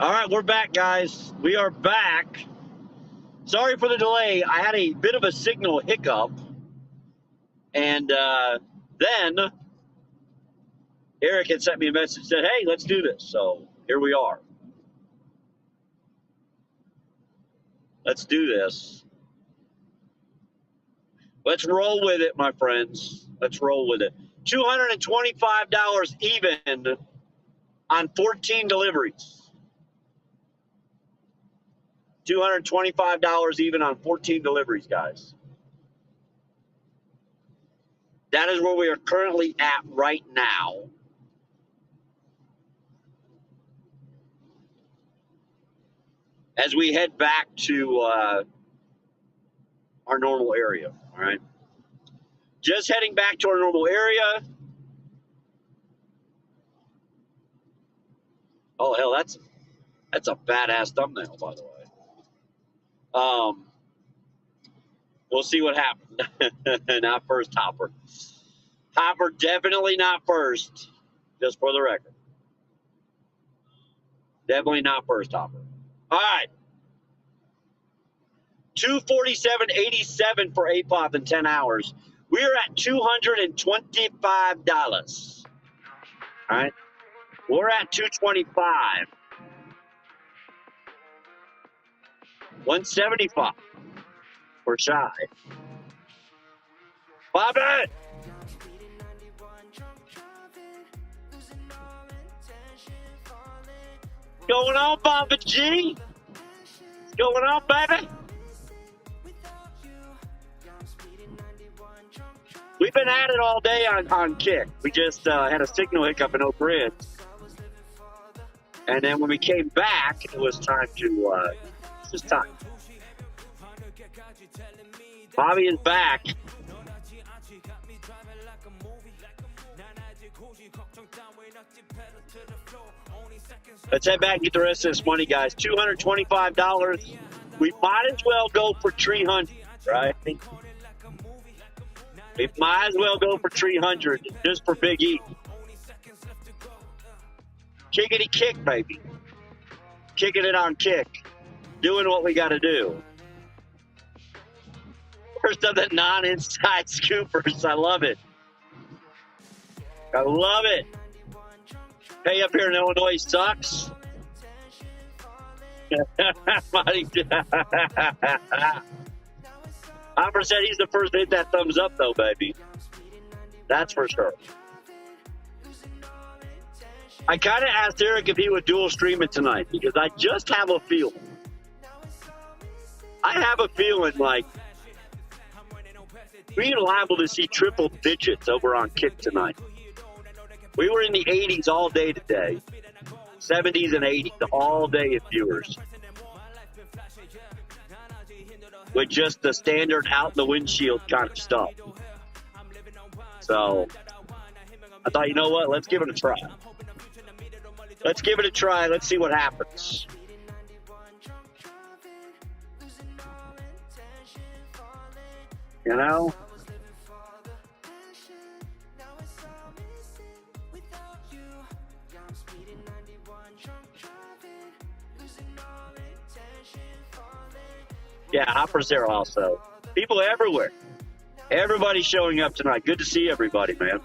All right, we're back, guys. We are back. Sorry for the delay. I had a bit of a signal hiccup. And then Eric had sent me a message, said, hey, let's do this. So here we are. Let's do this. Let's roll with it, my friends. Let's roll with it. $225 even on 14 deliveries. $225 even on 14 deliveries, guys. That is where we are currently at right now. As we head back to our normal area, all right? Just heading back to our normal area. Oh, hell, that's a badass thumbnail, by the way. We'll see what happens. Not first, Hopper. Hopper definitely not first, just for the record. Definitely not first, Hopper. All right. $247.87 for APOP in 10 hours. We are at $225. All right. We're at $225. 175. We're shy. Bobby! Going on, Bobby G? What's going on, baby? We've been at it all day on Kick. We just had a signal hiccup in Oak Ridge. And then when we came back, it was time to, it's just time. Bobby is back. Let's head back and get the rest of this money, guys. $225. We might as well go for $300, right? We might as well go for $300 just for Big E. Kickity kick, baby. Kicking it on Kick. Doing what we got to do. First of the non-inside scoopers. I love it. I love it. Hey, up here in Illinois sucks. Hopper said he's the first to hit that thumbs up, though, baby. That's for sure. I kind of asked Eric if he would dual stream it tonight because I just have a feeling. I have a feeling like we're liable to see triple digits over on Kick tonight. We were in the 80s all day today. 70s and 80s all day of viewers. With just the standard out the windshield kind of stuff. So I thought, you know what? Let's give it a try. Let's give it a try. Let's see what happens. You know? Yeah, Hopper's there also. People everywhere. Everybody's showing up tonight. Good to see everybody, man.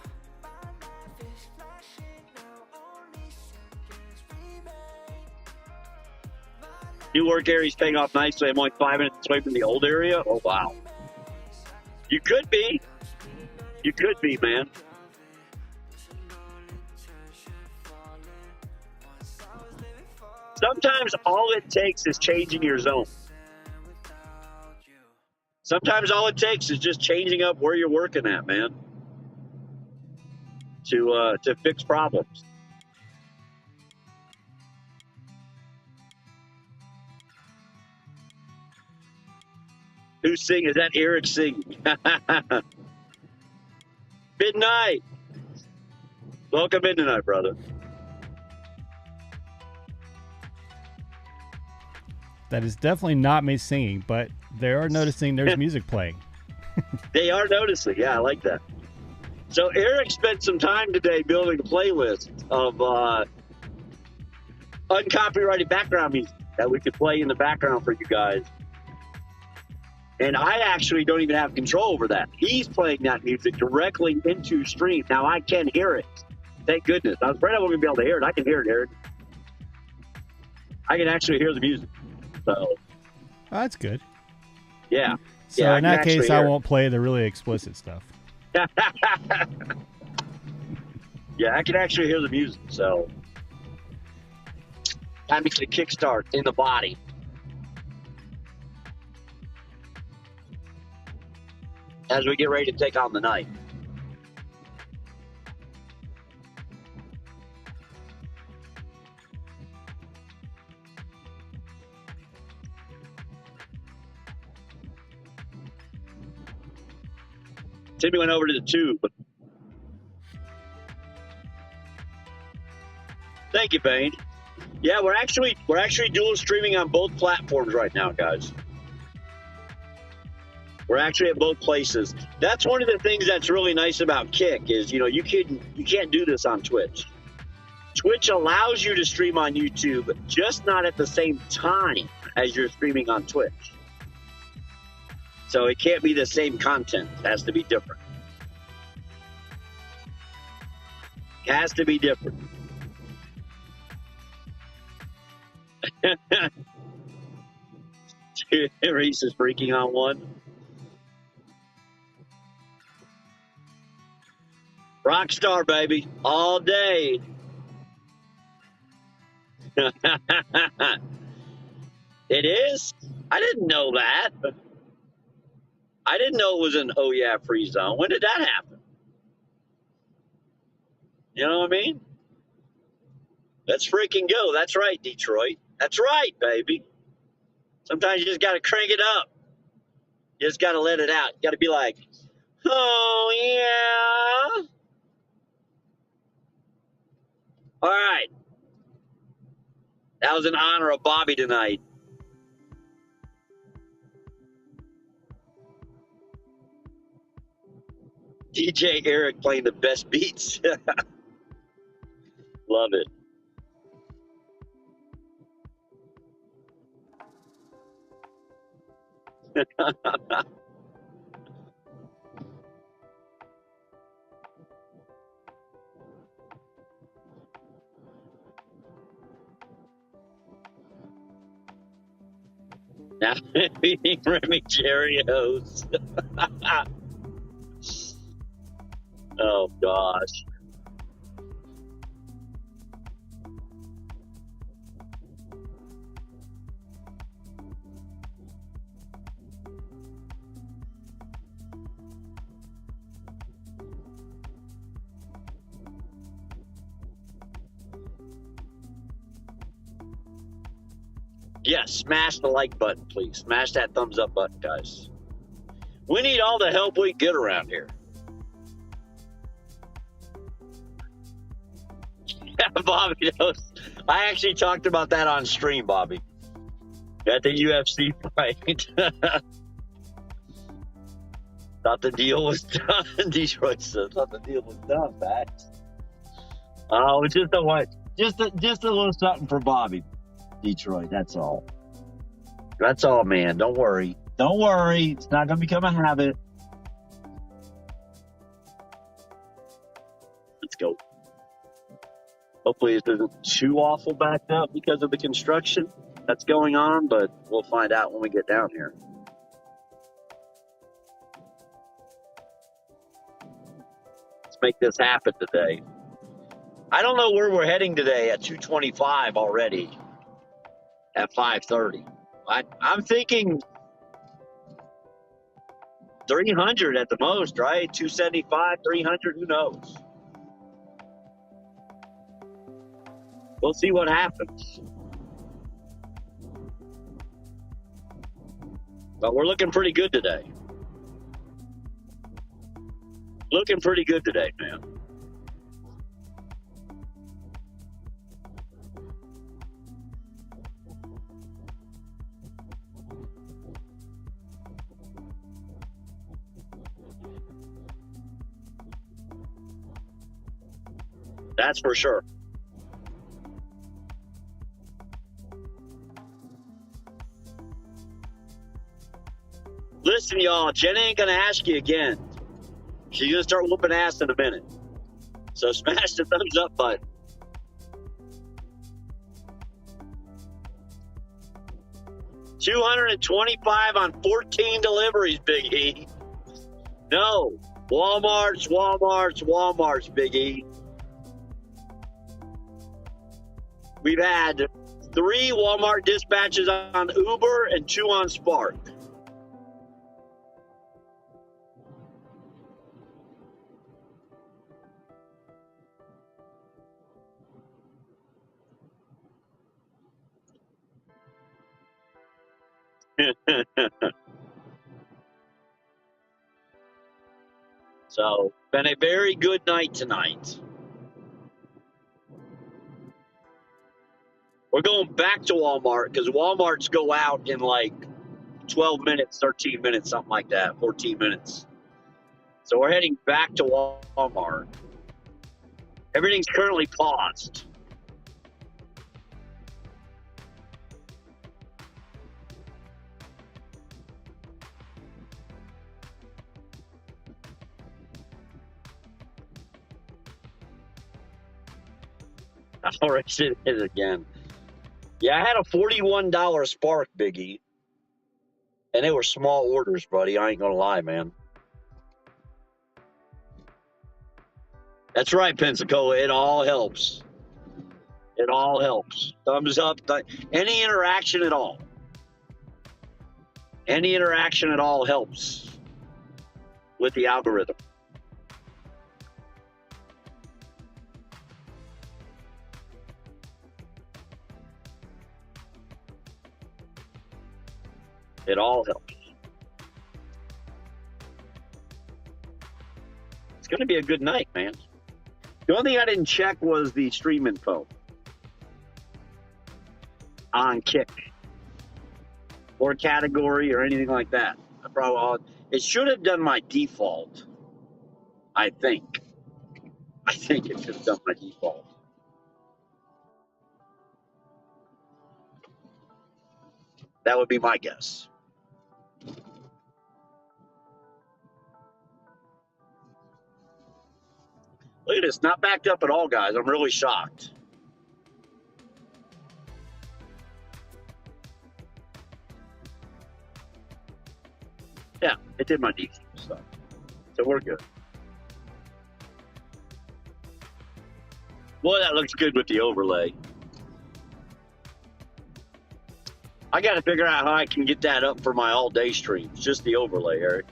New work area's paying off nicely. I'm only 5 minutes away from the old area. Oh, wow. You could be. You could be, man. Sometimes all it takes is changing your zone. Sometimes all it takes is just changing up where you're working at, man, to fix problems. Who's singing? Is that Eric singing? Midnight. Welcome in tonight, brother. That is definitely not me singing, but they are noticing there's music playing. They are noticing. Yeah, I like that. So Eric spent some time today building a playlist of uncopyrighted background music that we could play in the background for you guys. And I actually don't even have control over that. He's playing that music directly into stream. Now I can hear it. Thank goodness. I was afraid I wasn't going to be able to hear it. I can hear it, Eric. I can actually hear the music. So Oh, that's good. yeah. So Yeah, in that case, I won't play the really explicit stuff. Yeah, I can actually hear the music. So time to get a kickstart in the body. As we get ready to take on the night. Timmy went over to the tube. Thank you, Bane. Yeah, we're actually dual streaming on both platforms right now, guys. We're actually at both places. That's one of the things that's really nice about Kick is, you can't do this on Twitch. Twitch allows you to stream on YouTube, just not at the same time as you're streaming on Twitch. So it can't be the same content. It has to be different. It has to be different. Reese is freaking on one. Rockstar, baby, all day. It is? I didn't know that. I didn't know it was an oh yeah free zone. When did that happen? You know what I mean? Let's freaking go. That's right, Detroit. That's right, baby. Sometimes you just got to crank it up. You just got to let it out. You got to be like, oh yeah. All right. That was in honor of Bobby tonight. DJ Eric playing the best beats. Love it. Now eating Remy Cheerios. Oh gosh. Yes, smash the like button, please. Smash that thumbs up button, guys. We need all the help we get around here. Bobby knows. I actually talked about that on stream, Bobby. At the UFC fight. Thought the deal was done. Detroit said, thought the deal was done, Max. Oh, it's just a what? Just a little something for Bobby. Detroit, that's all. That's all, man. Don't worry. Don't worry. It's not going to become a habit. Let's go. Hopefully this isn't too awful backed up because of the construction that's going on, but we'll find out when we get down here. Let's make this happen today. I don't know where we're heading today at 225 already. At 5:30. I'm thinking 300 at the most, right? 275, 300, who knows? We'll see what happens. But we're looking pretty good today. Looking pretty good today, man. That's for sure. listen, y'all, Jen ain't going to ask you again. She's going to start whooping ass in a minute. So smash the thumbs up button. $225 on 14 deliveries, Big E. No. Walmart's, Big E. We've had 3 Walmart dispatches on Uber and 2 on Spark. So, been a very good night tonight. We're going back to Walmart because Walmarts go out in like 12 minutes, 13 minutes, something like that, 14 minutes. So we're heading back to Walmart. Everything's currently paused. All right, it is again. Yeah, I had a $41 Spark, Biggie. And they were small orders, buddy. I ain't going to lie, man. That's right, Pensacola. It all helps. It all helps. Thumbs up. Any interaction at all. Any interaction at all helps with the algorithm. It all helps. It's going to be a good night, man. The only thing I didn't check was the stream info on Kick or category or anything like that. It should have done my default. I think it should have done my default. That would be my guess. Look at this, not backed up at all, guys. I'm really shocked. Yeah, it did my default stuff. So we're good. Boy, that looks good with the overlay. I got to figure out how I can get that up for my all-day streams. Just the overlay, Eric.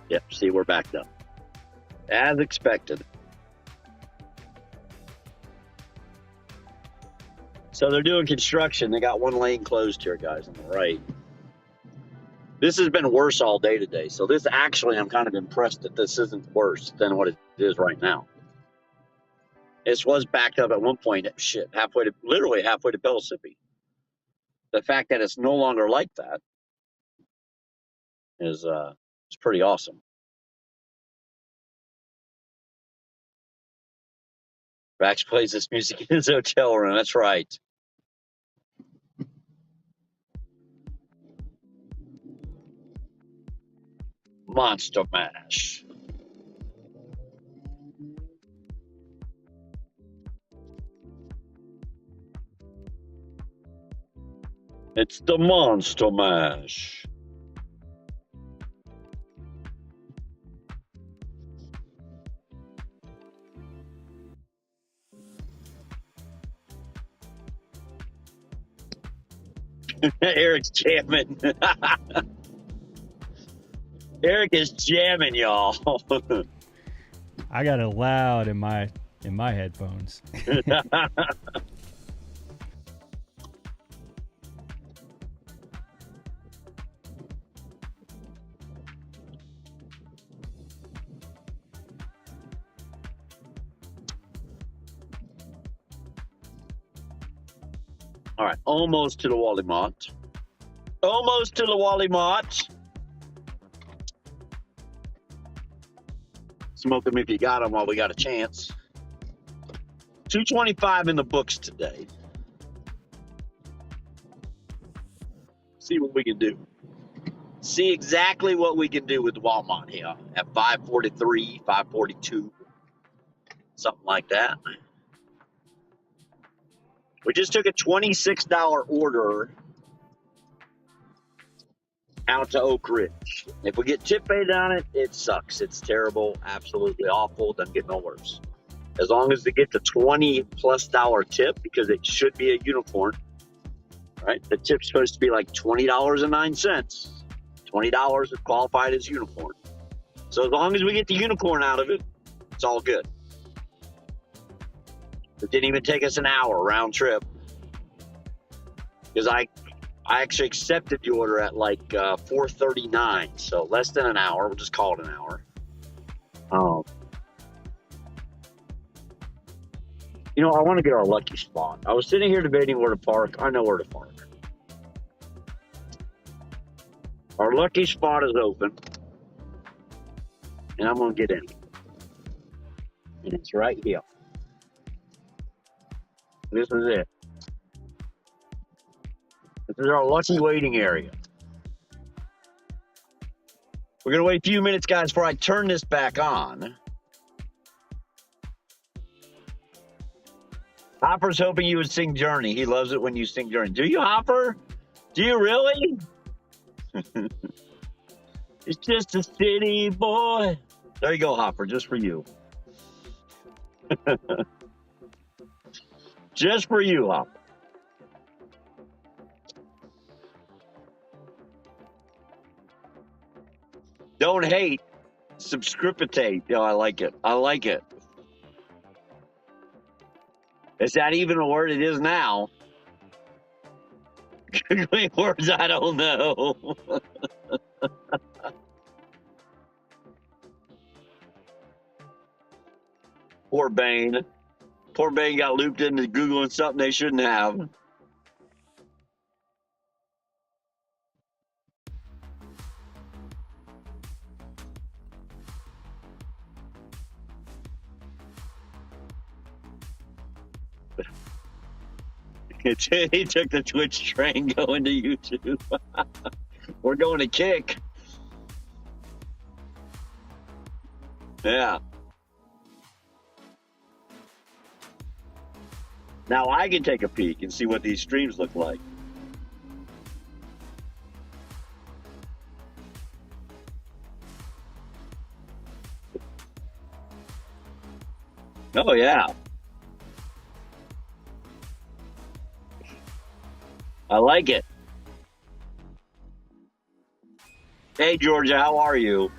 Yep, see, we're backed up. As expected. So they're doing construction. They got one lane closed here, guys, on the right. This has been worse all day today. So this actually, I'm kind of impressed that this isn't worse than what it is right now. This was backed up at one point, literally halfway to Mississippi. The fact that it's no longer like that is it's pretty awesome. Rax plays this music in his hotel room. That's right. Monster Mash. It's the Monster Mash. Eric's jamming. Eric is jamming, y'all. I got it loud in my headphones. All right, almost to the Wally Mott. Almost to the Wally Mott. Smoke them if you got them while we got a chance. 225 in the books today. See what we can do. See exactly what we can do with Walmart here at 543, 542, something like that. We just took a $26 order out to Oak Ridge. If we get tip paid on it, it sucks. It's terrible, absolutely awful. Doesn't get no worse. As long as they get the $20+ tip, because it should be a unicorn, right? The tip's supposed to be like $20.09. $20 is qualified as unicorn. So as long as we get the unicorn out of it, it's all good. It didn't even take us an hour round trip, because I actually accepted the order at like 4:39, so less than an hour. We'll just call it an hour. You know, I want to get our lucky spot. I was sitting here debating where to park. I know where to park. Our lucky spot is open, and I'm going to get in. And it's right here. This is it. This is our lucky waiting area. We're going to wait a few minutes, guys, before I turn this back on. Hopper's hoping you would sing Journey. He loves it when you sing Journey. Do you, Hopper? Do you really? It's just a city boy. There you go, Hopper, just for you. Just for you, Hopper. Don't hate, subscriptate. Oh, I like it. I like it. Is that even a word? It is now. Googling words I don't know. Poor Bane. Poor Bane got looped into Googling something they shouldn't have. He took the Twitch train going to YouTube. We're going to Kick. Yeah. Now I can take a peek and see what these streams look like. Oh, yeah. I like it. Hey, Georgia, how are you?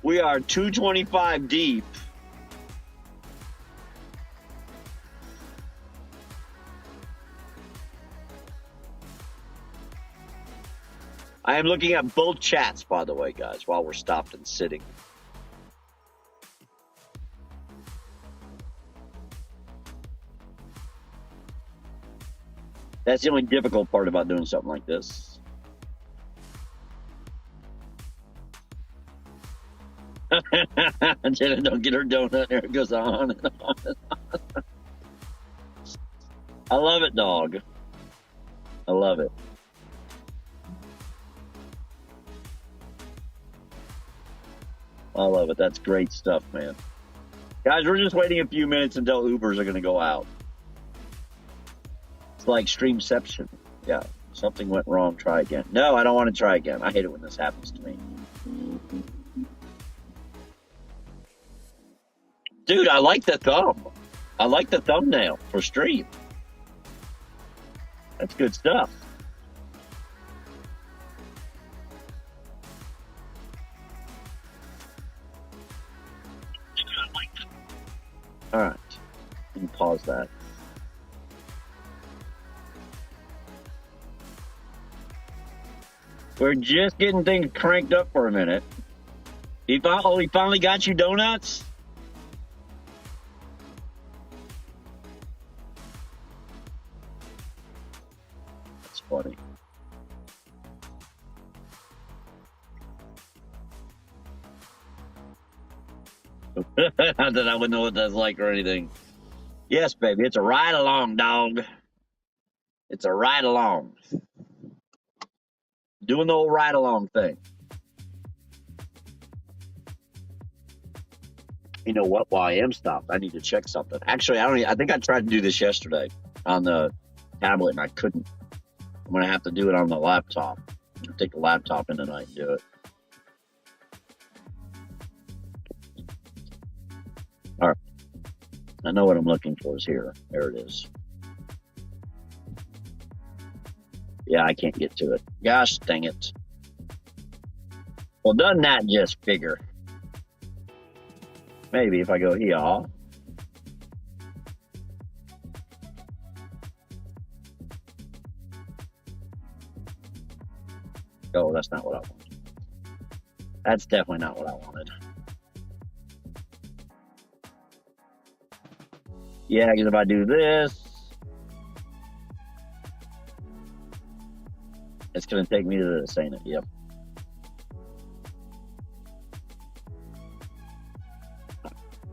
We are 225 deep. I am looking at both chats, by the way, guys, while we're stopped and sitting. That's the only difficult part about doing something like this. Jenna, don't get her donut. There it goes on and on and on. I love it, dog. I love it. I love it. That's great stuff, man. Guys, we're just waiting a few minutes until Ubers are going to go out. It's like Streamception. Yeah, something went wrong. Try again. No, I don't want to try again. I hate it when this happens to me. Dude, I like the thumb. I like the thumbnail for stream. That's good stuff. All right, you can pause that. We're just getting things cranked up for a minute. He finally got you donuts? funny. Not that I would know what that's like or anything. Yes, baby, it's a ride along, dog. It's a ride along. Doing the old ride along thing. You know what? While I am stopped, I need to check something. Actually, I think I tried to do this yesterday on the tablet and I couldn't. I'm gonna have to do it on the laptop. I'll take the laptop in tonight and do it. All right. I know what I'm looking for is here. There it is. Yeah, I can't get to it. Gosh dang it. Well, doesn't that just figure? Maybe if I go here. Oh, that's not what I wanted. That's definitely not what I wanted. Yeah, because if I do this, it's going to take me to this, ain't it? Yep.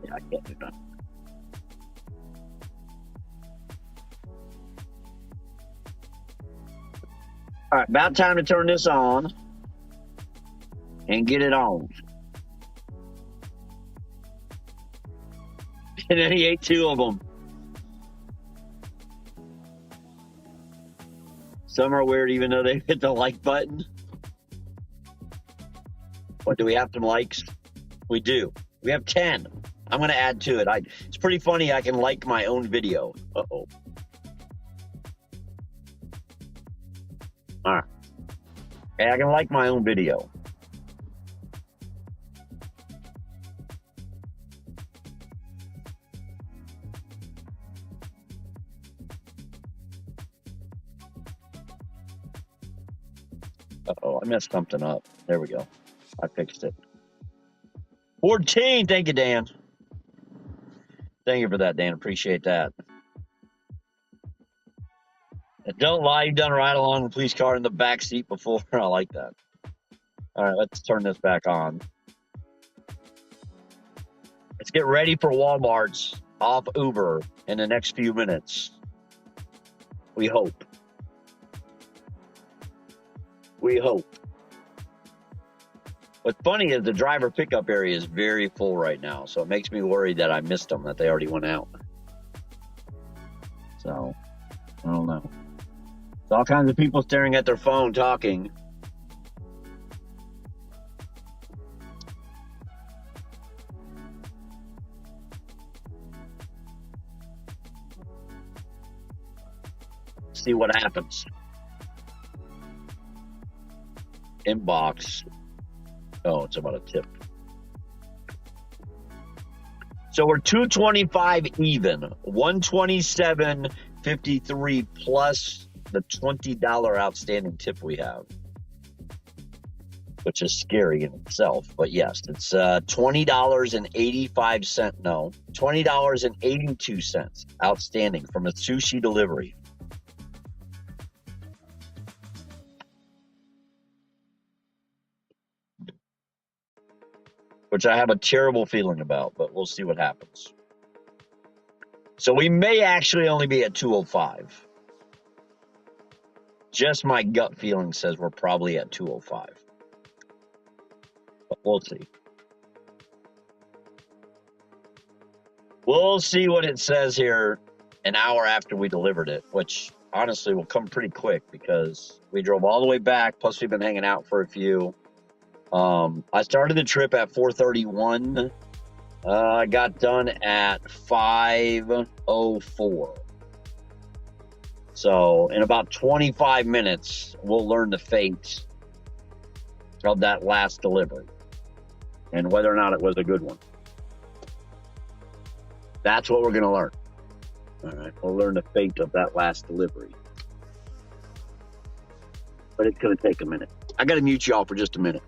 Yeah, I can't do that. All right, about time to turn this on and get it on. And then he ate 2 of them. Some are weird even though they hit the like button. What, do we have some likes? We do. We have 10. I'm going to add to it. It's pretty funny. I can like my own video. Uh-oh. All right. Hey, I can like my own video. Uh-oh, I messed something up. There we go. I fixed it. 14. Thank you, Dan. Thank you for that, Dan. Appreciate that. And don't lie. You've done a ride along the police car in the back seat before. I like that. All right, let's turn this back on. Let's get ready for Walmart's off Uber in the next few minutes. We hope. We hope. What's funny is the driver pickup area is very full right now, so it makes me worried that I missed them, that they already went out. So, I don't know. It's all kinds of people staring at their phone talking. See what happens. Inbox. Oh, it's about a tip. So we're 225 even, 127.53 plus the $20 outstanding tip we have, which is scary in itself. But yes, it's $20.85. No, $20.82 outstanding from a sushi delivery. Which I have a terrible feeling about, but we'll see what happens. So we may actually only be at 205. Just my gut feeling says we're probably at 205. But we'll see. We'll see what it says here an hour after we delivered it, which honestly will come pretty quick because we drove all the way back, plus we've been hanging out for a few. I started the trip at 4:31. I got done at 5:04. So in about 25 minutes, we'll learn the fate of that last delivery and whether or not it was a good one. That's what we're going to learn. All right, we'll learn the fate of that last delivery. But it's going to take a minute. I got to mute y'all for just a minute.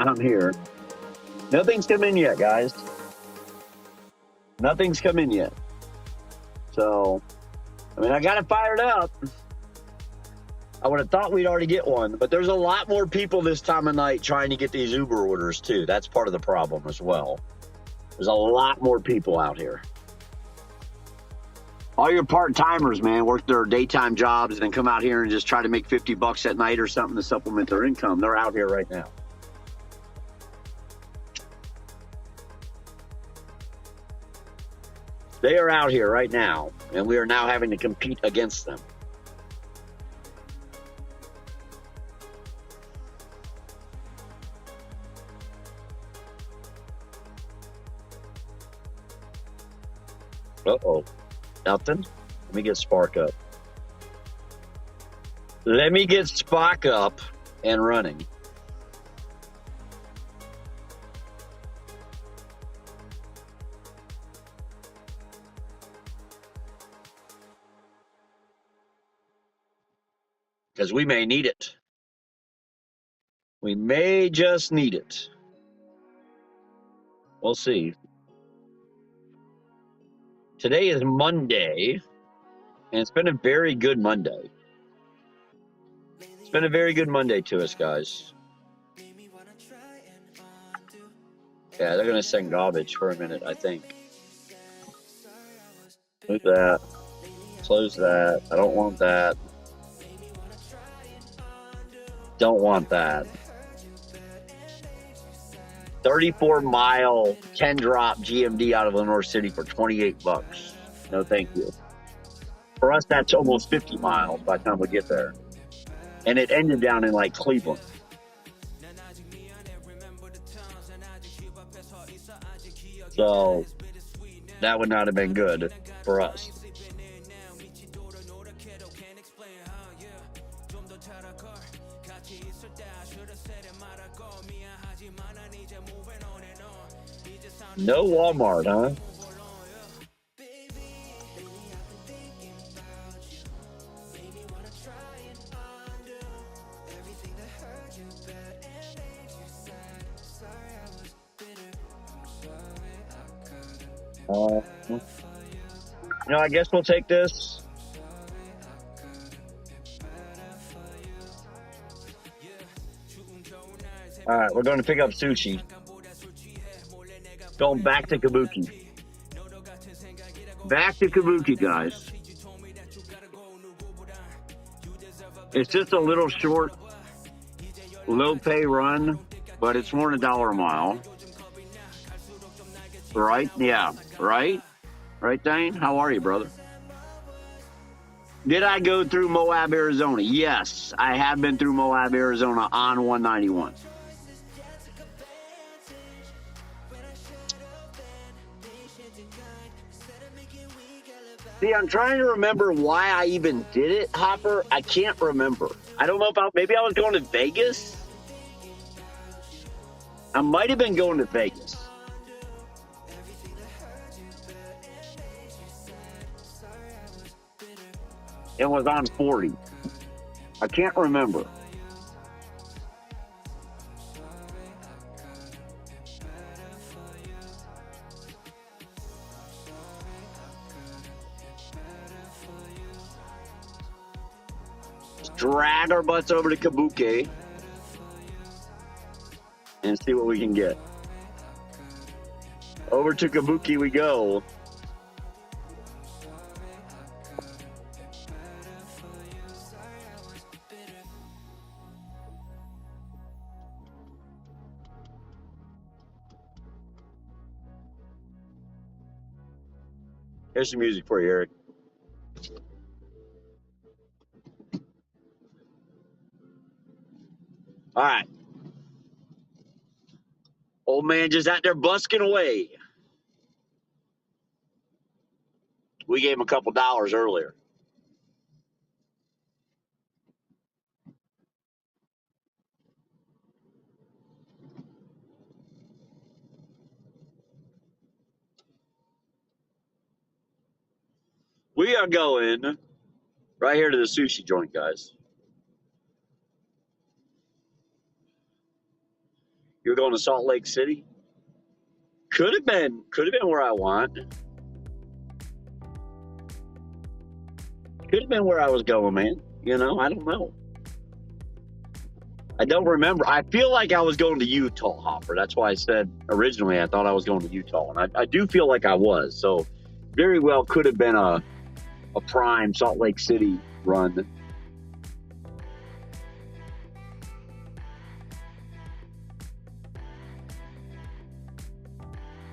I'm here. Nothing's come in yet, guys. Nothing's come in yet. So, I mean, I got it fired up. I would have thought we'd already get one, but there's a lot more people this time of night trying to get these Uber orders too. That's part of the problem as well. There's a lot more people out here. All your part-timers, man, work their daytime jobs and then come out here and just try to make $50 at night or something to supplement their income. They're out here right now. They are out here right now, and we are now having to compete against them. Uh-oh. Nothing? Let me get Spark up. Let me get Spock up and running. Because we may need it. We may just need it. We'll see. Today is Monday, and it's been a very good Monday. It's been a very good Monday to us, guys. Yeah, they're going to send garbage for a minute, I think. Move that. Close that. I don't want that. Don't want that. 34-mile, 10-drop GMD out of Lenore City for $28. No, thank you. For us, that's almost 50 miles by the time we get there. And it ended down in, like, Cleveland. So, that would not have been good for us. No Walmart, huh? I guess we'll take this. All right, we're going to pick up sushi. Going back to Kabuki. Back to Kabuki, guys. It's just a little short, low-pay run, but it's more than $1 a mile. Right? Yeah. Right? Right, Dane? How are you, brother? Did I go through Moab, Arizona? Yes, I have been through Moab, Arizona on 191. See, I'm trying to remember why I even did it, Hopper. I can't remember. I don't know if maybe I was going to Vegas. I might have been going to Vegas. It was on 40. I can't remember. Let's drag our butts over to Kabuki and see what we can get. Over to Kabuki we go. Here's some music for you, Eric. All right. Old man just out there busking away. We gave him a couple dollars earlier. We are going right here to the sushi joint, guys. You're going to Salt Lake City? Could have been where I want. Could have been where I was going, man. You know, I don't know. I don't remember. I feel like I was going to Utah, Hopper. That's why I said originally I thought I was going to Utah. And I do feel like I was. So very well could have been a prime Salt Lake City run.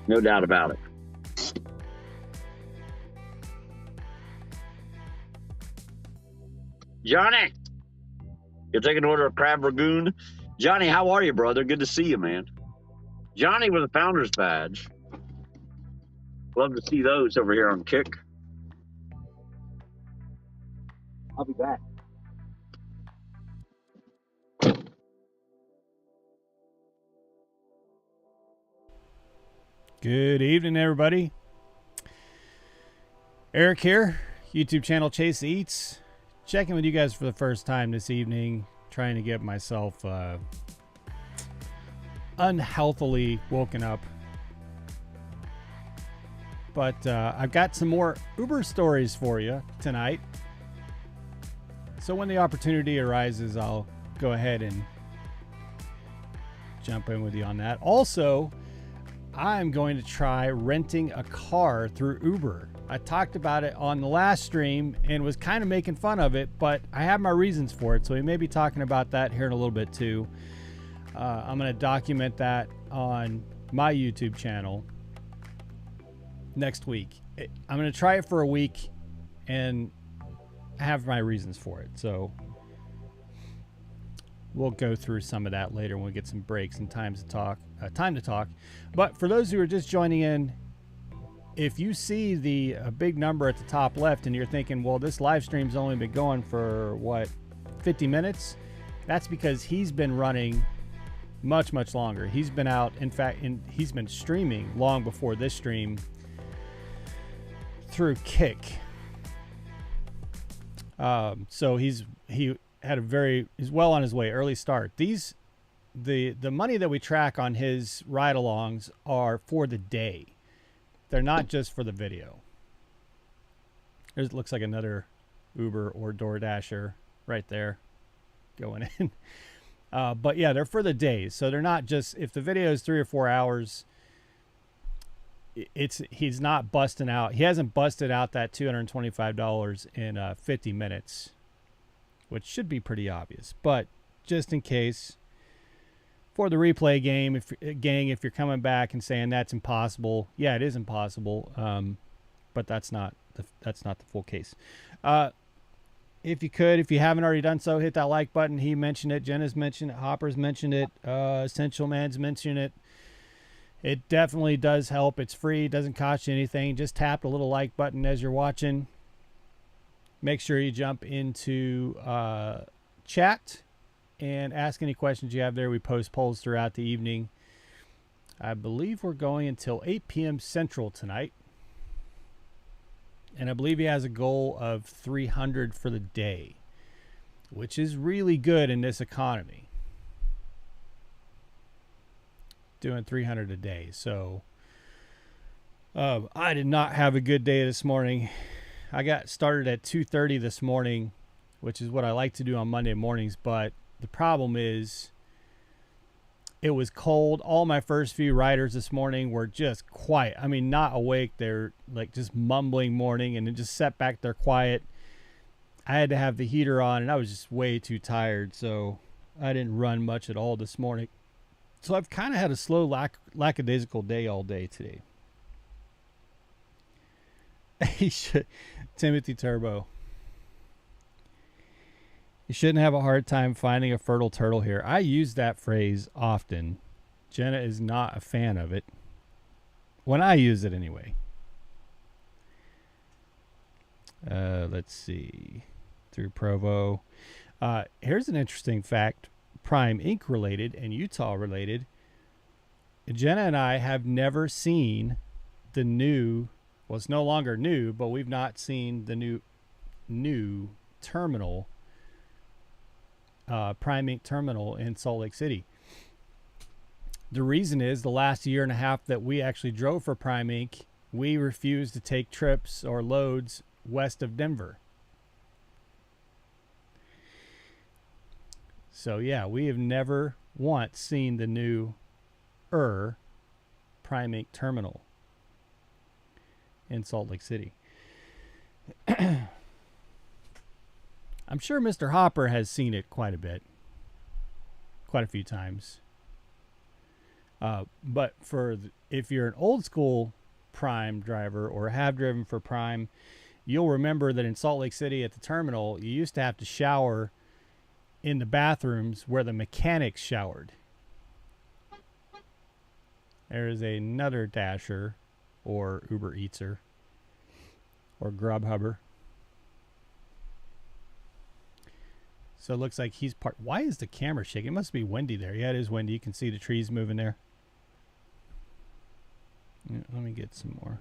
No doubt about it. Johnny, you're taking order of crab ragoon. Johnny, how are you, brother? Good to see you, man. Johnny with a founder's badge. Love to see those over here on Kick. I'll be back. Good evening, everybody. Eric here, YouTube channel Chase Eats. Checking with you guys for the first time this evening. Trying to get myself unhealthily woken up. But I've got some more Uber stories for you tonight. So when the opportunity arises, I'll go ahead and jump in with you on that. Also, I'm going to try renting a car through Uber. I talked about it on the last stream and was kind of making fun of it, but I have my reasons for it. So we may be talking about that here in a little bit too. I'm going to document that on my YouTube channel next week. I'm going to try it for a week and have my reasons for it. So we'll go through some of that later when we get some breaks and time to talk. But for those who are just joining in, if you see the big number at the top left and you're thinking, well, this live stream's only been going for what, 50 minutes? That's because he's been running much longer. He's been out, in fact, he's been streaming long before this stream through Kick. So he's well on his way, early start. The money that we track on his ride-alongs are for the day. They're not just for the video. It looks like another Uber or DoorDasher right there going in. But yeah, they're for the days. So they're not just, if the video is 3 or 4 hours, he's not busting out. He hasn't busted out that $225 in 50 minutes, which should be pretty obvious. But just in case, for the replay game, if you're coming back and saying that's impossible, yeah, it is impossible. But that's not the full case. If you haven't already done so, hit that like button. He mentioned it. Jenna's mentioned it. Hopper's mentioned it. Essential Man's mentioned it. It definitely does help. It's free. It doesn't cost you anything. Just tap the little like button as you're watching. Make sure you jump into chat and ask any questions you have there. We post polls throughout the evening. I believe we're going until 8 p.m. Central tonight. And I believe he has a goal of 300 for the day, which is really good in this economy. Doing 300 a day. So I did not have a good day this morning. I got started at 2:30 this morning, which is what I like to do on Monday mornings, but the problem is it was cold. All my first few riders this morning were just quiet. I mean, not awake. They're like just mumbling morning and then just sat back there quiet. I had to have the heater on and I was just way too tired. So I didn't run much at all this morning. So I've kind of had a slow lackadaisical day all day today. Timothy Turbo. You shouldn't have a hard time finding a fertile turtle here. I use that phrase often. Jenna is not a fan of it. When I use it anyway. Let's see. Through Provo. Here's an interesting fact. Prime Inc. related and Utah related. Jenna and I have never seen the new, well, it's no longer new, but we've not seen the new terminal, Prime Inc. terminal in Salt Lake City. The reason is the last year and a half that we actually drove for Prime Inc., we refused to take trips or loads west of Denver. So yeah, we have never once seen the new Prime Inc. terminal in Salt Lake City. I'm sure Mr. Hopper has seen it quite a few times. But if you're an old school Prime driver or have driven for Prime, you'll remember that in Salt Lake City at the terminal, you used to have to shower in the bathrooms where the mechanics showered. There is another Dasher or UberEatser or Grubhubber. So it looks like he's Why is the camera shaking? It must be windy there. Yeah, it is windy. You can see the trees moving there. Yeah, let me get some more.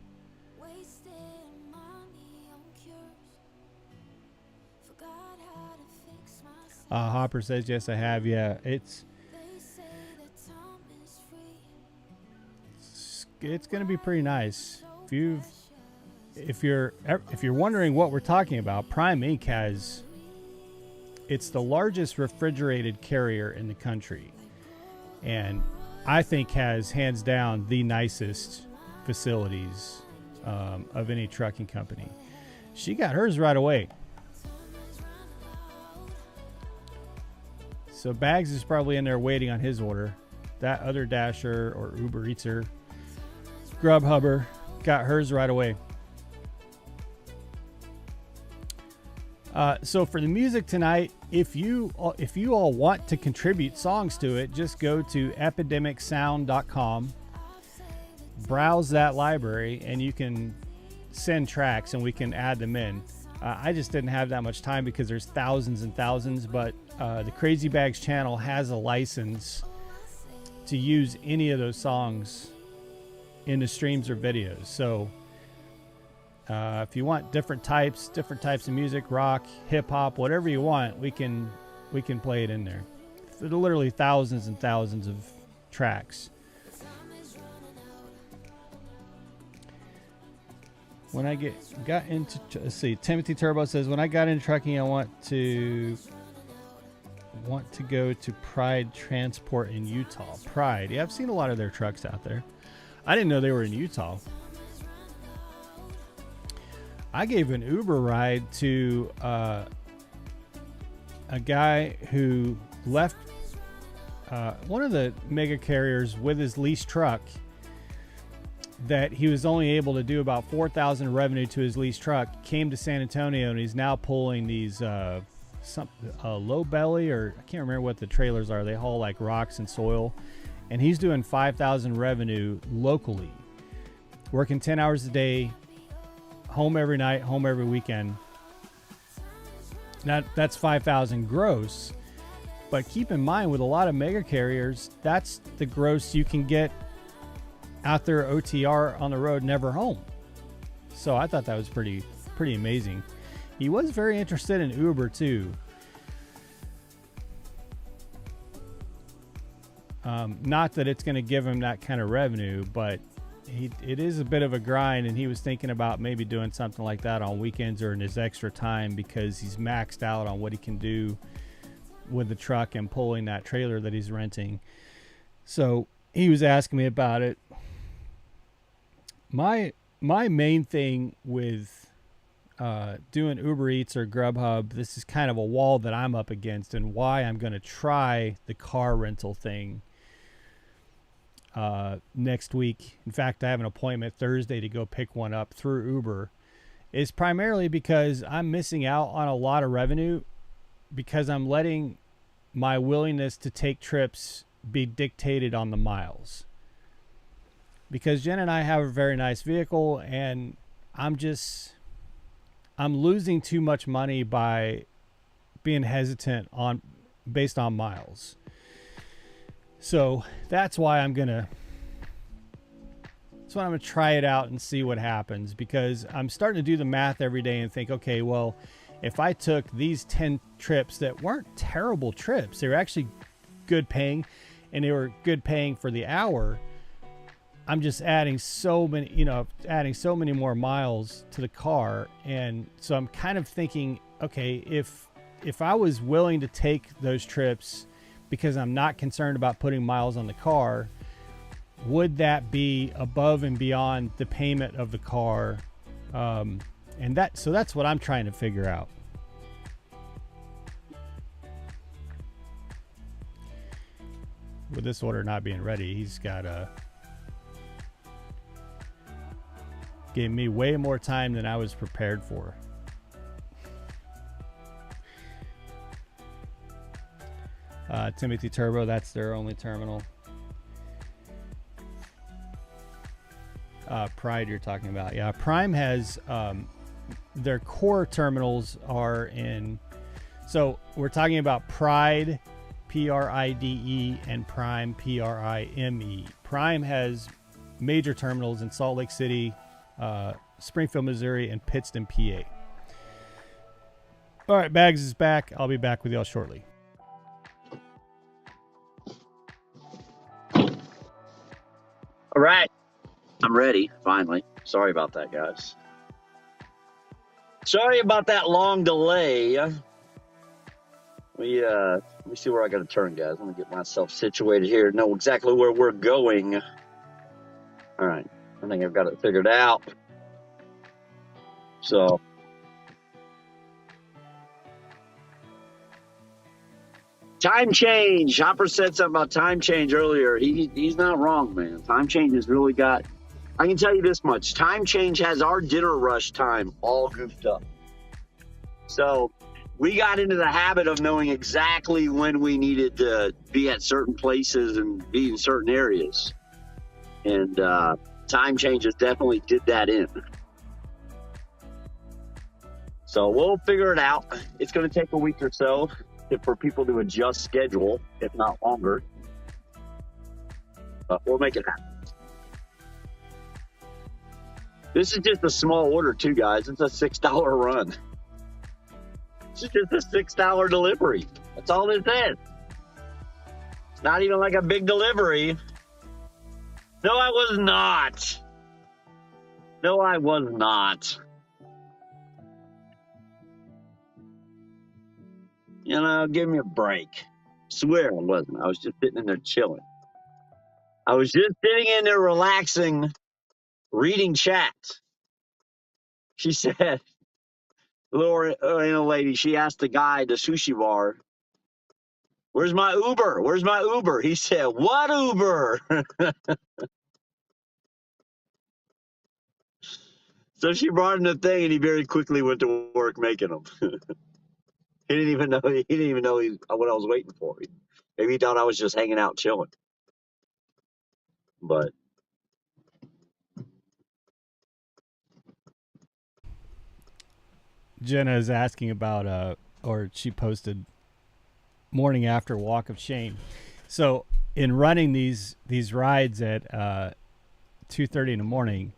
Hopper says, yes, I have. Yeah, it's going to be pretty nice. If you're wondering what we're talking about, Prime Inc. it's the largest refrigerated carrier in the country, and I think has hands down the nicest facilities of any trucking company. She got hers right away. So Bags is probably in there waiting on his order. That other Dasher or UberEatser, Grubhubber, got hers right away. So for the music tonight, if you all want to contribute songs to it, just go to epidemicsound.com, browse that library, and you can send tracks and we can add them in. I just didn't have that much time because there's thousands and thousands, but the Crazy Bags channel has a license to use any of those songs in the streams or videos. So if you want different types of music, rock, hip hop, whatever you want, we can play it in there. There are literally thousands and thousands of tracks. When I got into, let's see, Timothy Turbo says, when I got into trucking, I want to go to Pride Transport in Utah. Pride, yeah, I've seen a lot of their trucks out there. I didn't know they were in Utah. I gave an Uber ride to a guy who left one of the mega carriers with his leased truck, that he was only able to do about $4,000 revenue to his leased truck, came to San Antonio, and he's now pulling these low belly, or I can't remember what the trailers are. They haul like rocks and soil, and he's doing $5,000 revenue locally, working 10 hours a day, home every night, home every weekend. That's $5,000 gross, but keep in mind with a lot of mega carriers, that's the gross you can get out there OTR on the road, never home. So I thought that was pretty amazing. He was very interested in Uber too. Not that it's going to give him that kind of revenue, but it is a bit of a grind, and he was thinking about maybe doing something like that on weekends or in his extra time, because he's maxed out on what he can do with the truck and pulling that trailer that he's renting. So he was asking me about it. My main thing with doing Uber Eats or Grubhub, this is kind of a wall that I'm up against, and why I'm going to try the car rental thing next week. In fact, I have an appointment Thursday to go pick one up through Uber, is primarily because I'm missing out on a lot of revenue because I'm letting my willingness to take trips be dictated on the miles. Because Jen and I have a very nice vehicle, and I'm losing too much money by being hesitant based on miles. So that's why I'm gonna try it out and see what happens, because I'm starting to do the math every day and think, okay, well, if I took these 10 trips that weren't terrible trips, they were actually good paying, and they were good paying for the hour, I'm just adding so many more miles to the car. And so I'm kind of thinking, okay, if I was willing to take those trips because I'm not concerned about putting miles on the car, would that be above and beyond the payment of the car? So that's what I'm trying to figure out. With this order not being ready, he's got gave me way more time than I was prepared for. Timothy Turbo, that's their only terminal. Pride you're talking about. Yeah, Prime has their core terminals are in, so we're talking about Pride, Pride, and Prime, Prime. Prime has major terminals in Salt Lake City, Springfield, Missouri, and Pittston, PA. All right, Bags is back. I'll be back with y'all shortly. All right. I'm ready, finally. Sorry about that, guys. Sorry about that long delay. Let me see where I got to turn, guys. Let me get myself situated here, know exactly where we're going. All right. I think I've got it figured out. So, time change. Hopper said something about time change earlier. He's not wrong, man. Time change has really got, I can tell you this much. Time change has our dinner rush time all goofed up. So we got into the habit of knowing exactly when we needed to be at certain places and be in certain areas. And time changes definitely did that in. So we'll figure it out. It's going to take a week or so for people to adjust schedule, if not longer. But we'll make it happen. This is just a small order too, guys. It's a $6 run. This is just a $6 delivery. That's all this is. It's not even like a big delivery. No, I was not. No, I was not. You know, give me a break. Swear I wasn't. I was just sitting in there chilling. I was just sitting in there relaxing, reading chat. She said, lady, she asked the guy at the sushi bar, where's my Uber? Where's my Uber? He said, what Uber? So she brought him the thing, and he very quickly went to work making them. He didn't even know what I was waiting for. Maybe he thought I was just hanging out chilling. But Jenna is asking about or she posted morning after walk of shame. So in running these rides at 2:30 in the morning,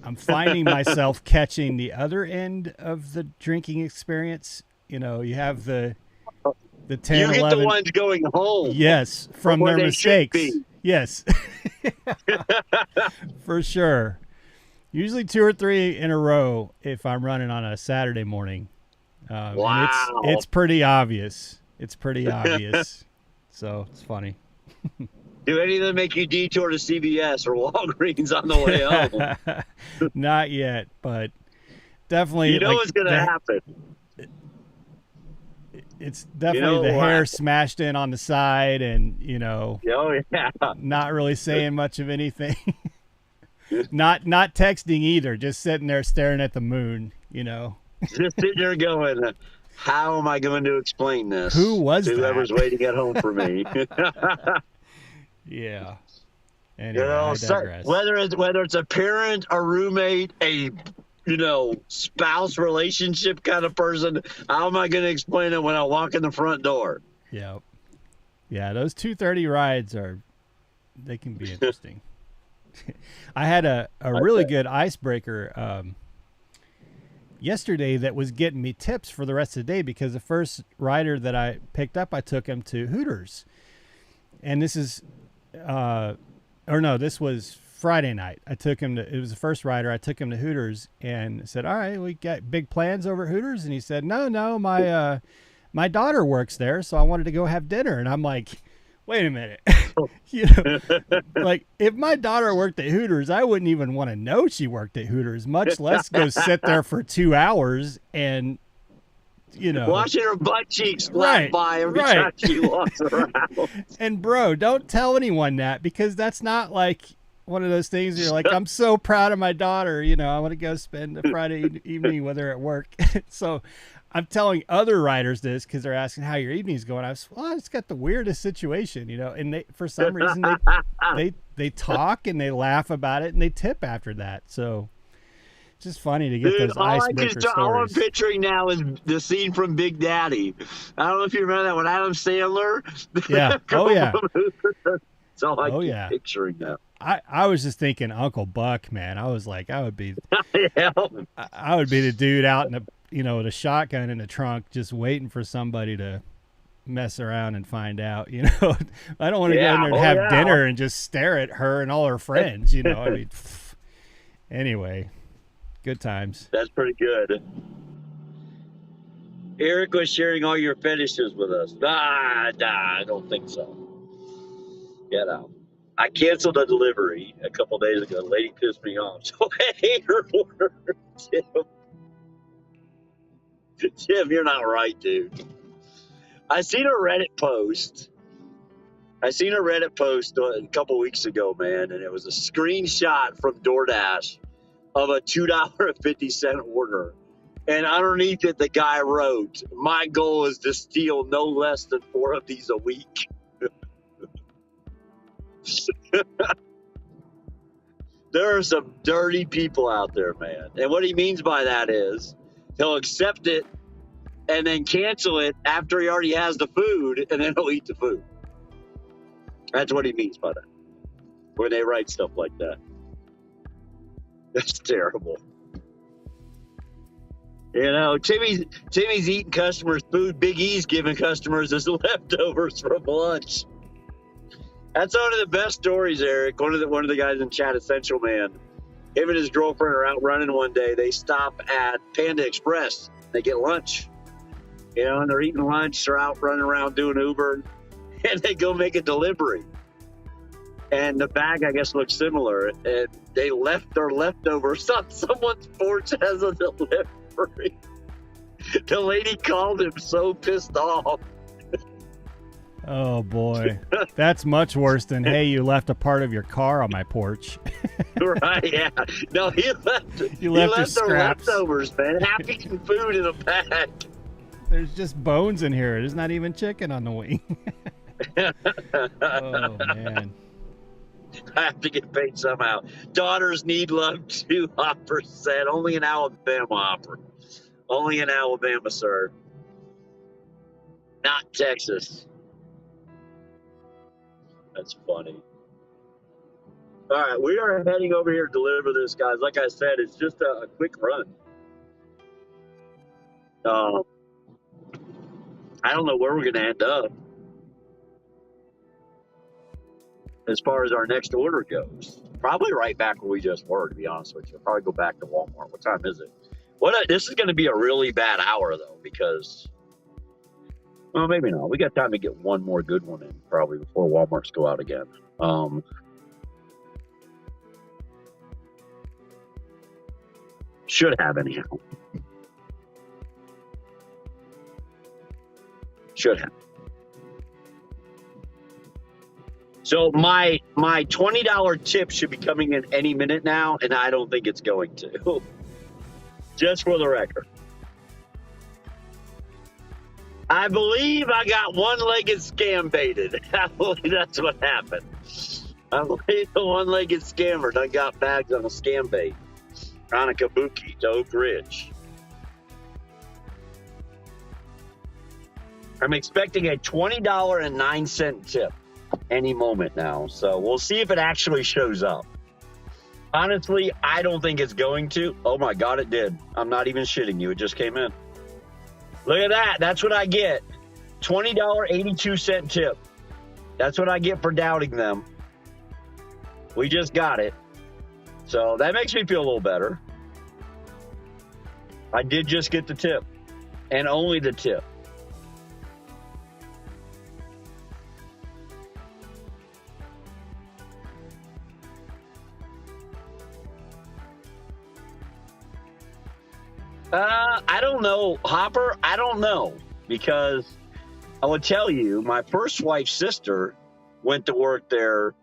I'm finding myself catching the other end of the drinking experience. You know, you have the 10, you get 11. the ones going home. Yes, from their mistakes. Yes, for sure. Usually 2 or 3 in a row if I'm running on a Saturday morning. Wow. And it's pretty obvious. It's pretty obvious. So it's funny. Do any of them make you detour to CVS or Walgreens on the way home? Not yet, but definitely. You know what's going to happen. It's definitely the hair smashed in on the side and, oh, yeah. Not really saying much of anything. Not texting either, just sitting there staring at the moon, Just sitting there going, how am I going to explain this? Who was to whoever's waiting at home for me? Yeah. Anyway, I digress. Whether it's a parent, a roommate, a spouse relationship kind of person, how am I going to explain it when I walk in the front door? Yep. Yeah, those 2:30 rides they can be interesting. I had a really good icebreaker yesterday that was getting me tips for the rest of the day, because the first rider that I picked up, I took him to Hooters. and this is, this was Friday night. It was the first rider. I took him to Hooters and said, all right, we got big plans over at Hooters. And he said, no, my daughter works there. So I wanted to go have dinner. And I'm like, wait a minute. Like if my daughter worked at Hooters, I wouldn't even want to know she worked at Hooters, much less go sit there for 2 hours and, watching her butt cheeks fly by every time she walks around. And bro, don't tell anyone that, because that's not like one of those things you're like, I'm so proud of my daughter. I want to go spend a Friday evening with her at work. So I'm telling other riders this because they're asking how your evening's going. I was, it's got the weirdest situation, and they, for some reason, they talk and they laugh about it and they tip after that. So it's just funny to get those icebreaker stories. All I'm picturing now is the scene from Big Daddy. I don't know if you remember that with Adam Sandler. Yeah. Oh, yeah. That's all I keep picturing now. I was just thinking Uncle Buck, man. I was like, I would be the dude out in with a shotgun in the trunk, just waiting for somebody to mess around and find out. I don't want to go in there and have dinner and just stare at her and all her friends. I mean, anyway, good times. That's pretty good. Eric was sharing all your fetishes with us. Nah, I don't think so. Get out. I canceled a delivery a couple days ago. The lady pissed me off, so I hate her for her. Jim, you're not right, dude. I seen a Reddit post a couple weeks ago, man, and it was a screenshot from DoorDash of a $2.50 order. And underneath it, the guy wrote, "My goal is to steal no less than 4 of these a week." There are some dirty people out there, man. And what he means by that is he'll accept it and then cancel it after he already has the food, and then he'll eat the food. That's what he means by that, when they write stuff like that. That's terrible. Timmy's eating customers' food. Big E's giving customers his leftovers from lunch. That's one of the best stories, Eric. One of the guys in chat, Essential Man, him and his girlfriend are out running one day. They stop at Panda Express. They get lunch, and they're eating lunch. They're out running around doing Uber, and they go make a delivery. And the bag, I guess, looks similar. And they left their leftovers on someone's porch as a delivery. The lady called him so pissed off. Oh boy, that's much worse than, hey, you left a part of your car on my porch. Right? Yeah. No, he left their leftovers, man. Half-eaten food in a bag. There's just bones in here. There's not even chicken on the wing. Oh man. I have to get paid somehow. Daughters need love too, Hopper said. Only in Alabama, Hopper. Only in Alabama, sir. Not Texas. That's funny. All right, we are heading over here to deliver this, guys. Like I said, it's just a quick run. I don't know where we're going to end up as far as our next order goes. Probably right back where we just were, to be honest with you. Probably go back to Walmart. What time is it? This is going to be a really bad hour, though, because... Well, maybe not. We got time to get one more good one in probably before Walmart's go out again. Should have anyhow. Should have. So my $20 tip should be coming in any minute now, and I don't think it's going to. Just for the record. I believe I got one-legged scam baited. I believe that's what happened. I believe the one-legged scammer done got bags on a scam bait on a kabuki to Oak Ridge. I'm expecting a $20.09 tip any moment now, so we'll see if it actually shows up. Honestly, I don't think it's going to. Oh my God, it did. I'm not even shitting you. It just came in. Look at that. That's what I get. $20.82 tip. That's what I get for doubting them. We just got it. So that makes me feel a little better. I did just get the tip, and only the tip. I don't know, Hopper. I don't know, because I would tell you, my first wife's sister went to work there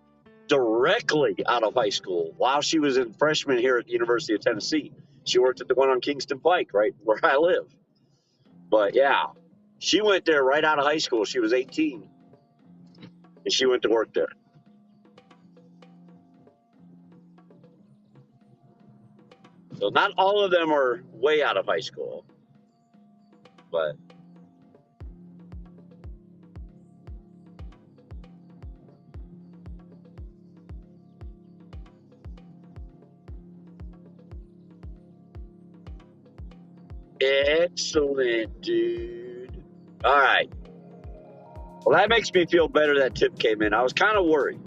directly out of high school while she was a freshman here at the University of Tennessee. She worked at the one on Kingston Pike, right where I live. But yeah, she went there right out of high school. She was 18, and she went to work there. So not all of them are way out of high school, but excellent, dude. All right. Well, that makes me feel better that tip came in. I was kind of worried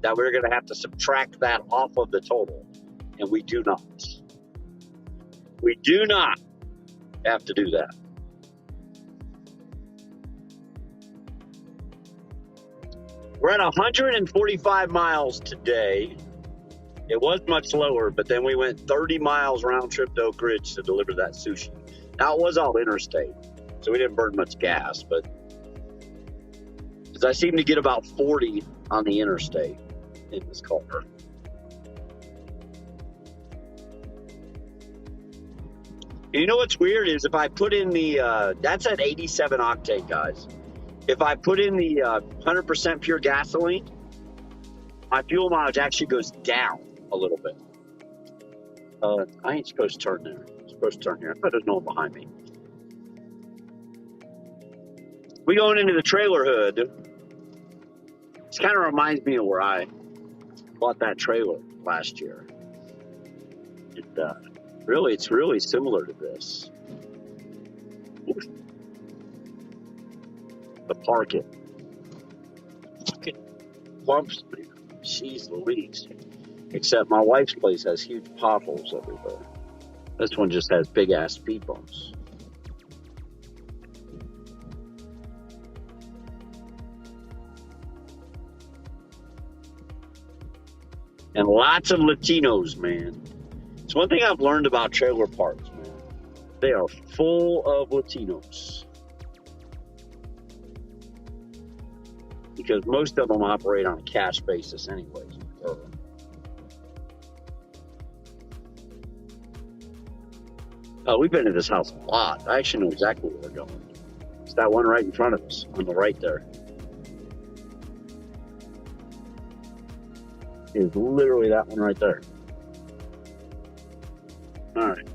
that we were going to have to subtract that off of the total, and we do not. We do not have to do that. We're at 145 miles today. It was much lower, but then we went 30 miles round trip to Oak Ridge to deliver that sushi. Now, it was all interstate, so we didn't burn much gas, but because I seem to get about 40 on the interstate in this car. You know what's weird is if I put in the, that's at 87 octane, guys. If I put in the 100% pure gasoline, my fuel mileage actually goes down a little bit. I ain't supposed to turn there. I'm supposed to turn here. I thought there's no one behind me. We going into the trailer hood. This kind of reminds me of where I bought that trailer last year. It's really similar to this. Oof. The parking bumps me. Jeez Louise. Except my wife's place has huge potholes everywhere. This one just has big ass speed bumps. And lots of Latinos, man. It's one thing I've learned about trailer parks, man. They are full of Latinos. Because most of them operate on a cash basis anyways. Oh, we've been to this house a lot. I actually know exactly where we're going. It's that one right in front of us, on the right there. It's literally that one right there. All right.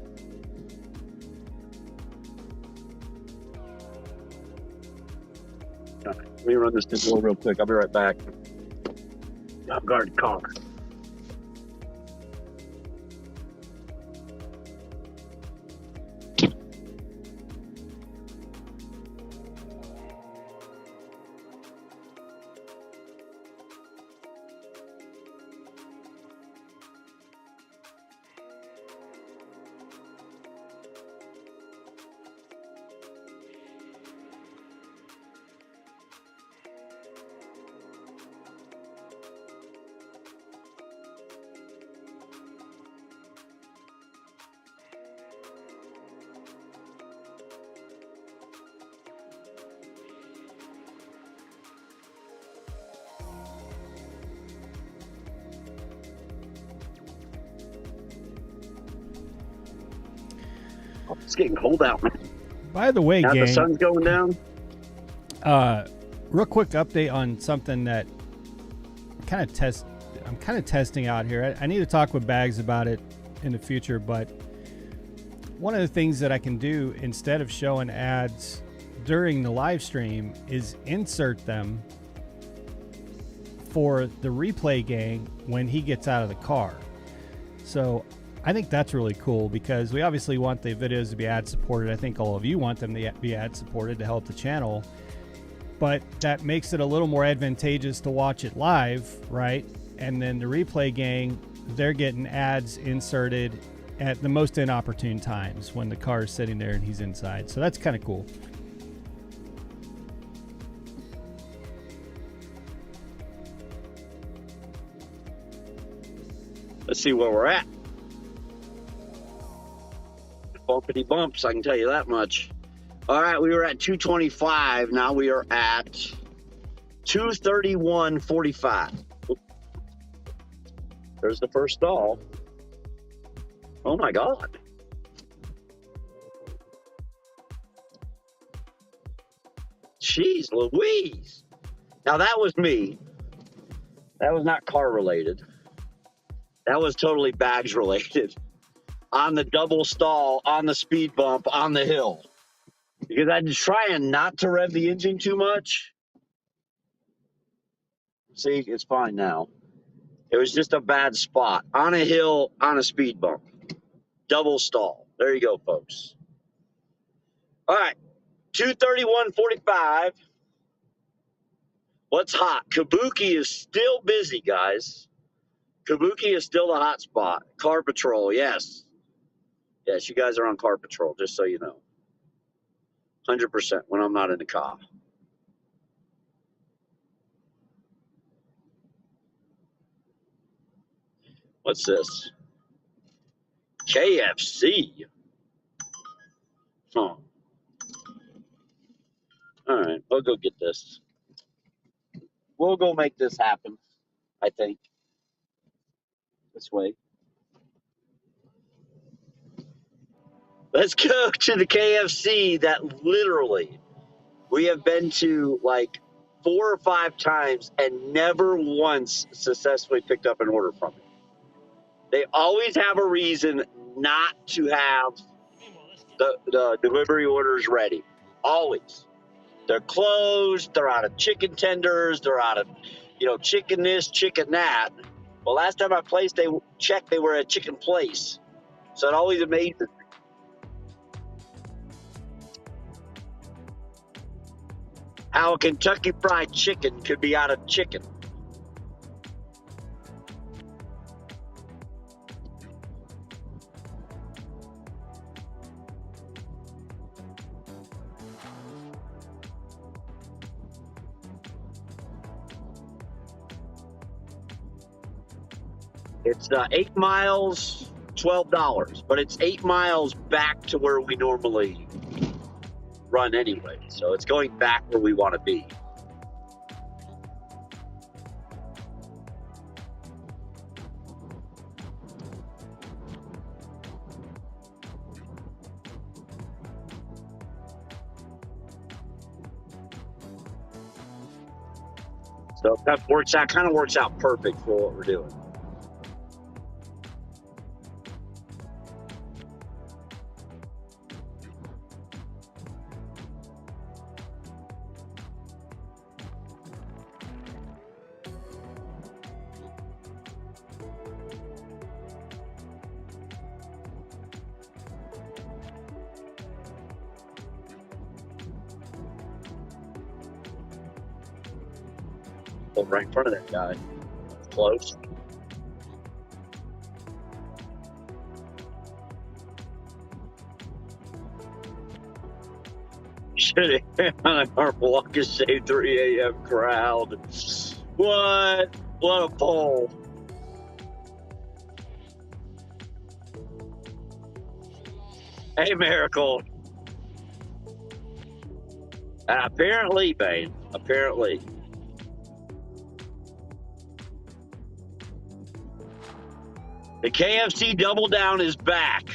All right. Let me run this thing real quick. I'll be right back. I've guarded car. It's getting cold out. By the way, now gang, the sun's going down. Real quick update on something that I'm kind of testing out here. I need to talk with Bags about it in the future, but one of the things that I can do instead of showing ads during the live stream is insert them for the replay gang when he gets out of the car. So I think that's really cool because we obviously want the videos to be ad supported. I think all of you want them to be ad supported to help the channel. but that makes it a little more advantageous to watch it live, right? And then the replay gang, they're getting ads inserted at the most inopportune times when the car is sitting there and he's inside. So that's kind of cool. Let's see where we're at. Bumpity bumps, I can tell you that much. All right, we were at 225. Now we are at 231.45. There's the first stall. Oh my God. Jeez Louise. Now that was me. That was not car related. That was totally bags related. On the double stall, on the speed bump, on the hill. Because I'm trying not to rev the engine too much. See, it's fine now. It was just a bad spot. On a hill, on a speed bump. Double stall. There you go, folks. All right. 231.45. What's hot? Kabuki is still busy, guys. Kabuki is still the hot spot. Car Patrol, yes. Yes, you guys are on Car Patrol, just so you know. 100% when I'm not in the car. What's this? KFC. Huh. All right, we'll go get this. We'll go make this happen, I think. This way. Let's go to the KFC that literally we have been to like 4 or 5 times and never once successfully picked up an order from it. They always have a reason not to have the delivery orders ready. Always. They're closed. They're out of chicken tenders. They're out of, chicken this, chicken that. Well, last time I checked, they were at Chicken Place. So it always amazes me. How a Kentucky Fried Chicken could be out of chicken. It's 8 miles, $12, but it's 8 miles back to where we normally run anyway. So it's going back where we want to be. So that kind of works out perfect for what we're doing. Right in front of that guy. Close. Should have on our Walk of Shame 3 a.m. crowd. What a poll. Hey, Miracle. Apparently, babe. Apparently. The KFC Double Down is back.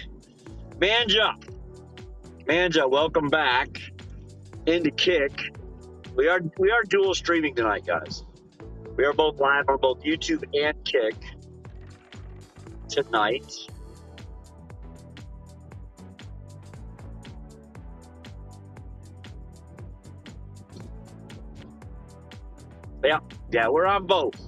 Manja, welcome back into Kick. We are dual streaming tonight, guys. We are both live on both YouTube and Kick tonight. Yeah, we're on both.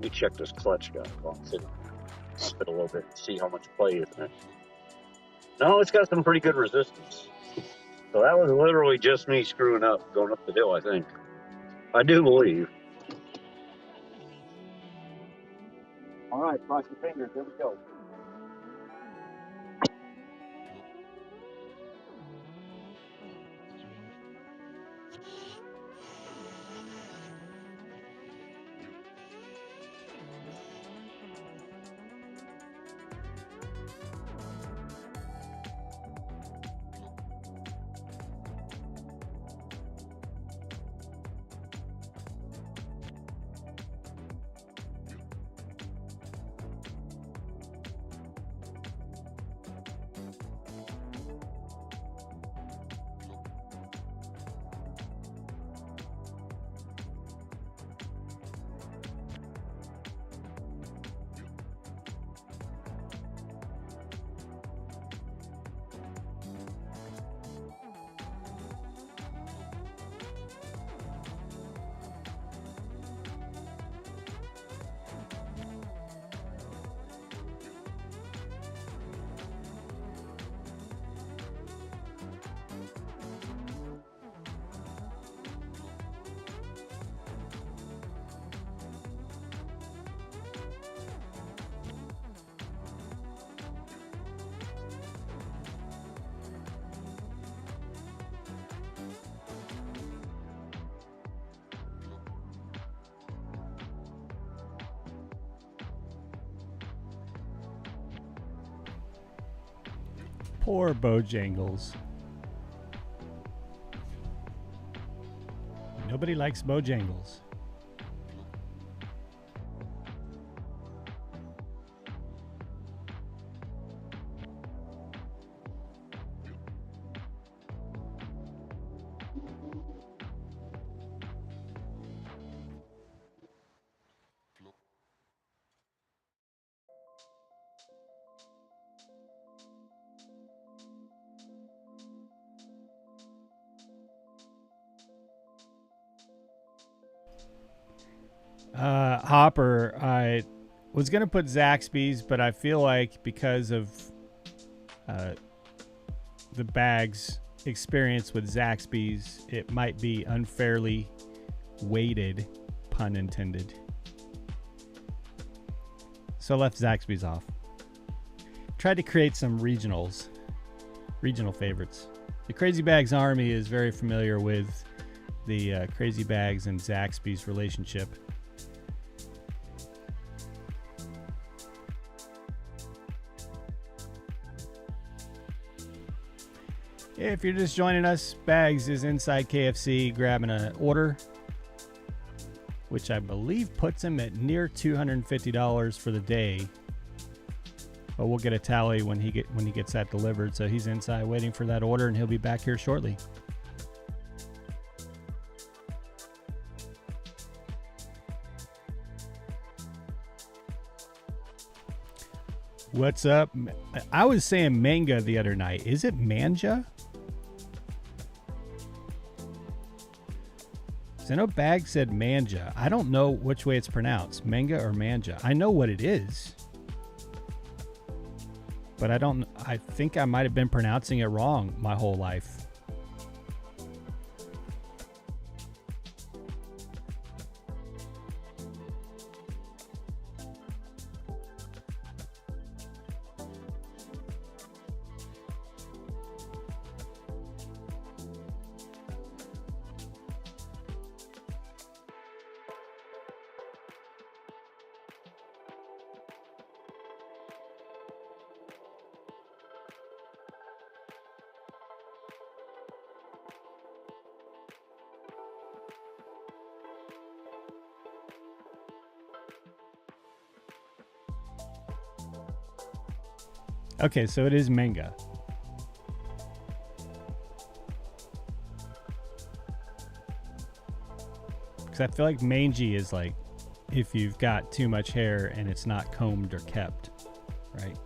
Let me check this clutch guy while I'm sitting there. Spit a little bit and see how much play is in it. No, it's got some pretty good resistance. So that was literally just me screwing up, going up the hill, I think. I do believe. All right, cross your fingers. Here we go. Poor Bojangles. Nobody likes Bojangles. Hopper, I was going to put Zaxby's, but I feel like because of the bag's experience with Zaxby's, it might be unfairly weighted, pun intended. So I left Zaxby's off. Tried to create some regional favorites. The Crazy Bags Army is very familiar with the Crazy Bags and Zaxby's relationship. If you're just joining us, Bags is inside KFC grabbing an order, which I believe puts him at near $250 for the day. But we'll get a tally when he gets that delivered. So he's inside waiting for that order, and he'll be back here shortly. What's up? I was saying manga the other night. Is it manja? I know Bag said manja. I don't know which way it's pronounced, manga or manja. I know what it is, but I think I might have been pronouncing it wrong my whole life. Okay, so it is manga. Because I feel like mangy is like if you've got too much hair and it's not combed or kept, right?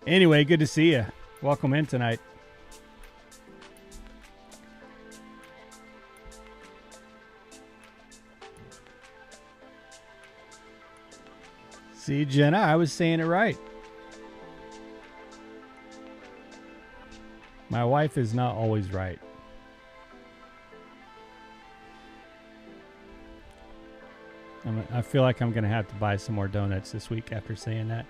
Anyway, good to see you. Welcome in tonight. See, Jenna, I was saying it right. My wife is not always right. I feel like I'm going to have to buy some more donuts this week after saying that.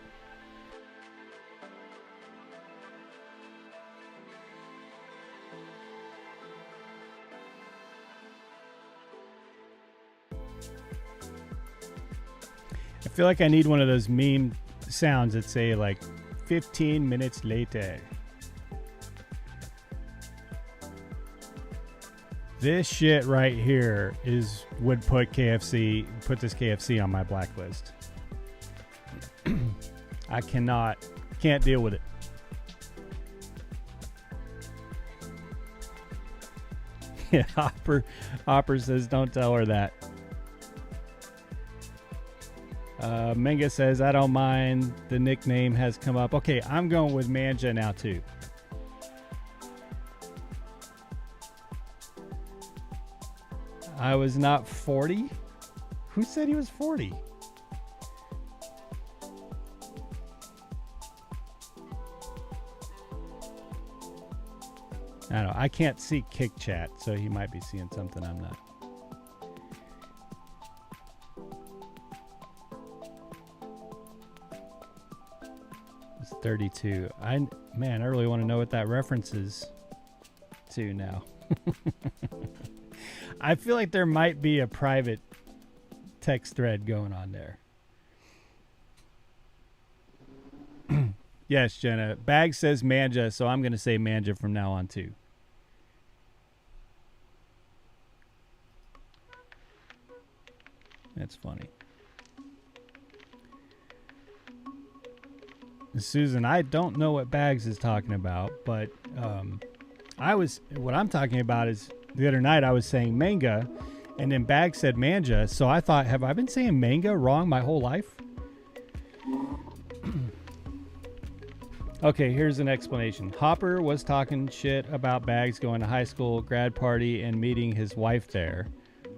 I feel like I need one of those meme sounds that say like 15 minutes later. This shit right here would put this KFC on my blacklist. I can't deal with it. Yeah, Hopper says don't tell her that. Menga says I don't mind, the nickname has come up. Okay, I'm going with Manja now too. I was not 40? Who said he was 40? I don't know. I can't see Kick Chat, so he might be seeing something I'm not. It's 32. I really want to know what that references to now. I feel like there might be a private text thread going on there. Yes, Jenna. Bag says Manja, so I'm going to say Manja from now on too. That's funny. Susan, I don't know what Bags is talking about, but what I'm talking about is the other night I was saying manga, and then Bag said manja, so I thought, have I been saying manga wrong my whole life? Okay, here's an explanation. Hopper was talking shit about Bags going to high school grad party and meeting his wife there.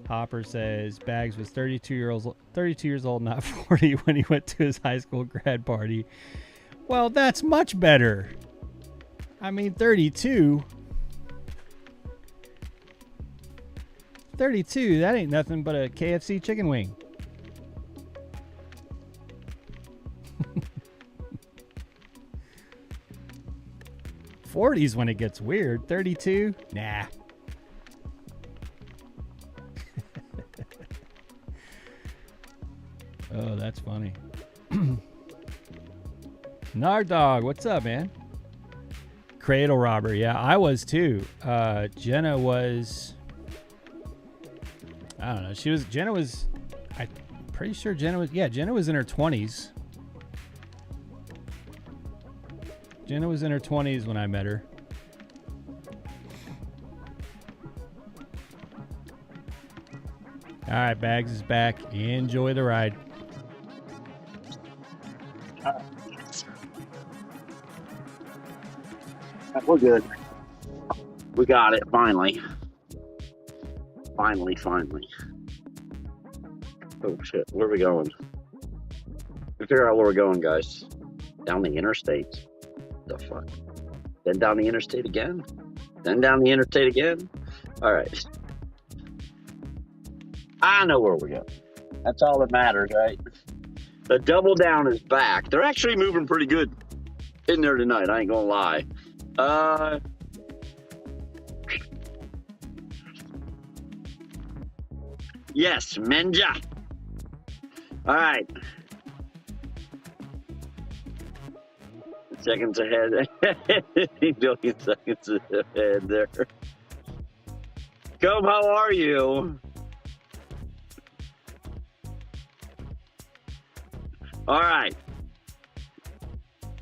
Hopper says Bags was 32 years old, not 40, when he went to his high school grad party. Well, that's much better. I mean, 32. 32, that ain't nothing but a KFC chicken wing. '40s when it gets weird. 32? Nah. Oh, that's funny. Nardog, what's up, man? Cradle robber. Yeah, I was too. Jenna was... I don't know. Jenna was... I'm pretty sure Jenna was... Yeah, Jenna was in her 20s. Jenna was in her 20s when I met her. All right, Bags is back. Enjoy the ride. We're good. We got it, finally. Finally. Oh, shit. Where are we going? We figure out where we're going, guys. Down the interstate. The fuck? Then down the interstate again? Then down the interstate again? All right. I know where we're going. That's all that matters, right? The double down is back. They're actually moving pretty good in there tonight. I ain't gonna lie. Yes, Menja. All right. Seconds ahead. Billion seconds ahead there. Come, how are you? All right.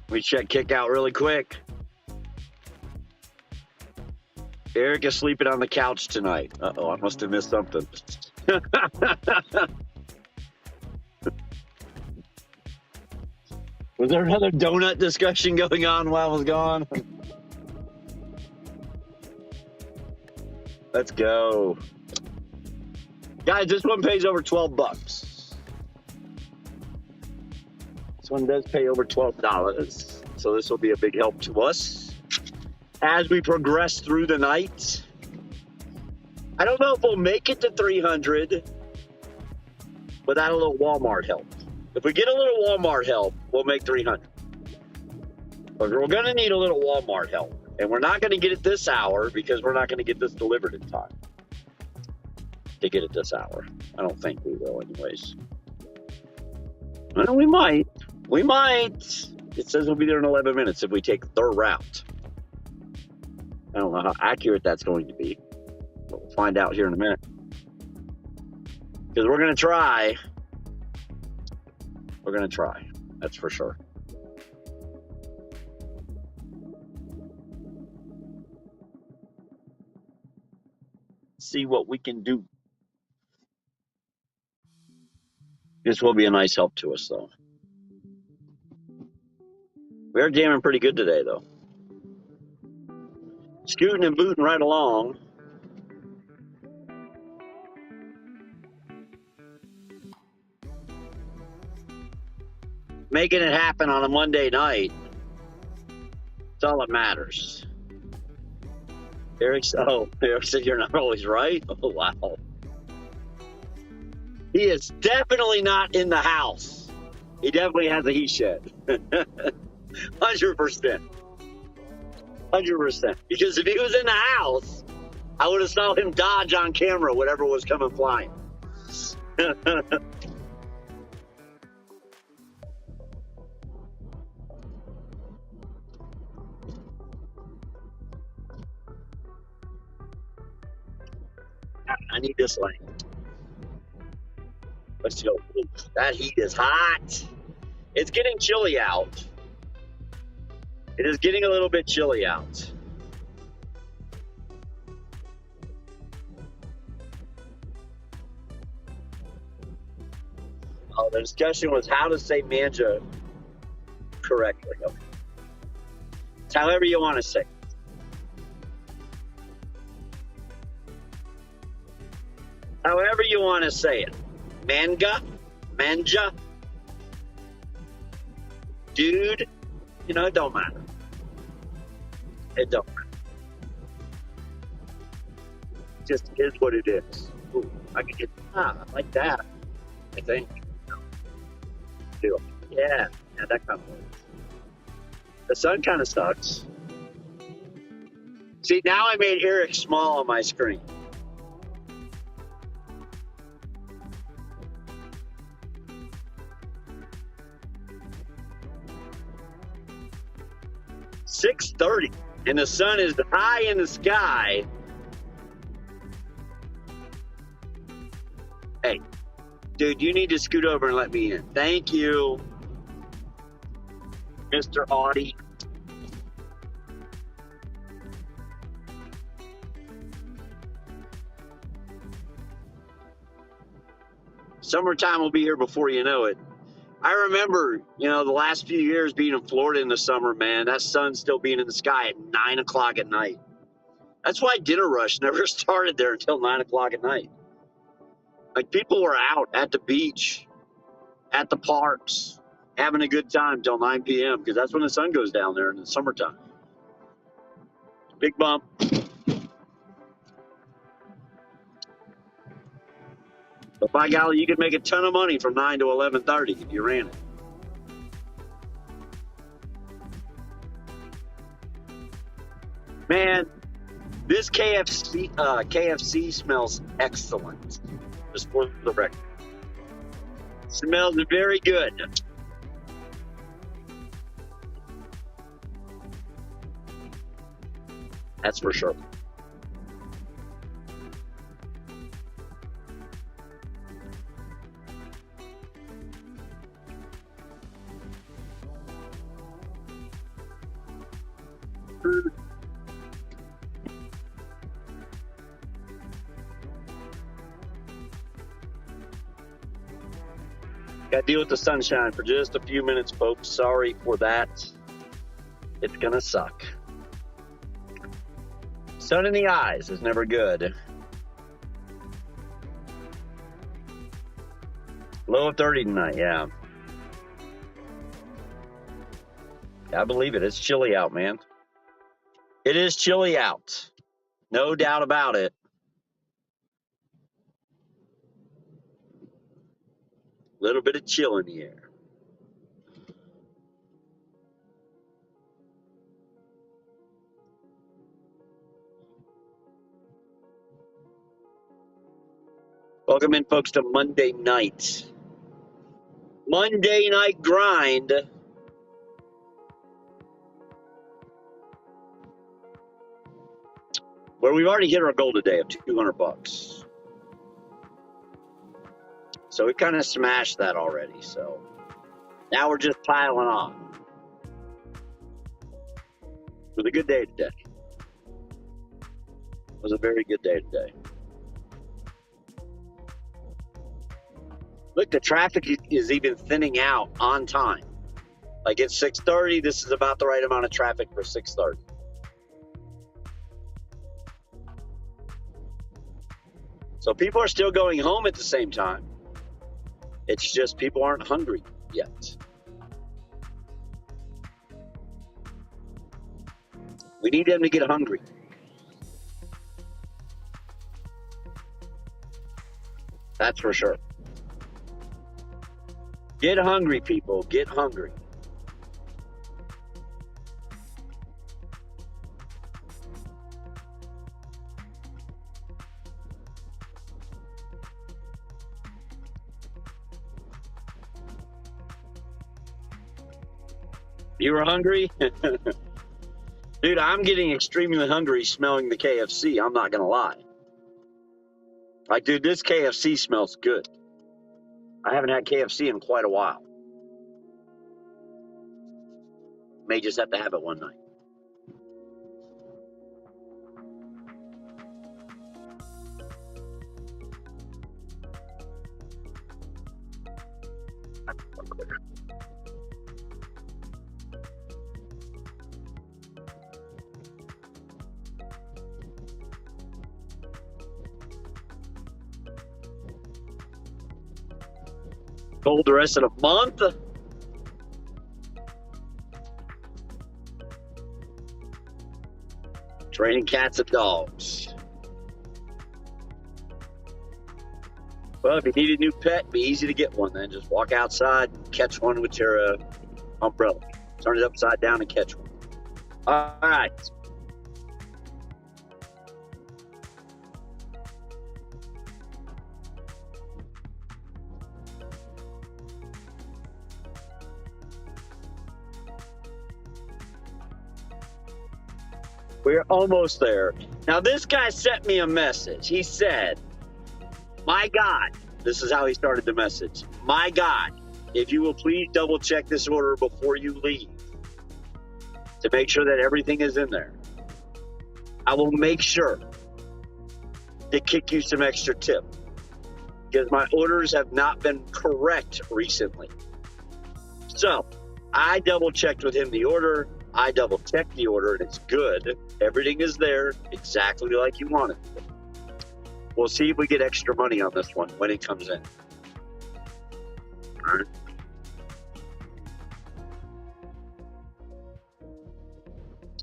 We check kick out really quick. Eric is sleeping on the couch tonight. Uh-oh, I must have missed something. Was there another donut discussion going on while I was gone? Let's go. Guys, this one pays over $12. This one does pay over $12, so this will be a big help to us as we progress through the night. I don't know if we'll make it to 300 without a little Walmart help. If we get a little Walmart help, we'll make 300. But we're going to need a little Walmart help. And we're not going to get it this hour because we're not going to get this delivered in time to get it this hour. I don't think we will anyways. Well, we might. We might. It says we'll be there in 11 minutes if we take their route. I don't know how accurate that's going to be. But we'll find out here in a minute. Because we're going to try. We're going to try. That's for sure. See what we can do. This will be a nice help to us, though. We're jamming pretty good today, though. Scooting and booting right along. Making it happen on a Monday night. That's all that matters. Eric said you're not always right. Oh, wow. He is definitely not in the house. He definitely has a he shed. 100%. 100%. Because if he was in the house, I would have saw him dodge on camera whatever was coming flying. I need this lane. Let's go. That heat is hot. It's getting chilly out. It is getting a little bit chilly out. Oh, the discussion was how to say manja correctly. Okay. It's however you want to say it. However you want to say it. Manja, dude, it don't matter. It don't matter. It just is what it is. Ooh, I could get, I like that, I think. Yeah, that kind of works. The sun kind of sucks. See, now I made Eric small on my screen. .30 and the sun is high in the sky. Hey, dude, you need to scoot over and let me in. Thank you, Mr. Audi. Summertime will be here before you know it. I remember, the last few years being in Florida in the summer, man, that sun still being in the sky at 9 o'clock at night. That's why dinner rush never started there until 9 o'clock at night. Like, people were out at the beach, at the parks, having a good time till 9 p.m. because that's when the sun goes down there in the summertime. Big bump. But by golly, you could make a ton of money from 9 to 11:30 if you ran it. Man, this KFC smells excellent. Just for the record. Smells very good. That's for sure. Got to deal with the sunshine for just a few minutes, folks. Sorry for that. It's going to suck. Sun in the eyes is never good. Low of 30 tonight, yeah. I believe it. It's chilly out, man. It is chilly out. No doubt about it. A little bit of chill in the air. Welcome in, folks, to Monday night. Monday night grind. Where we've already hit our goal today of $200. So we kind of smashed that already. So now we're just piling on. It was a good day today. It was a very good day today. Look, the traffic is even thinning out on time. Like it's 6:30. This is about the right amount of traffic for 6:30. So people are still going home at the same time. It's just people aren't hungry yet. We need them to get hungry. That's for sure. Get hungry, people. Get hungry. You were hungry? Dude, I'm getting extremely hungry smelling the KFC. I'm not going to lie. Like, dude, this KFC smells good. I haven't had KFC in quite a while. May just have to have it one night. Cold the rest of the month. Training cats and dogs. Well, if you need a new pet, be easy to get one then. Just walk outside and catch one with your umbrella. Turn it upside down and catch one. All right. We're almost there. Now, this guy sent me a message. He said, my God, this is how he started the message. My God, if you will please double check this order before you leave to make sure that everything is in there. I will make sure to kick you some extra tip because my orders have not been correct recently. So I double checked with him the order. I double checked the order and it's good. Everything is there exactly like you want it. We'll see if we get extra money on this one when it comes in. All right.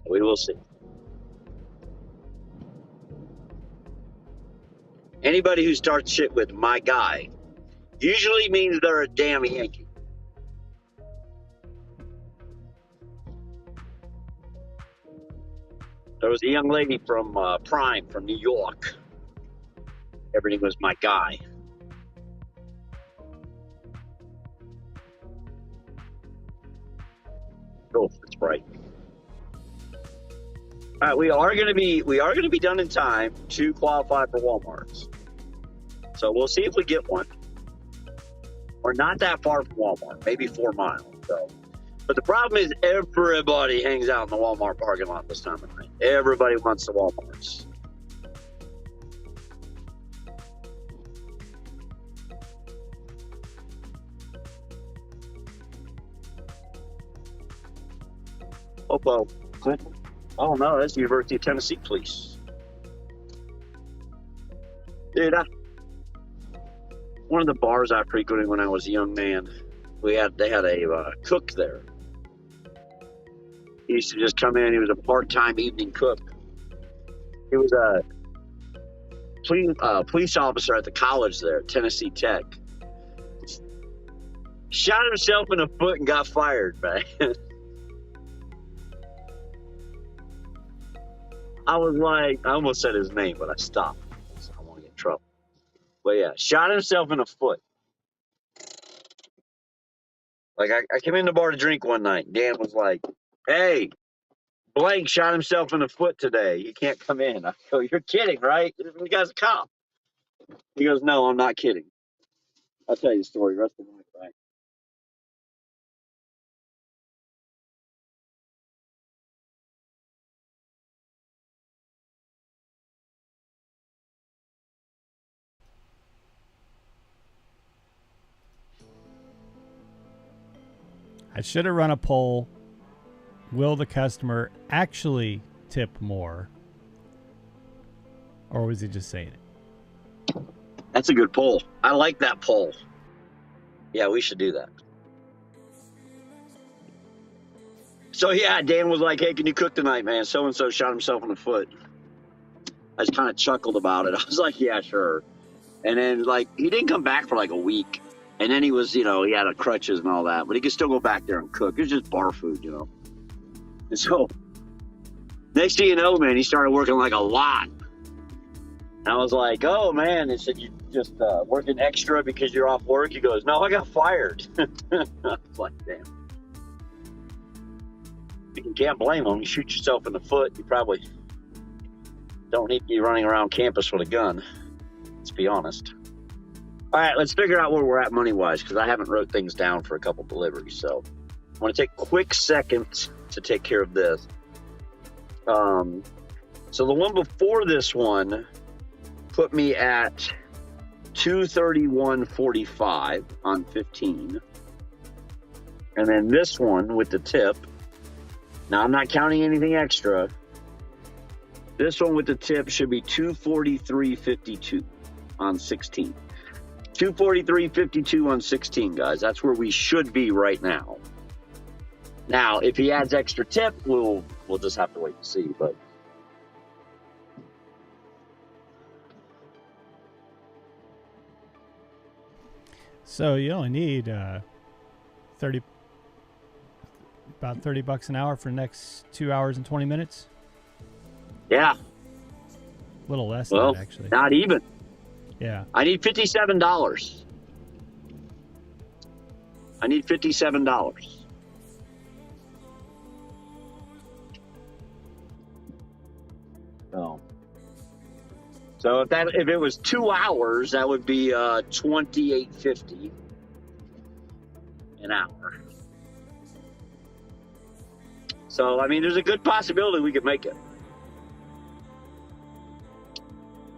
We will see. Anybody who starts shit with my guy usually means they're a damn Yankee. There was a young lady from Prime from New York. Everything was my guy. Oh, that's right. All right, we are going to be done in time to qualify for Walmart's. So we'll see if we get one. We're not that far from Walmart, maybe 4 miles. So, but the problem is everybody hangs out in the Walmart parking lot this time of night. Everybody wants the Walmarts. Oh, oh no, that's the University of Tennessee Police. Dude, one of the bars I frequented when I was a young man, they had a cook there. He used to just come in. He was a part-time evening cook. He was a police officer at the college there, Tennessee Tech. Shot himself in the foot and got fired, man. I was like, I almost said his name, but I stopped. I don't want to get in trouble. But yeah, shot himself in the foot. Like, I came in the bar to drink one night. And Dan was like, hey, Blank shot himself in the foot today. You can't come in. I go, you're kidding, right? This guy's a cop. He goes, no, I'm not kidding. I'll tell you the story. Rest of the night, right? I should have run a poll. Will the customer actually tip more? Or was he just saying it? That's a good poll. I like that poll. Yeah, we should do that. So yeah, Dan was like, hey, can you cook tonight, man? So-and-so shot himself in the foot. I just kind of chuckled about it. I was like, yeah, sure. And then, like, he didn't come back for like a week. And then he was, he had a crutches and all that. But he could still go back there and cook. It was just bar food, And so, next thing you know, man, he started working like a lot. And I was like, oh, man. He said, you just working extra because you're off work? He goes, no, I got fired. I was like, damn. You can't blame him. You shoot yourself in the foot, you probably don't need to be running around campus with a gun. Let's be honest. All right, let's figure out where we're at money-wise, because I haven't wrote things down for a couple deliveries. So I want to take a quick second to take care of this. So the one before this one put me at $231.45 on 15. And then this one with the tip, now I'm not counting anything extra. This one with the tip should be $243.52 on 16. $243.52 on 16, guys. That's where we should be right now. Now, if he adds extra tip, we'll just have to wait and see. But so you only need about $30 an hour for the next 2 hours and 20 minutes. Yeah. A little less well, than that, actually. Not even. Yeah. I need $57. I need $57. So if it was 2 hours, that would be $28.50 an hour. So I mean, there's a good possibility we could make it.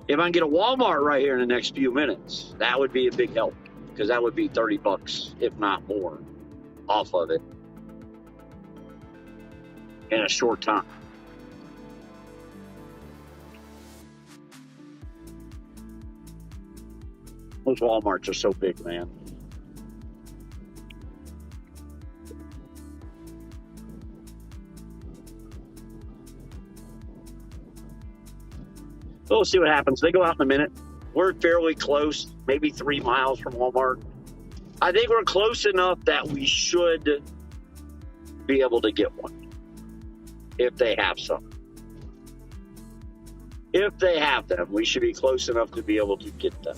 If I can get a Walmart right here in the next few minutes, that would be a big help, because that would be $30, if not more, off of it in a short time. Those Walmarts are so big, man. We'll see what happens. They go out in a minute. We're fairly close, maybe 3 miles from Walmart. I think we're close enough that we should be able to get one if they have some. If they have them, we should be close enough to be able to get them.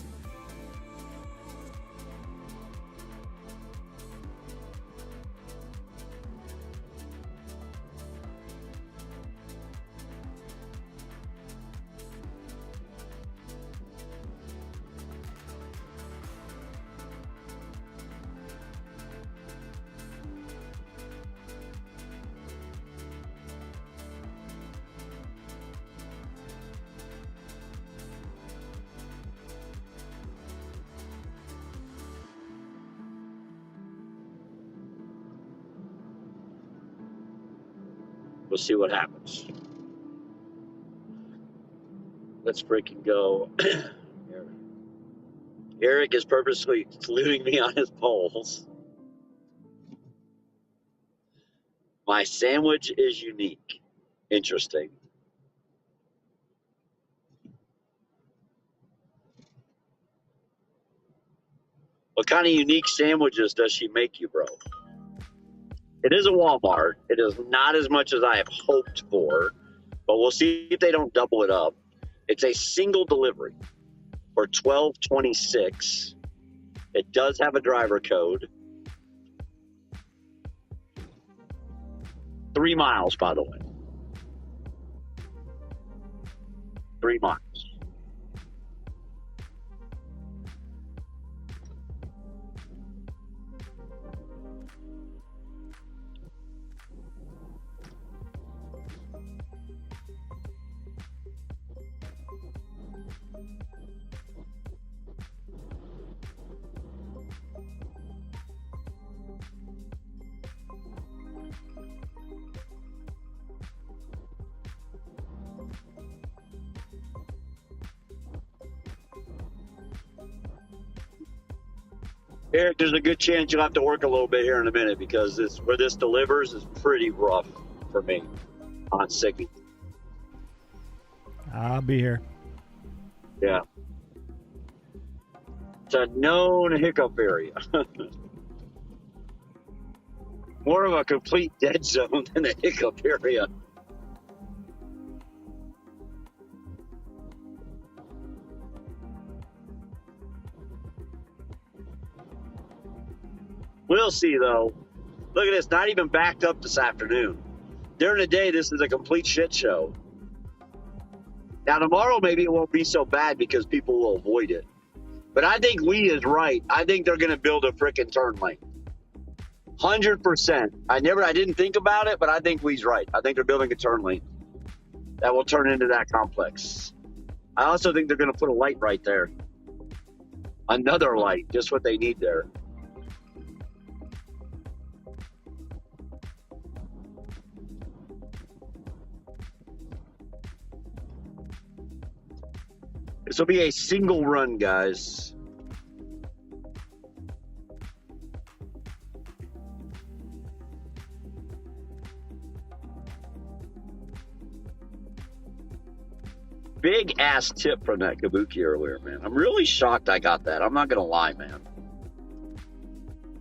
We'll see what happens. Let's freaking go. Eric is purposely eluding me on his polls. My sandwich is unique. Interesting. What kind of unique sandwiches does she make you, bro? It is a Walmart. It is not as much as I have hoped for, but we'll see if they don't double it up. It's a single delivery for $12.26. It does have a driver code. 3 miles, by the way. 3 miles. Eric, there's a good chance you'll have to work a little bit here in a minute because where this delivers is pretty rough for me on Siggy. I'll be here. Yeah. It's a known hiccup area. More of a complete dead zone than a hiccup area. We'll see, though. Look at this. Not even backed up this afternoon. During the day, this is a complete shit show. Now, tomorrow, maybe it won't be so bad because people will avoid it. But I think Lee is right. I think they're going to build a frickin' turn lane. 100%. I didn't think about it, but I think Lee's right. I think they're building a turn lane that will turn into that complex. I also think they're going to put a light right there. Another light, just what they need there. This will be a single run, guys. Big ass tip from that Kabuki earlier, man. I'm really shocked I got that. I'm not going to lie, man.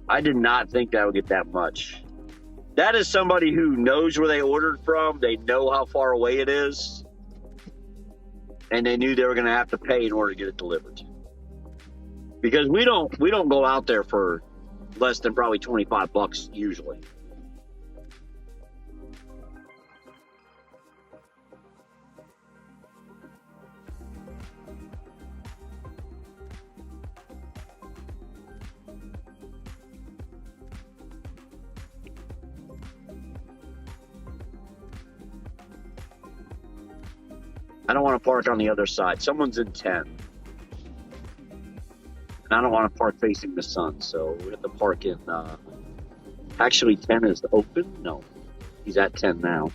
I did not think that would get that much. That is somebody who knows where they ordered from. They know how far away it is. And they knew they were going to have to pay in order to get it delivered. Because we don't go out there for less than probably $25 usually. I don't want to park on the other side. Someone's in 10. And I don't want to park facing the sun, so we have to park in... actually, 10 is open? No. He's at 10 now.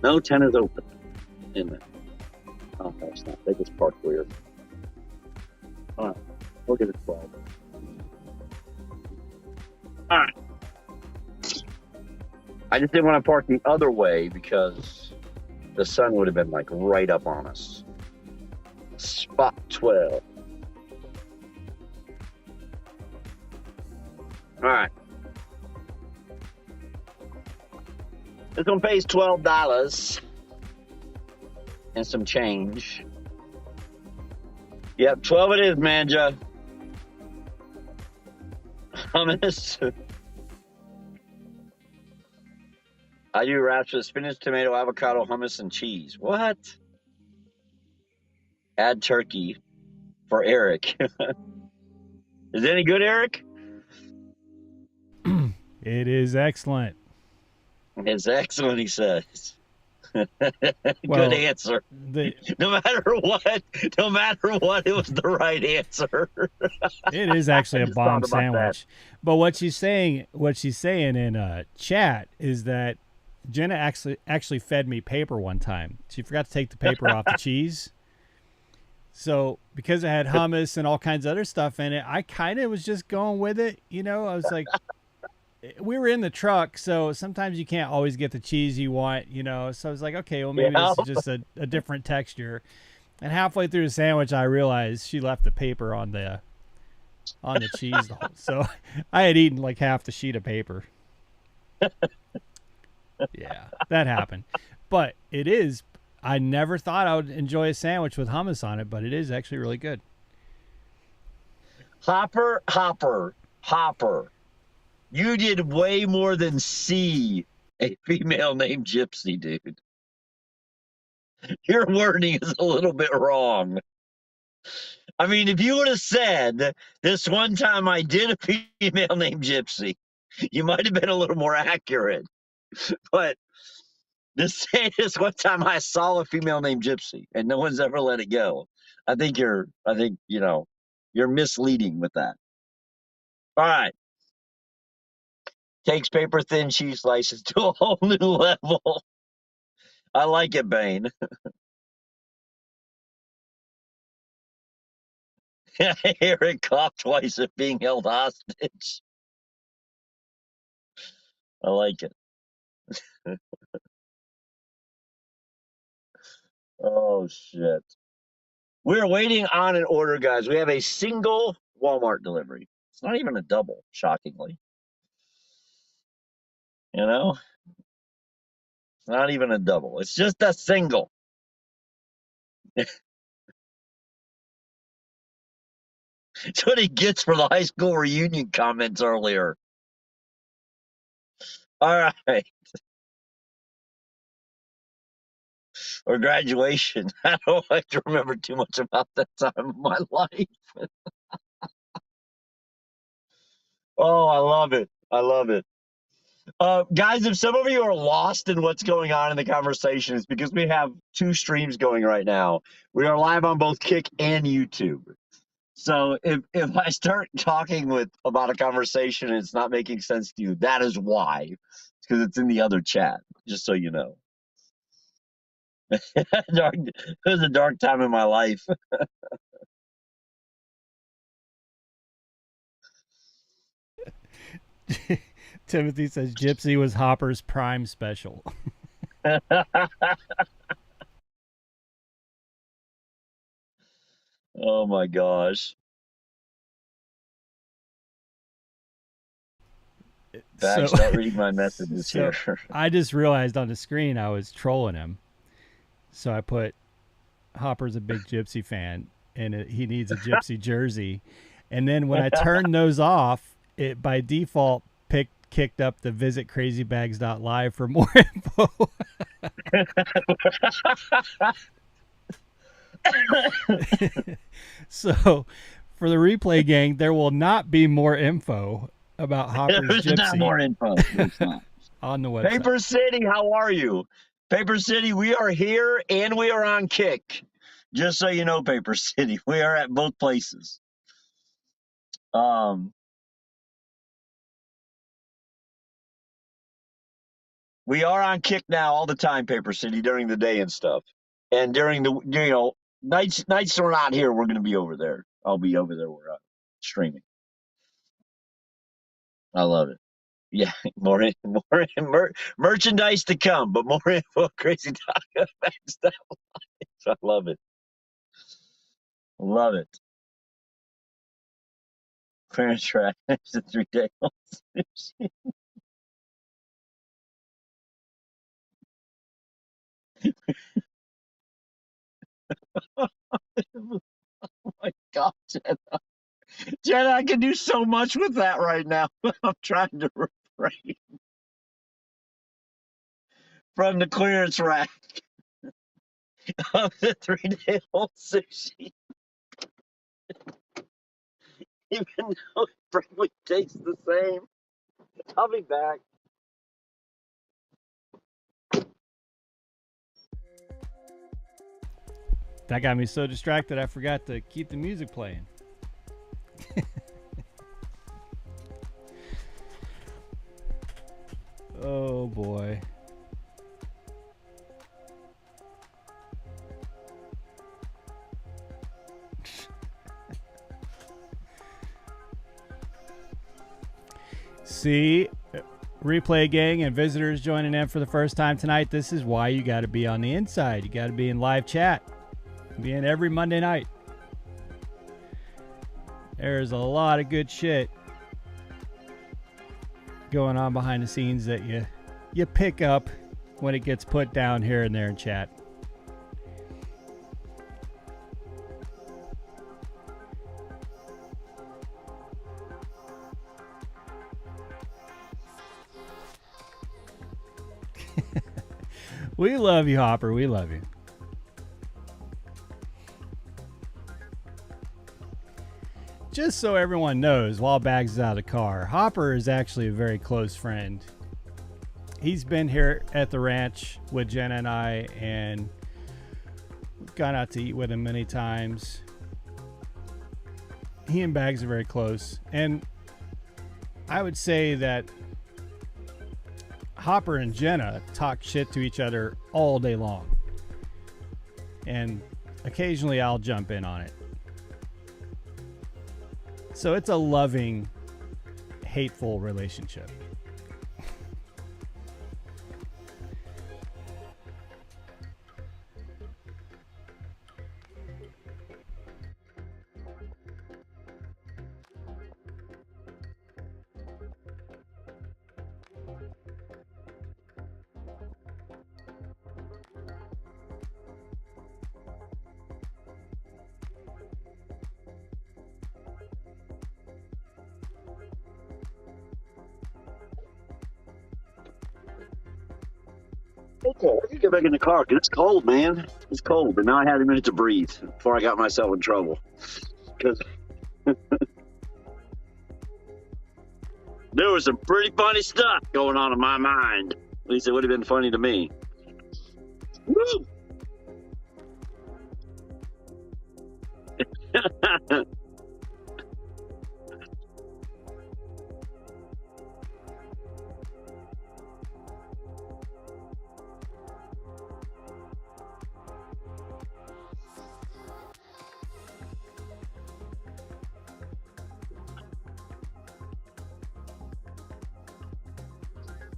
No, 10 is open. In there. Oh, no, it's not. They just parked weird. All right. We'll get it 12. All right. I just didn't want to park the other way because... the sun would have been like right up on us. Spot 12. All right. This one pays $12 and some change. Yep, 12 it is, Manja. Hummus. I do wraps with spinach, tomato, avocado, hummus, and cheese. What? Add turkey for Eric. Is it any good, Eric? It is excellent. It's excellent, he says. Good answer. No matter what, it was the right answer. It is actually a bomb sandwich. But what she's saying in chat is that Jenna actually fed me paper one time. She forgot to take the paper off the cheese. So because it had hummus and all kinds of other stuff in it, I kind of was just going with it. You know, I was like, we were in the truck, so sometimes you can't always get the cheese you want, So I was like, okay, well, maybe Yeah. this is just a different texture. And halfway through the sandwich, I realized she left the paper on the cheese. So I had eaten like half the sheet of paper. Yeah, that happened. But it is. I never thought I would enjoy a sandwich with hummus on it, but it is actually really good. Hopper. You did way more than see a female named Gypsy, dude. Your wording is a little bit wrong. I mean, if you would have said this one time I did a female named Gypsy, you might have been a little more accurate. But just say this one time I saw a female named Gypsy and no one's ever let it go. I think you're misleading with that. All right. Takes paper thin cheese slices to a whole new level. I like it, Bane. Eric coughed twice at being held hostage. I like it. Oh, shit. We're waiting on an order, guys. We have a single Walmart delivery. It's not even a double, shockingly. You know? It's not even a double. It's just a single. It's what he gets for the high school reunion comments earlier. All right. Or graduation. I don't like to remember too much about that time of my life. Oh, I love it. I love it. Guys, if some of you are lost in what's going on in the conversation, it's because we have two streams going right now. We are live on both Kick and YouTube. So if I start talking about a conversation and it's not making sense to you, that is why. It's because it's in the other chat, just so you know. It was a dark time in my life. Timothy says Gypsy was Hopper's prime special. Oh my gosh. Back, start reading my messages here. I just realized on the screen I was trolling him. So I put Hopper's a big Gypsy fan and he needs a Gypsy jersey. And then when I turned those off, it by default kicked up the visit crazybags.live for more info. So for the replay gang, there will not be more info about Hopper's Gypsy. Not more info. It's not. On the website. Paper City, how are you? Paper City, we are here and we are on Kick. Just so you know, Paper City, we are at both places. We are on Kick now all the time, Paper City, during the day and stuff. And during the nights we're not here, we're going to be over there. I'll be over there. We're streaming. I love it. Yeah, more merchandise to come, but more info, crazy taco stuff. I love it. Love it. Clearance track. It's 3 day old. Oh my God, Jenna, I can do so much with that right now. I'm trying to refrain from the clearance rack of the 3 day old sushi. Even though it probably tastes the same. I'll be back. That got me so distracted I forgot to keep the music playing. Oh boy. See, Replay gang and visitors joining in for the first time tonight, this is why you got to be on the inside. You got to be in live chat. Be in every Monday night. There's a lot of good shit going on behind the scenes that you pick up when it gets put down here and there in chat. We love you, Hopper. We love you. Just so everyone knows, while Bags is out of the car, Hopper is actually a very close friend. He's been here at the ranch with Jenna and I, and we've gone out to eat with him many times. He and Bags are very close, and I would say that Hopper and Jenna talk shit to each other all day long, and occasionally I'll jump in on it. So it's a loving, hateful relationship. Okay, I can get back in the car because it's cold, man. It's cold, but now I had a minute to breathe before I got myself in trouble. Because there was some pretty funny stuff going on in my mind. At least it would have been funny to me. Woo!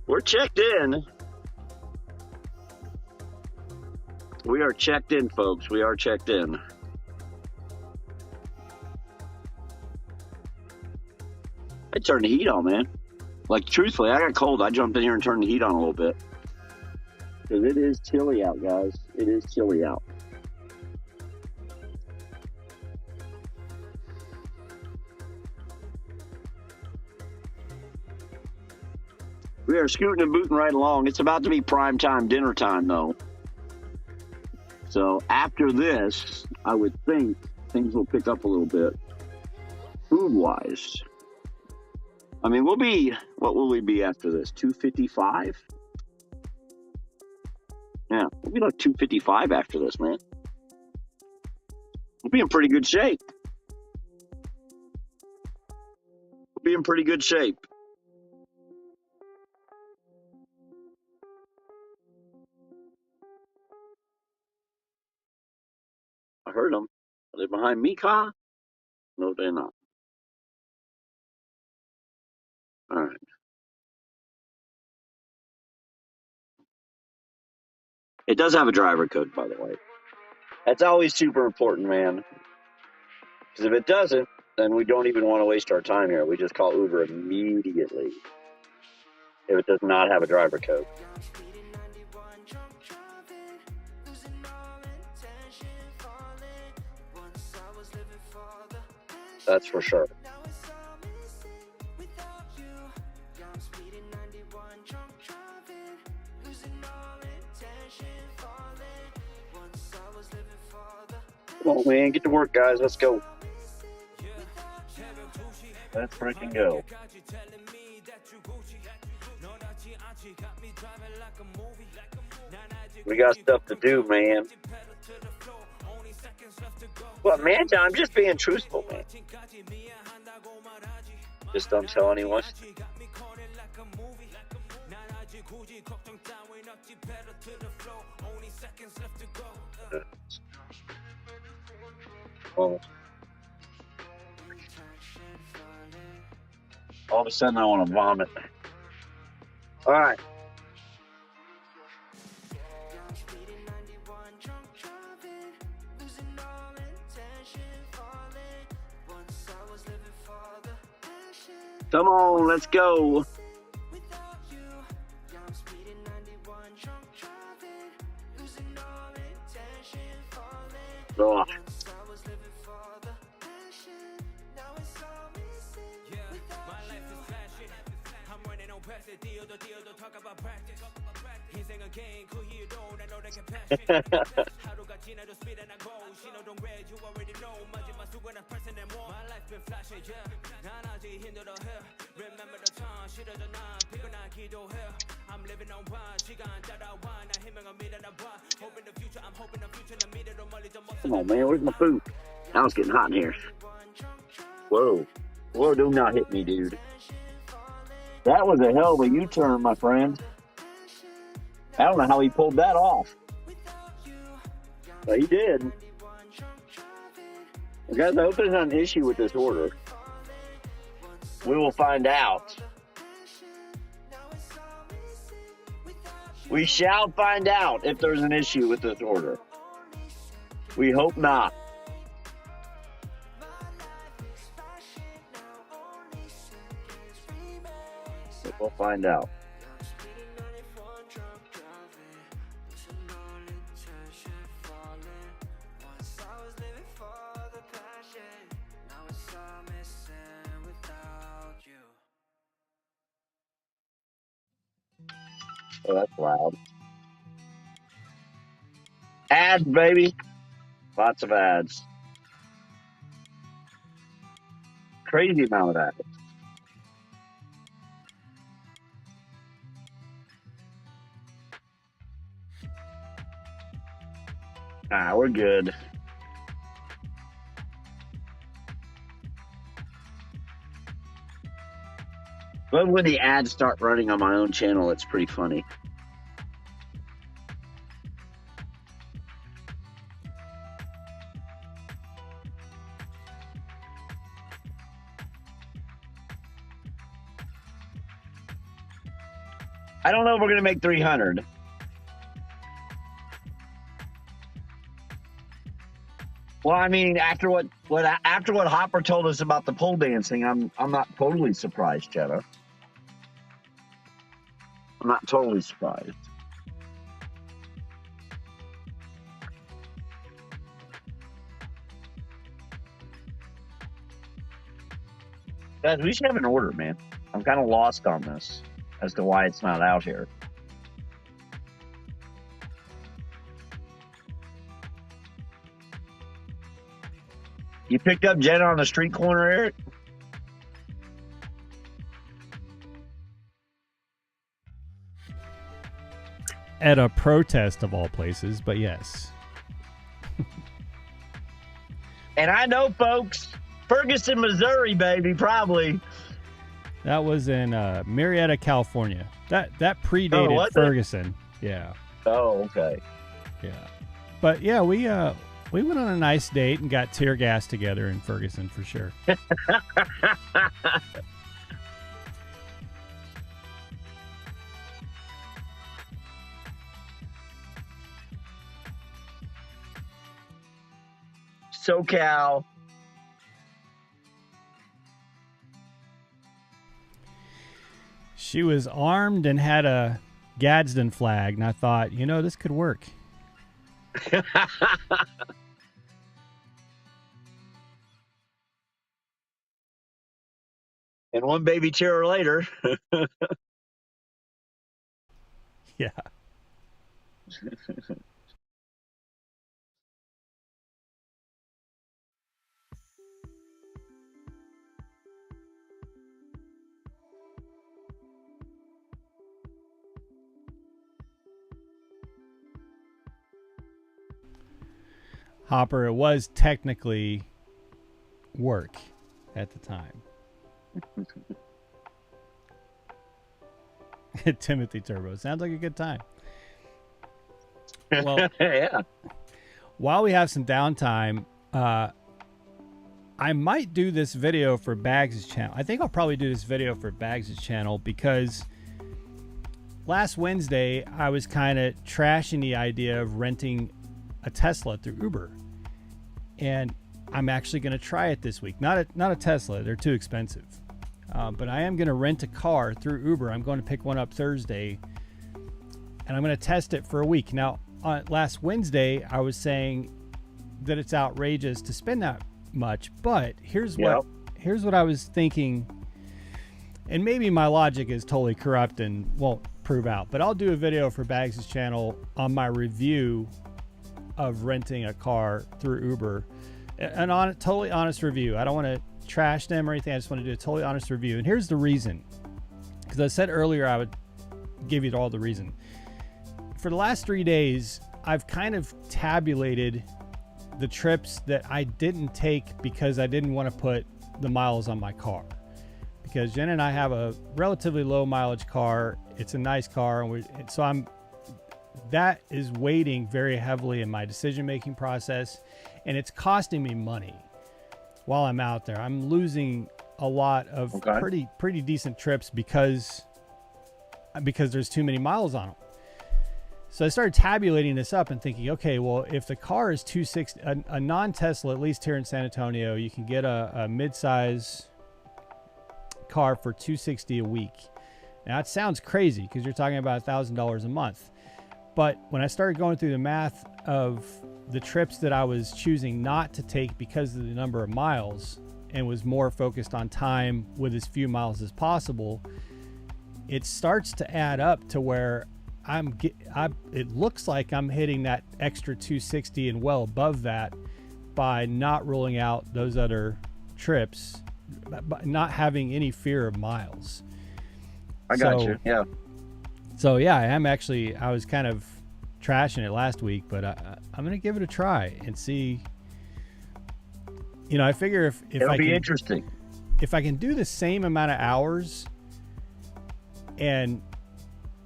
We're checked in. We are checked in, folks. We are checked in. I turned the heat on, man. Like, truthfully, I got cold. I jumped in here and turned the heat on a little bit. Because it is chilly out, guys. It is chilly out. We are scooting and booting right along. It's about to be prime time, dinner time, though. So after this, I would think things will pick up a little bit, food-wise. I mean, what will we be after this? 255? Yeah, we'll be like 255 after this, man. We'll be in pretty good shape. We'll be in pretty good shape. I heard them. Are they behind me, Ka? No, they're not. All right. It does have a driver code, by the way. That's always super important, man. Because if it doesn't, then we don't even want to waste our time here. We just call Uber immediately if it does not have a driver code. That's for sure. Come on, man. Get to work, guys. Let's go. Let's freaking go. We got stuff to do, man. Well, man, I'm just being truthful, man. Just don't tell anyone. Well, all of a sudden I want to vomit. All right. Come on, let's go. Oh. Come on, man. Where's my food? Now it's getting hot in here. Whoa. Whoa, do not hit me, dude. That was a hell of a U-turn, my friend. I don't know how he pulled that off. But he did. Well, guys, I hope there's not an issue with this order. We will find out. We shall find out if there's an issue with this order. We hope not. But we'll find out. Oh, that's loud. Ads, baby. Lots of ads. Crazy amount of ads. We're good. But when the ads start running on my own channel, it's pretty funny. I don't know if we're going to make 300. Well, I mean, after what Hopper told us about the pole dancing, I'm not totally surprised, Cheddar. I'm not totally surprised. Guys, we should have an order, man. I'm kind of lost on this as to why it's not out here. You picked up Jenna on the street corner, Eric? At a protest of all places, but yes. And I know, folks, Ferguson, Missouri, baby, probably. That was in Marietta, California. That predated Ferguson. Yeah. Oh, okay. Yeah. But yeah, we went on a nice date and got tear gas together in Ferguson for sure. SoCal. She was armed and had a Gadsden flag, and I thought, this could work. And one baby chair later. Yeah. Hopper, it was technically work at the time. Timothy Turbo. Sounds like a good time. Well, yeah. While we have some downtime, I might do this video for Bags' channel. I think I'll probably do this video for Bags' channel because last Wednesday, I was kind of trashing the idea of renting a Tesla through Uber. And I'm actually going to try it this week. Not a Tesla. They're too expensive. But I am going to rent a car through Uber. I'm going to pick one up Thursday. And I'm going to test it for a week. Now, last Wednesday, I was saying that it's outrageous to spend that much. But here's what I was thinking. And maybe my logic is totally corrupt and won't prove out. But I'll do a video for Bags' channel on my review of renting a car through Uber. Totally honest review. I don't want to trash them or anything. I just want to do a totally honest review. And here's the reason. Because I said earlier I would give you all the reason. For the last 3 days, I've kind of tabulated the trips that I didn't take because I didn't want to put the miles on my car. Because Jen and I have a relatively low mileage car. It's a nice car. And that is weighting very heavily in my decision-making process. And it's costing me money while I'm out there. I'm losing a lot of pretty decent trips because there's too many miles on them. So I started tabulating this up and thinking, okay, well, if the car is 260, a non-Tesla, at least here in San Antonio, you can get a mid-size car for $260 a week. Now that sounds crazy because you're talking about $1,000 a month. But when I started going through the math of the trips that I was choosing not to take because of the number of miles and was more focused on time with as few miles as possible, it starts to add up to where it looks like I'm hitting that extra 260 and well above that by not ruling out those other trips, by not having any fear of miles. I got you. Yeah. So yeah, I was kind of trashing it last week, but I'm going to give it a try and see. I figure if it'll be interesting. If I can do the same amount of hours and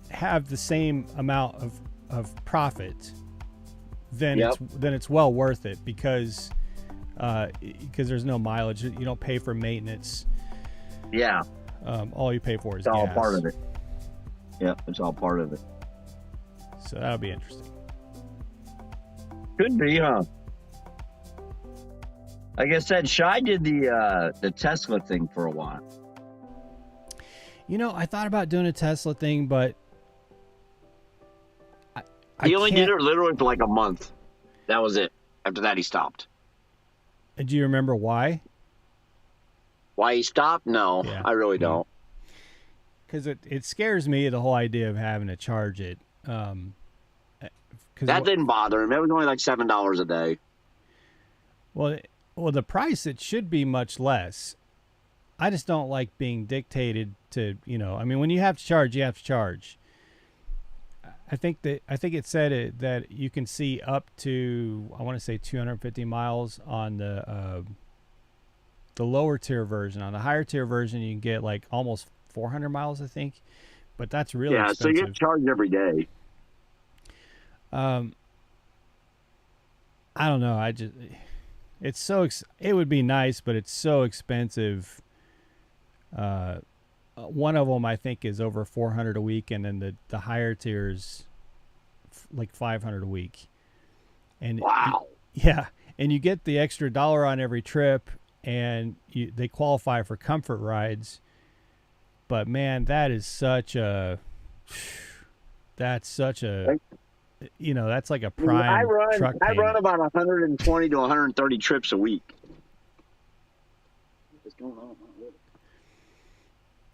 have the same amount of profit, then it's well worth it because there's no mileage. You don't pay for maintenance. Yeah. All you pay for is gas. It's all gas. part of it. Yeah, it's all part of it. So that'll be interesting. Could be, huh? Like I said, Shai did the Tesla thing for a while. I thought about doing a Tesla thing, but he only did it literally for like a month. That was it. After that, he stopped. Do you remember why? Why he stopped? No, yeah. I really don't. Because it scares me, the whole idea of having to charge it. That didn't bother him. It was only like $7 a day. Well, the price, it should be much less. I just don't like being dictated to, when you have to charge, you have to charge. I think it said that you can see up to, I want to say 250 miles on the lower tier version. On the higher tier version, you can get like almost 400 miles, I think. But that's really expensive. So you get charged every day. I don't know. It would be nice, but it's so expensive. One of them I think is over 400 a week, and then the higher tiers like 500 a week. And wow. And you get the extra $1 on every trip, and they qualify for comfort rides. But man, that's such a that's like a prime truck payment. I run about 120 to 130 trips a week. What's going on?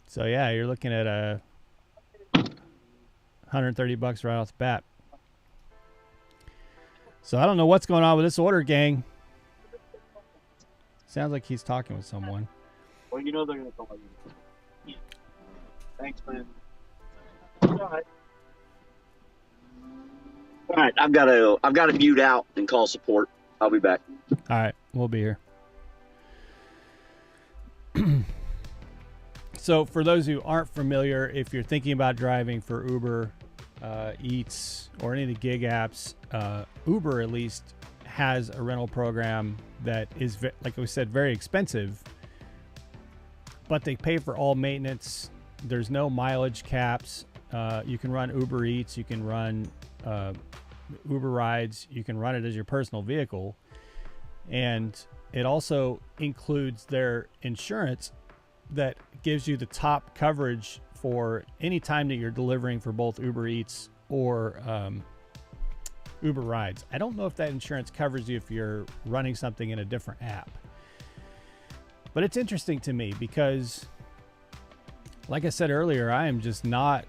So yeah, you're looking at $130 right off the bat. So I don't know what's going on with this order, gang. Sounds like he's talking with someone. Well, they're gonna call you. Yeah. Thanks, man. All right, I've got to mute out and call support. I'll be back. All right, we'll be here. So for those who aren't familiar, if you're thinking about driving for Uber, Eats, or any of the gig apps, Uber at least has a rental program that is, like we said, very expensive, but they pay for all maintenance. There's no mileage caps. You can run Uber Eats. You can run Uber rides. You can run it as your personal vehicle, and it also includes their insurance that gives you the top coverage for any time that you're delivering for both Uber Eats or Uber rides. I don't know if that insurance covers you if you're running something in a different app, but it's interesting to me because, like I said earlier, I am just not.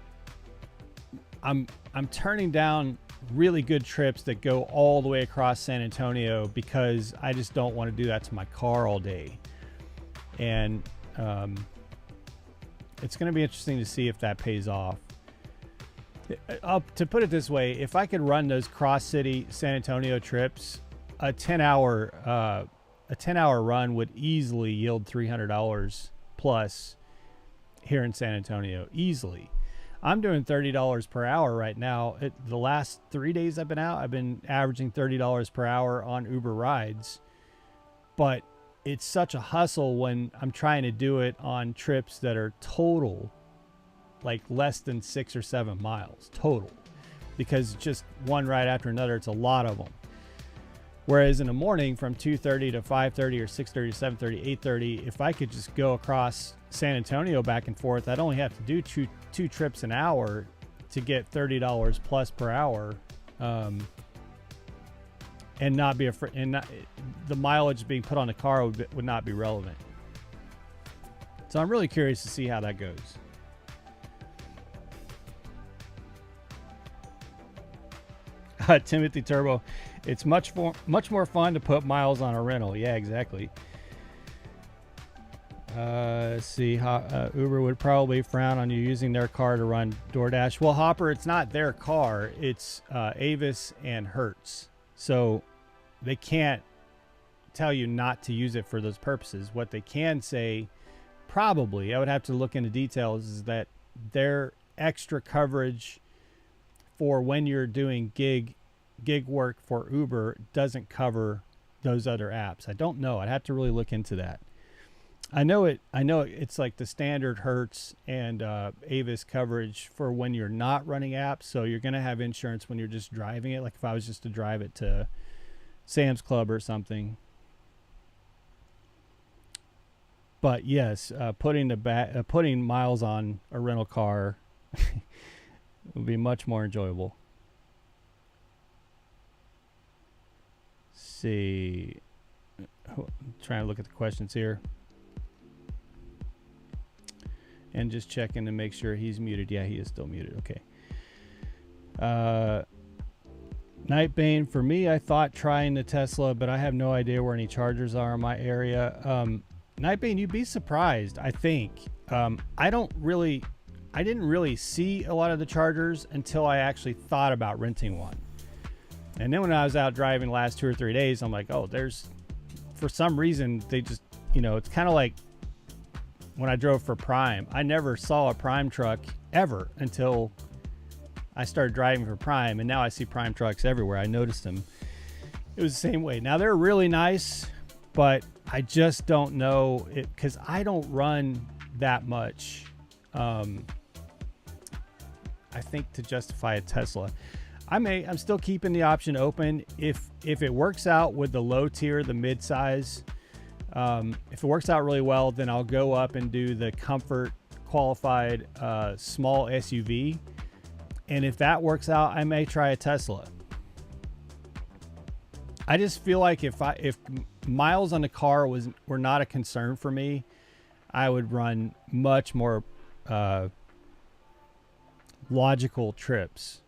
I'm turning down really good trips that go all the way across San Antonio because I just don't want to do that to my car all day. And it's going to be interesting to see if that pays off. To put it this way, if I could run those cross-city San Antonio trips, a 10-hour run would easily yield $300 plus here in San Antonio, easily. I'm doing $30 per hour right now. The last 3 days I've been out, I've been averaging $30 per hour on Uber rides. But it's such a hustle when I'm trying to do it on trips that are total, like less than 6 or 7 miles total, because just one ride after another, it's a lot of them. Whereas in the morning from 2:30 to 5:30 or 6:30 to 7:30, 8:30, if I could just go across San Antonio back and forth, I'd only have to do two trips an hour to get $30 plus per hour, and not be afraid, and the mileage being put on the car would not be relevant. So I'm really curious to see how that goes. Timothy Turbo, it's much more fun to put miles on a rental. Yeah, exactly. Let's see, Uber would probably frown on you using their car to run DoorDash. Well, Hopper, it's not their car. It's Avis and Hertz. So they can't tell you not to use it for those purposes. What they can say, probably, I would have to look into details, is that their extra coverage for when you're doing gig work for Uber doesn't cover those other apps. I don't know. I'd have to really look into that. I know it's like the standard Hertz and Avis coverage for when you're not running apps. So you're going to have insurance when you're just driving it. Like if I was just to drive it to Sam's Club or something. But yes, putting miles on a rental car would be much more enjoyable. See, trying to look at the questions here and just checking to make sure he's muted. Yeah, he is still muted. Okay. Nightbane, for me, I thought trying the Tesla, but I have no idea where any chargers are in my area. Nightbane, you'd be surprised. I think I didn't really see a lot of the chargers until I actually thought about renting one. And then when I was out driving the last 2 or 3 days, I'm like, oh, for some reason, they just, it's kind of like when I drove for Prime. I never saw a Prime truck ever until I started driving for Prime. And now I see Prime trucks everywhere. I noticed them. It was the same way. Now they're really nice, but I just don't know it because I don't run that much. I think to justify a Tesla. I'm still keeping the option open if it works out with the low tier, the mid size. If it works out really well, then I'll go up and do the comfort qualified small SUV. And if that works out, I may try a Tesla. I just feel like if miles on the car were not a concern for me, I would run much more logical trips.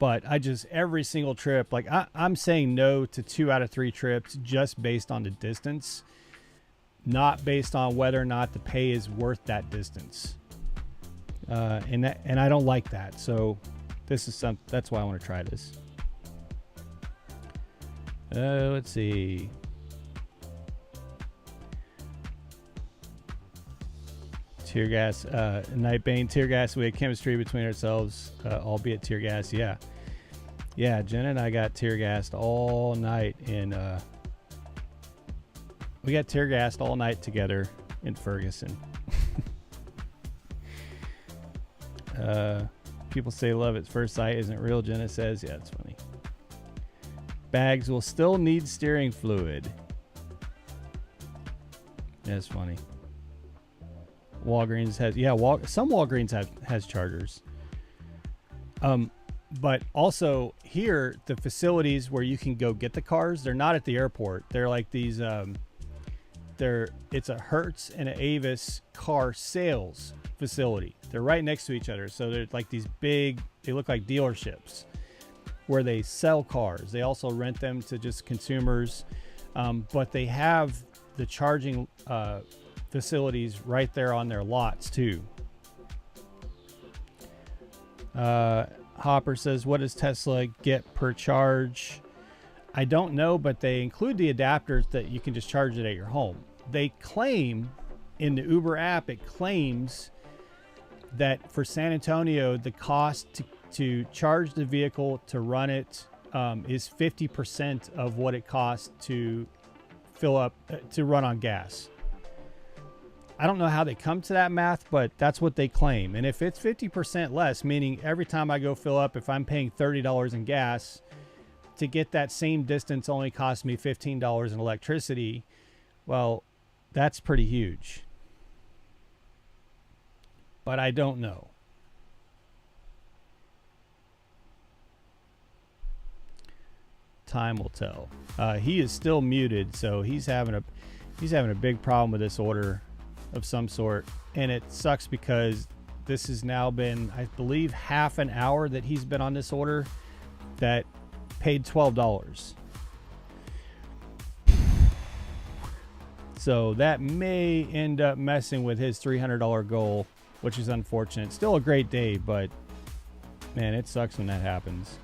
But every single trip, like I'm saying no to 2 out of 3 trips just based on the distance, not based on whether or not the pay is worth that distance. And I don't like that. So that's why I want to try this. Let's see. Tear gas, Nightbane, tear gas. We had chemistry between ourselves, albeit tear gas. Yeah, Jen and I got tear gassed all night we got tear gassed all night together in Ferguson. People say love at first sight isn't real, Jenna says. Yeah, it's funny. Bags will still need steering fluid. That's funny. Walgreens has, yeah, some Walgreens has chargers. But also here, the facilities where you can go get the cars, they're not at the airport. They're like these, it's a Hertz and an Avis car sales facility. They're right next to each other. So they're like these big, they look like dealerships where they sell cars. They also rent them to just consumers. But they have the charging facilities right there on their lots too. Hopper says, what does Tesla get per charge? I don't know, but they include the adapters that you can just charge it at your home. They claim in the Uber app, it claims that for San Antonio, the cost to charge the vehicle, to run it, is 50% of what it costs to fill up, to run on gas. I don't know how they come to that math, but that's what they claim. And if it's 50% less, meaning every time I go fill up, if I'm paying $30 in gas, to get that same distance only costs me $15 in electricity, well, that's pretty huge. But I don't know. Time will tell. He is still muted, so he's having a big problem with this order of some sort, and it sucks because this has now been, I believe, half an hour that he's been on this order that paid $12. So that may end up messing with his $300 goal, which is unfortunate. Still a great day, but man, it sucks when that happens.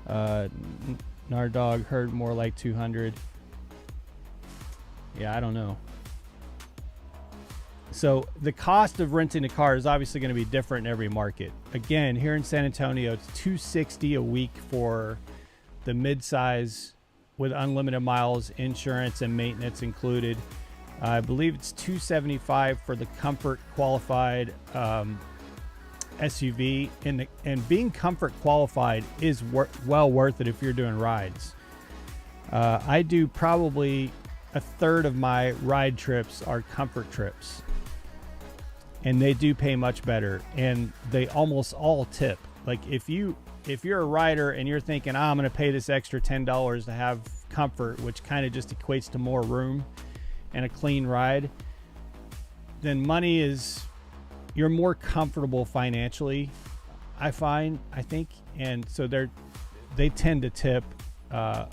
Nardog heard more like 200. Yeah, I don't know. So the cost of renting a car is obviously going to be different in every market. Again, here in San Antonio, it's $260 a week for the midsize with unlimited miles, insurance, and maintenance included. I believe it's $275 for the comfort qualified SUV. And being comfort qualified is well worth it if you're doing rides. I do probably a third of my ride trips are comfort trips. And they do pay much better, and they almost all tip. Like if you're a rider and you're thinking, I'm going to pay this extra $10 to have comfort, which kind of just equates to more room and a clean ride, then you're more comfortable financially, I think. And so they tend to tip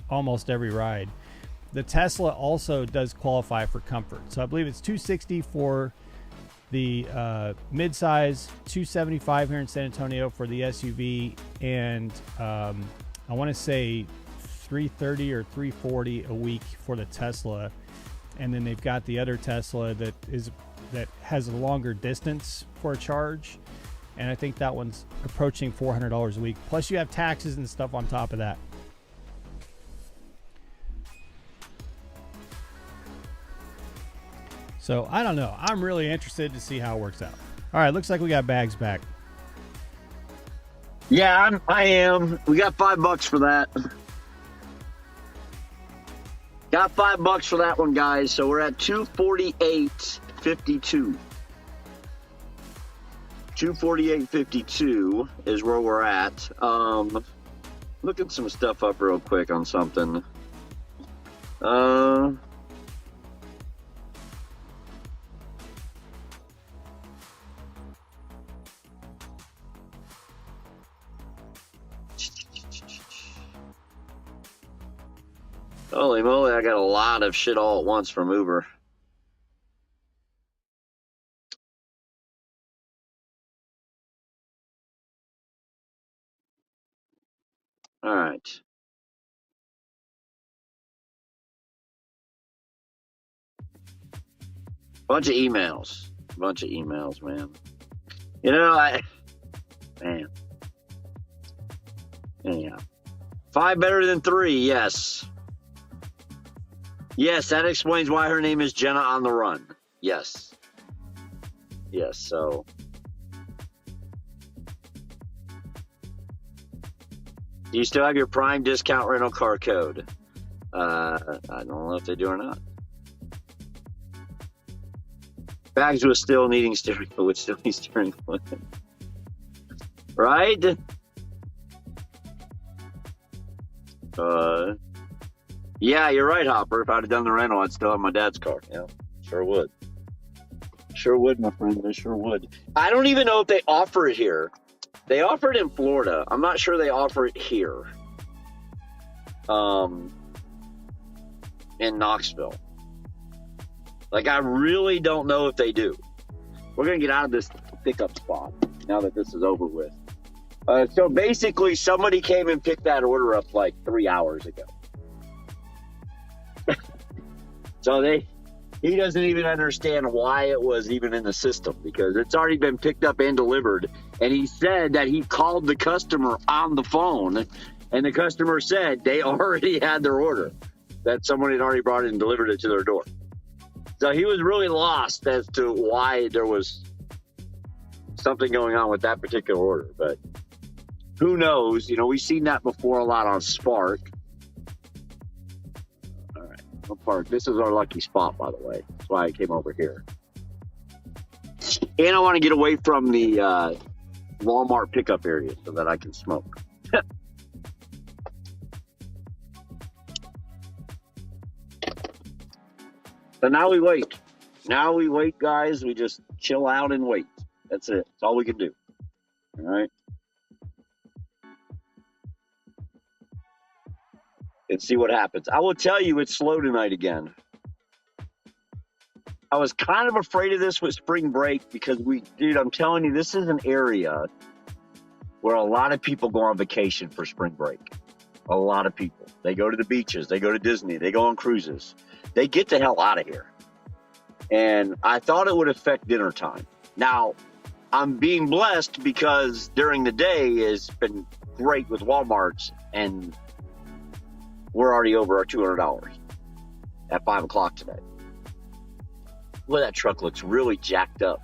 almost every ride. The Tesla also does qualify for comfort. So I believe it's $260 for the midsize, $275 here in San Antonio for the SUV, and I want to say $330 or $340 a week for the Tesla. And then they've got the other Tesla that has a longer distance for a charge, and I think that one's approaching $400 a week. Plus you have taxes and stuff on top of that. So I don't know. I'm really interested to see how it works out. All right, looks like we got bags back. Yeah, I am. We got $5 for that. Got $5 for that one, guys. So we're at 248.52. 248.52 is where we're at. Looking some stuff up real quick on something. Holy moly, I got a lot of shit all at once from Uber. All right. Bunch of emails, man. You know, man. Anyhow, 5 better than 3, yes. Yes, that explains why her name is Jenna on the Run. Yes. Yes, so Do you still have your Prime discount rental car code? I don't know if they do or not. Bags with still needing steering wheel, would still need steering wheel. Right? Yeah, you're right, Hopper. If I'd have done the rental, I'd still have my dad's car. Yeah, sure would. Sure would, my friend. I sure would. I don't even know if they offer it here. They offer it in Florida. I'm not sure they offer it here. In Knoxville. Like, I really don't know if they do. We're going to get out of this pickup spot now that this is over with. So basically, somebody came and picked that order up like 3 hours ago. So he doesn't even understand why it was even in the system, because it's already been picked up and delivered. And he said that he called the customer on the phone, and the customer said they already had their order, that someone had already brought it and delivered it to their door. So he was really lost as to why there was something going on with that particular order. But who knows? You know, we've seen that before a lot on Spark. All right, we'll park. This is our lucky spot, by the way. That's why I came over here. And I want to get away from the Walmart pickup area so that I can smoke. So now we wait. Now we wait, guys. We just chill out and wait. That's it. That's all we can do. All right. And see what happens. I will tell you, it's slow tonight again. I was kind of afraid of this with spring break because dude, I'm telling you, this is an area where a lot of people go on vacation for spring break. A lot of people. They go to the beaches. They go to Disney. They go on cruises. They get the hell out of here. And I thought it would affect dinner time. Now, I'm being blessed because during the day has been great with Walmart's, and we're already over our $200 at 5 o'clock today. Well, that truck looks really jacked up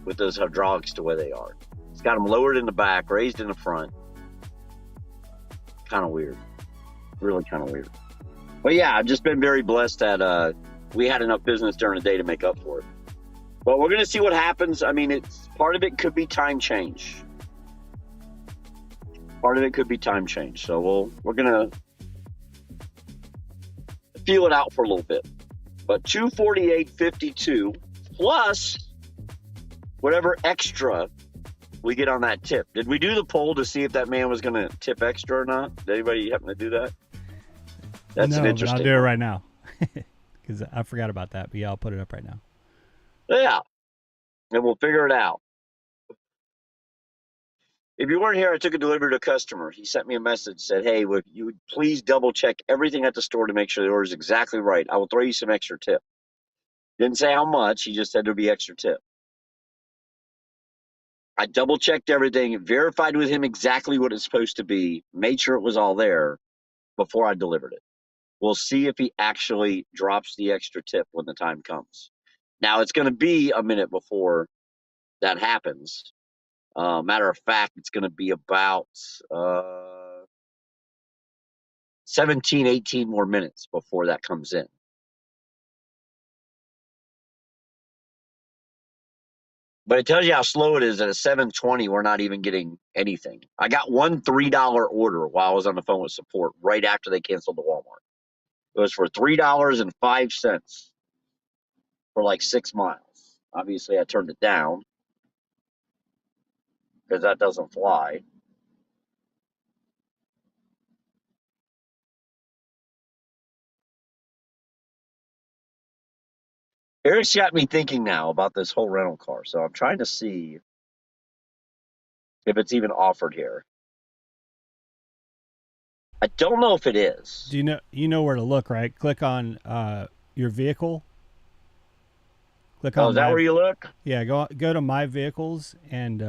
with those hydraulics to where they are. It's got them lowered in the back, raised in the front. Kind of weird. Really kind of weird. But yeah, I've just been very blessed that we had enough business during the day to make up for it. But we're going to see what happens. I mean, part of it could be time change. Part of it could be time change. So we're going to feel it out for a little bit. But $248.52 plus whatever extra we get on that tip. Did we do the poll to see if that man was going to tip extra or not? Did anybody happen to do that? That's an interesting. But I'll do it right now because I forgot about that. But yeah, I'll put it up right now. Yeah, and we'll figure it out. If you weren't here, I took a delivery to a customer. He sent me a message, said, hey, would you please double check everything at the store to make sure the order is exactly right. I will throw you some extra tip. Didn't say how much. He just said there'll be extra tip. I double checked everything, verified with him exactly what it's supposed to be, made sure it was all there before I delivered it. We'll see if he actually drops the extra tip when the time comes. Now, it's going to be a minute before that happens. Matter of fact, it's going to be about 17, 18 more minutes before that comes in. But it tells you how slow it is. At a 7:20, we're not even getting anything. I got one $3 order while I was on the phone with support right after they canceled the Walmart. It was for $3.05 for like 6 miles. Obviously, I turned it down because that doesn't fly. Eric's got me thinking now about this whole rental car, so I'm trying to see if it's even offered here. I don't know if it is. Do you know where to look, right? Click on your vehicle. Click on. Oh, is that where you look? Yeah, go to my vehicles and here,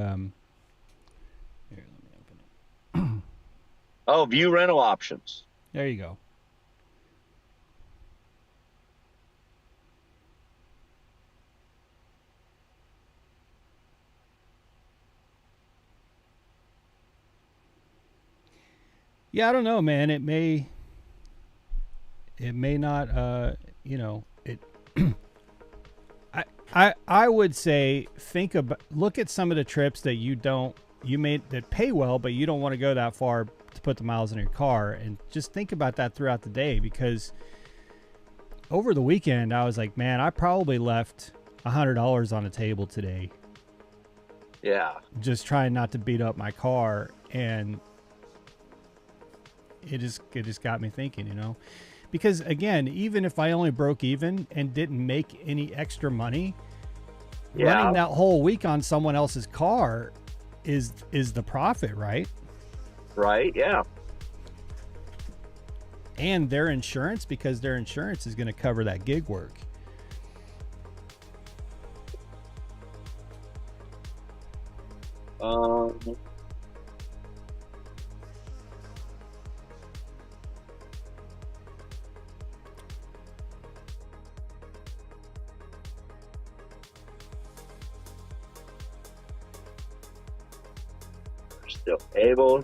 let me open it. Oh, view rental options. There you go. Yeah, I don't know, man. It may not. It. I would say look at some of the trips that you made that pay well, but you don't want to go that far to put the miles in your car, and just think about that throughout the day, because over the weekend I was like, man, I probably left $100 on the table today. Yeah. Just trying not to beat up my car, and it just got me thinking, because again, even if I only broke even and didn't make any extra money, running that whole week on someone else's car is the profit, right? Right. Yeah. And their insurance, because their insurance is going to cover that gig work. Still able.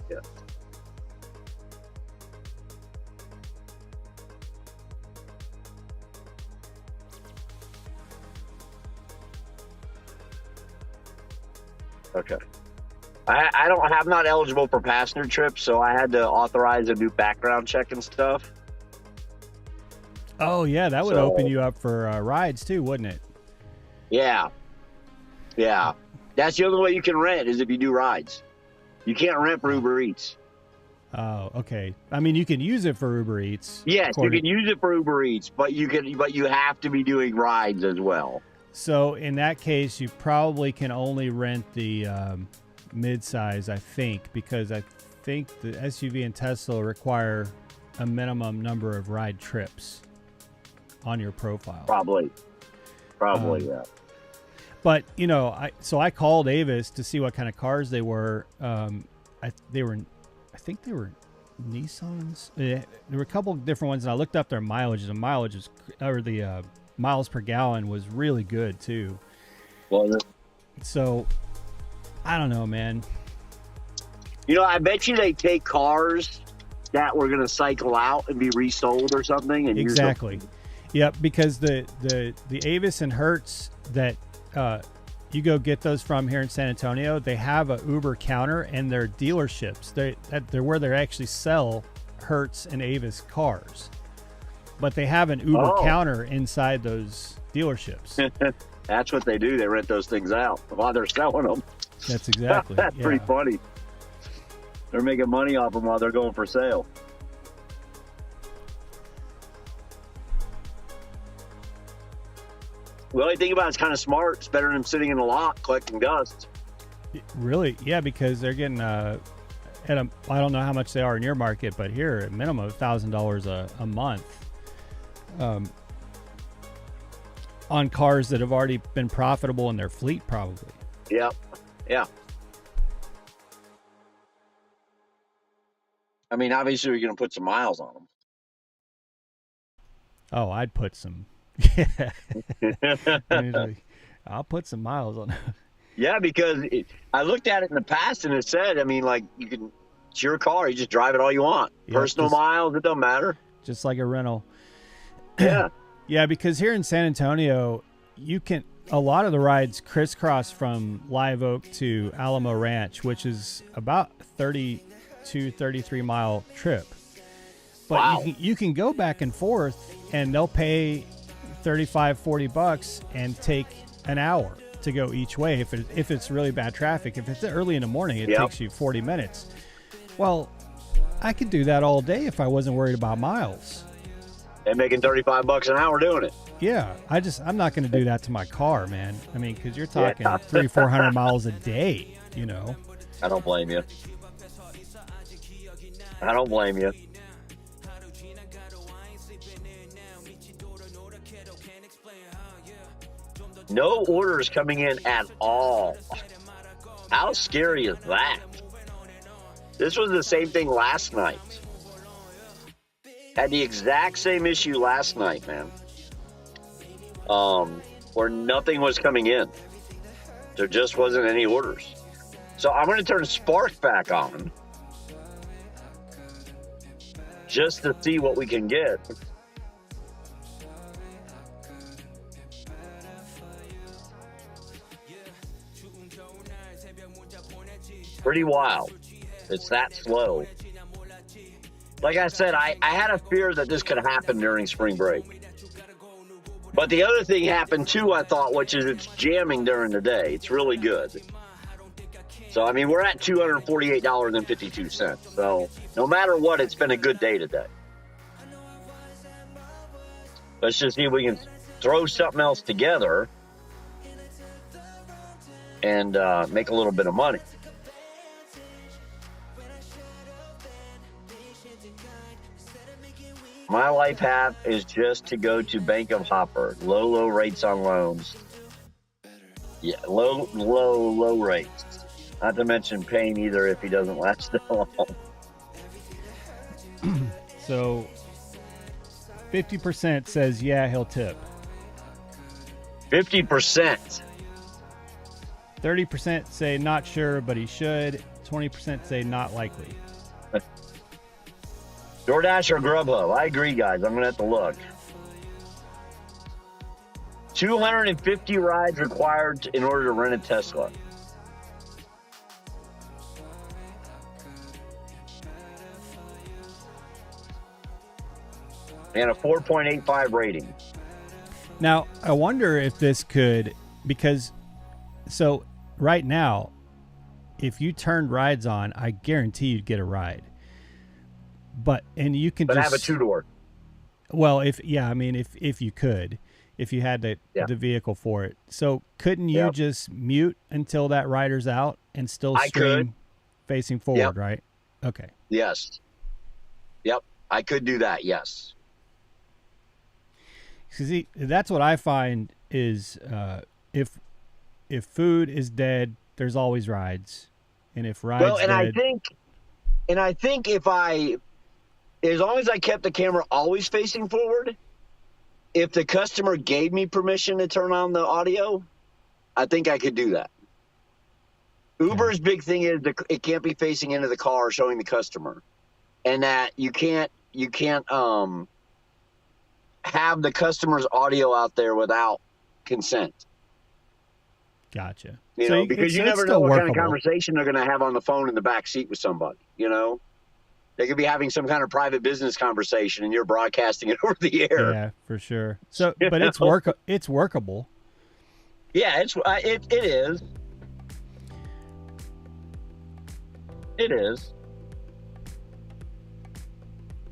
Yeah. Okay. I'm not eligible for passenger trips, so I had to authorize a new background check and stuff. Oh yeah, that would open you up for rides too, wouldn't it? Yeah. Yeah. That's the only way you can rent is if you do rides. You can't rent for Uber Eats. Oh, okay. I mean, you can use it for Uber Eats. Yes, you can use it for Uber Eats, but you have to be doing rides as well. So in that case, you probably can only rent the mid-size, I think, because I think the SUV and Tesla require a minimum number of ride trips on your profile. Probably, yeah. But I called Avis to see what kind of cars they were. I think they were Nissans. There were a couple of different ones, and I looked up their mileage. The miles per gallon was really good too. Well, so I don't know, man. I bet you they take cars that were going to cycle out and be resold or something. And exactly. Yep, because the Avis and Hertz that you go get those from here in San Antonio, they have a Uber counter, and they're dealerships. They're where they actually sell Hertz and Avis cars, but they have an Uber counter inside those dealerships. That's what they do. They rent those things out while they're selling them. That's exactly. That's pretty funny. They're making money off them while they're going for sale. The only thing about it's kind of smart. It's better than sitting in a lot collecting dust. Really? Yeah, because they're getting I don't know how much they are in your market, but here a minimum of $1,000 a month on cars that have already been profitable in their fleet, probably. Yep. Yeah. I mean, obviously, you're going to put some miles on them. Oh, I'd put some. Yeah. I'll put some miles on it. Yeah, because I looked at it in the past, and it said, I mean, like, it's your car. You just drive it all you want. Yep, personal miles, it don't matter. Just like a rental. Yeah. Yeah, because here in San Antonio, a lot of the rides crisscross from Live Oak to Alamo Ranch, which is about 33 mile trip. But wow. you can go back and forth, and they'll pay $35-$40 and take an hour to go each way if it's really bad traffic. If it's early in the morning, it takes you 40 minutes. Well, I could do that all day if I wasn't worried about miles. And making $35 an hour doing it. Yeah, I'm not going to do that to my car, man. I mean, because you're talking 300-400 miles a day. I don't blame you. I don't blame you. No orders coming in at all. How scary is that? This was the same thing last night. Had the exact same issue last night, man. Where nothing was coming in. There just wasn't any orders. So I'm going to turn Spark back on just to see what we can get. Pretty wild. It's that slow. Like I said, I had a fear that this could happen during spring break. But the other thing happened too, I thought, which is it's jamming during the day. It's really good. So, I mean, we're at $248.52. So, no matter what, it's been a good day today. Let's just see if we can throw something else together and make a little bit of money. My life hack is just to go to Bank of Hopper. Low rates on loans. Yeah, low rates. Not to mention pain either if he doesn't last that long. So 50% says, yeah, he'll tip. 50%. 30% say not sure, but he should. 20% say not likely. DoorDash or Grubhub? I agree, guys. I'm going to have to look. 250 rides required in order to rent a Tesla. And a 4.85 rating. Now, I wonder if this could, because, so right now, if you turned rides on, I guarantee you'd get a ride. But you can just have a 2-door. Well, if you could, if you had the vehicle for it. So couldn't you just mute until that rider's out and still stream facing forward, right? Okay. Yes. Yep. I could do that. Yes. See, that's what I find is if food is dead, there's always rides, and if rides dead, I think if as long as I kept the camera always facing forward, if the customer gave me permission to turn on the audio, I think I could do that. Uber's big thing is it can't be facing into the car showing the customer, and that you can't have the customer's audio out there without consent. Gotcha. Because you never know what kind of conversation they're going to have on the phone in the back seat with somebody. They could be having some kind of private business conversation, and you're broadcasting it over the air. Yeah, for sure. So, but it's workable. Yeah, it is. It is.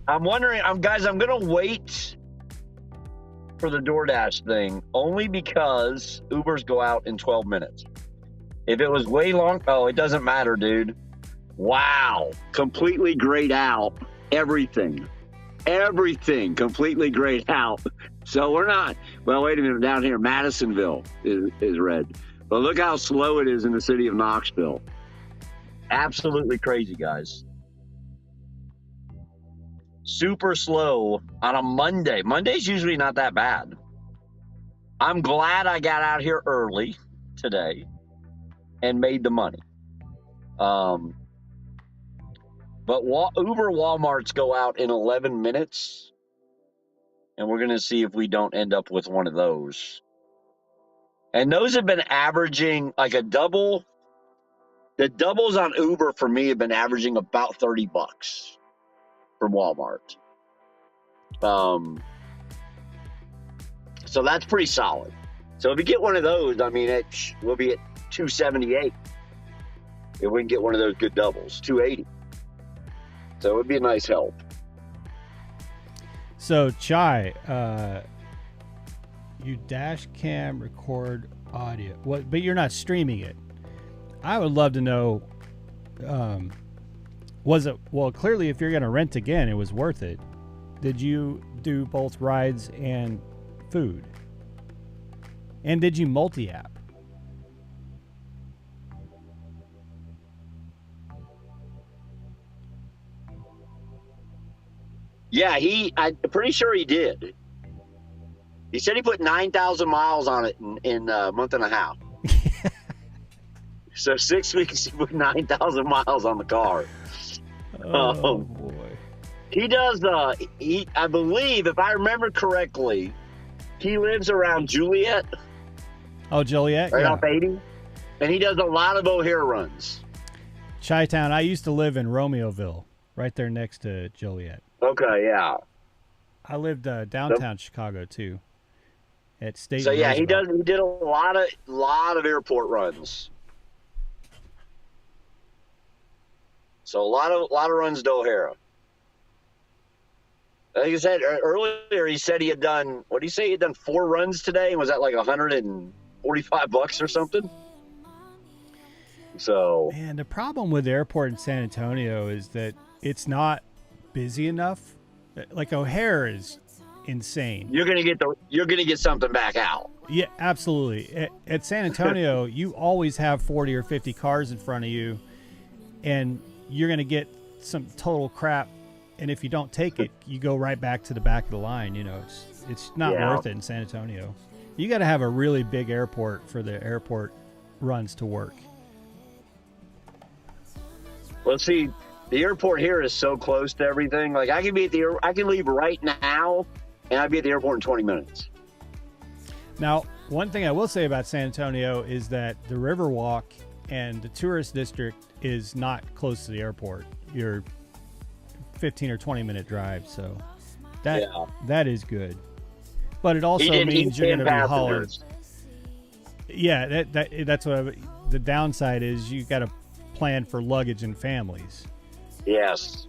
I'm wondering, guys, I'm going to wait for the DoorDash thing only because Ubers go out in 12 minutes. If it was way long, it doesn't matter, dude. Wow. Completely grayed out. Everything completely grayed out. So we're not, well, wait a minute, down here, Madisonville is red. But look how slow it is in the city of Knoxville. Absolutely crazy, guys. Super slow on a Monday. Monday's usually not that bad. I'm glad I got out here early today and made the money. But Uber Walmarts go out in 11 minutes, and we're going to see if we don't end up with one of those. And those have been averaging like a double. The doubles on Uber for me have been averaging about $30 from Walmart. So that's pretty solid. So if you get one of those, I mean, we'll be at $278. If we can get one of those good doubles, $280. So it would be a nice help. So Chai, you dash cam record audio. What? But you're not streaming it. I would love to know. Was it, well, clearly if you're going to rent again, it was worth it. Did you do both rides and food? And did you multi-app? Yeah, I'm pretty sure he did. He said he put 9,000 miles on it in a month and a half. So 6 weeks, he put 9,000 miles on the car. Oh boy. He does. I believe, if I remember correctly, he lives around Juliet. Oh, Joliet, right yeah. off 80, and he does a lot of O'Hare runs. Chi-Town. I used to live in Romeoville, right there next to Joliet. Okay, yeah. I lived downtown Chicago too, at State. So yeah, Roosevelt. he did a lot of airport runs. So a lot of runs to O'Hara. Like I said earlier, he said he had done. What did he say? He had done 4 runs today, and was that like $145 or something? So, man, the problem with the airport in San Antonio is that it's not busy enough. Like O'Hare is insane. you're gonna get something back out. Yeah, absolutely. At San Antonio, you always have 40 or 50 cars in front of you, and you're going to get some total crap. And if you don't take it, you go right back to the back of the line. You know, it's not worth it in San Antonio. You got to have a really big airport for the airport runs to work. Well, see, the airport here is so close to everything. Like I can leave right now, and I'd be at the airport in 20 minutes. Now, one thing I will say about San Antonio is that the Riverwalk and the tourist district is not close to the airport. You're 15 or 20 minute drive, so that is good. But it also means you're going to be hauling. Yeah, that's what the downside is. You got to plan for luggage and families. Yes.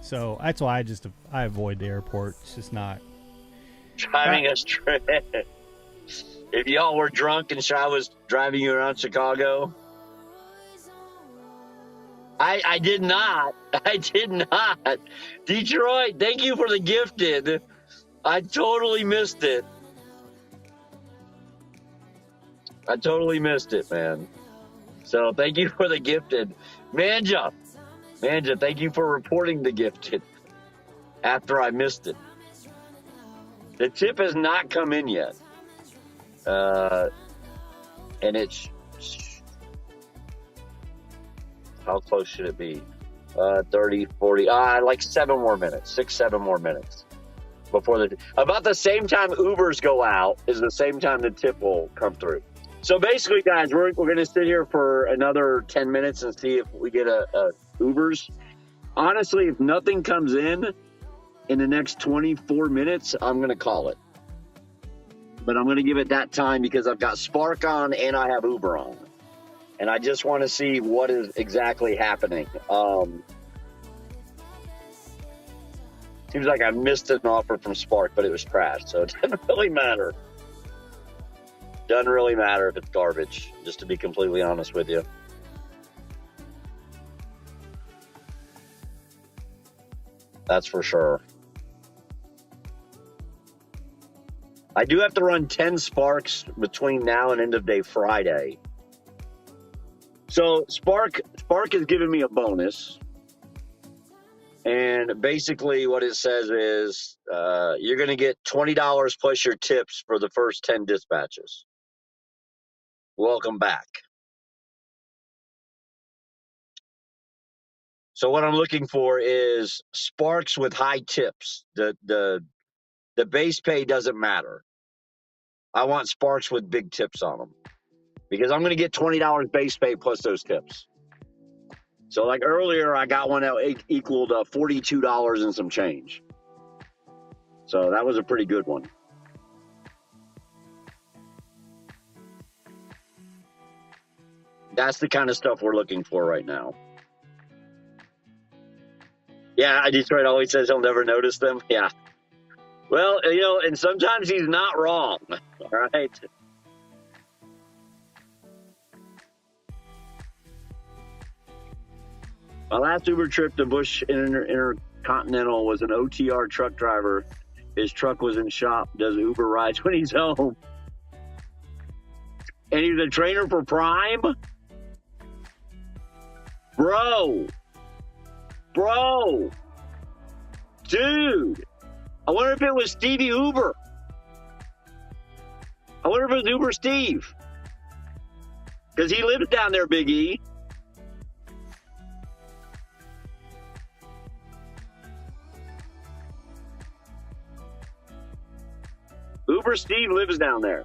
So that's why I avoid the airport. It's just not driving us straight. If y'all were drunk and I was driving you around Chicago, I did not. Detroit, thank you for the gifted. I totally missed it. Man. So thank you for the gifted. Manja, thank you for reporting the gifted after I missed it. The tip has not come in yet. And it's, how close should it be? 30, 40, like 7 more minutes, 6-7 more minutes before about the same time Ubers go out is the same time the tip will come through. So basically, guys, we're going to sit here for another 10 minutes and see if we get a Ubers. Honestly, if nothing comes in the next 24 minutes, I'm going to call it. But I'm going to give it that time because I've got Spark on and I have Uber on. And I just want to see what is exactly happening. Seems like I missed an offer from Spark, but it was trash. So it doesn't really matter. Doesn't really matter if it's garbage, just to be completely honest with you. That's for sure. I do have to run 10 Sparks between now and end of day Friday. So Spark has given me a bonus. And basically what it says is you're going to get $20 plus your tips for the first 10 dispatches. Welcome back. So what I'm looking for is Sparks with high tips. The base pay doesn't matter. I want Sparks with big tips on them because I'm going to get $20 base pay plus those tips. So like earlier, I got one that equaled $42 and some change. So that was a pretty good one. That's the kind of stuff we're looking for right now. Yeah, Detroit always says he'll never notice them. Yeah. Well, and sometimes he's not wrong. All right. My last Uber trip to Bush Intercontinental was an OTR truck driver. His truck was in shop, does Uber rides when he's home. And he's a trainer for Prime? Bro. Dude. I wonder if it was Stevie Uber. I wonder if it was Uber Steve. Because he lives down there, Big E. Uber Steve lives down there.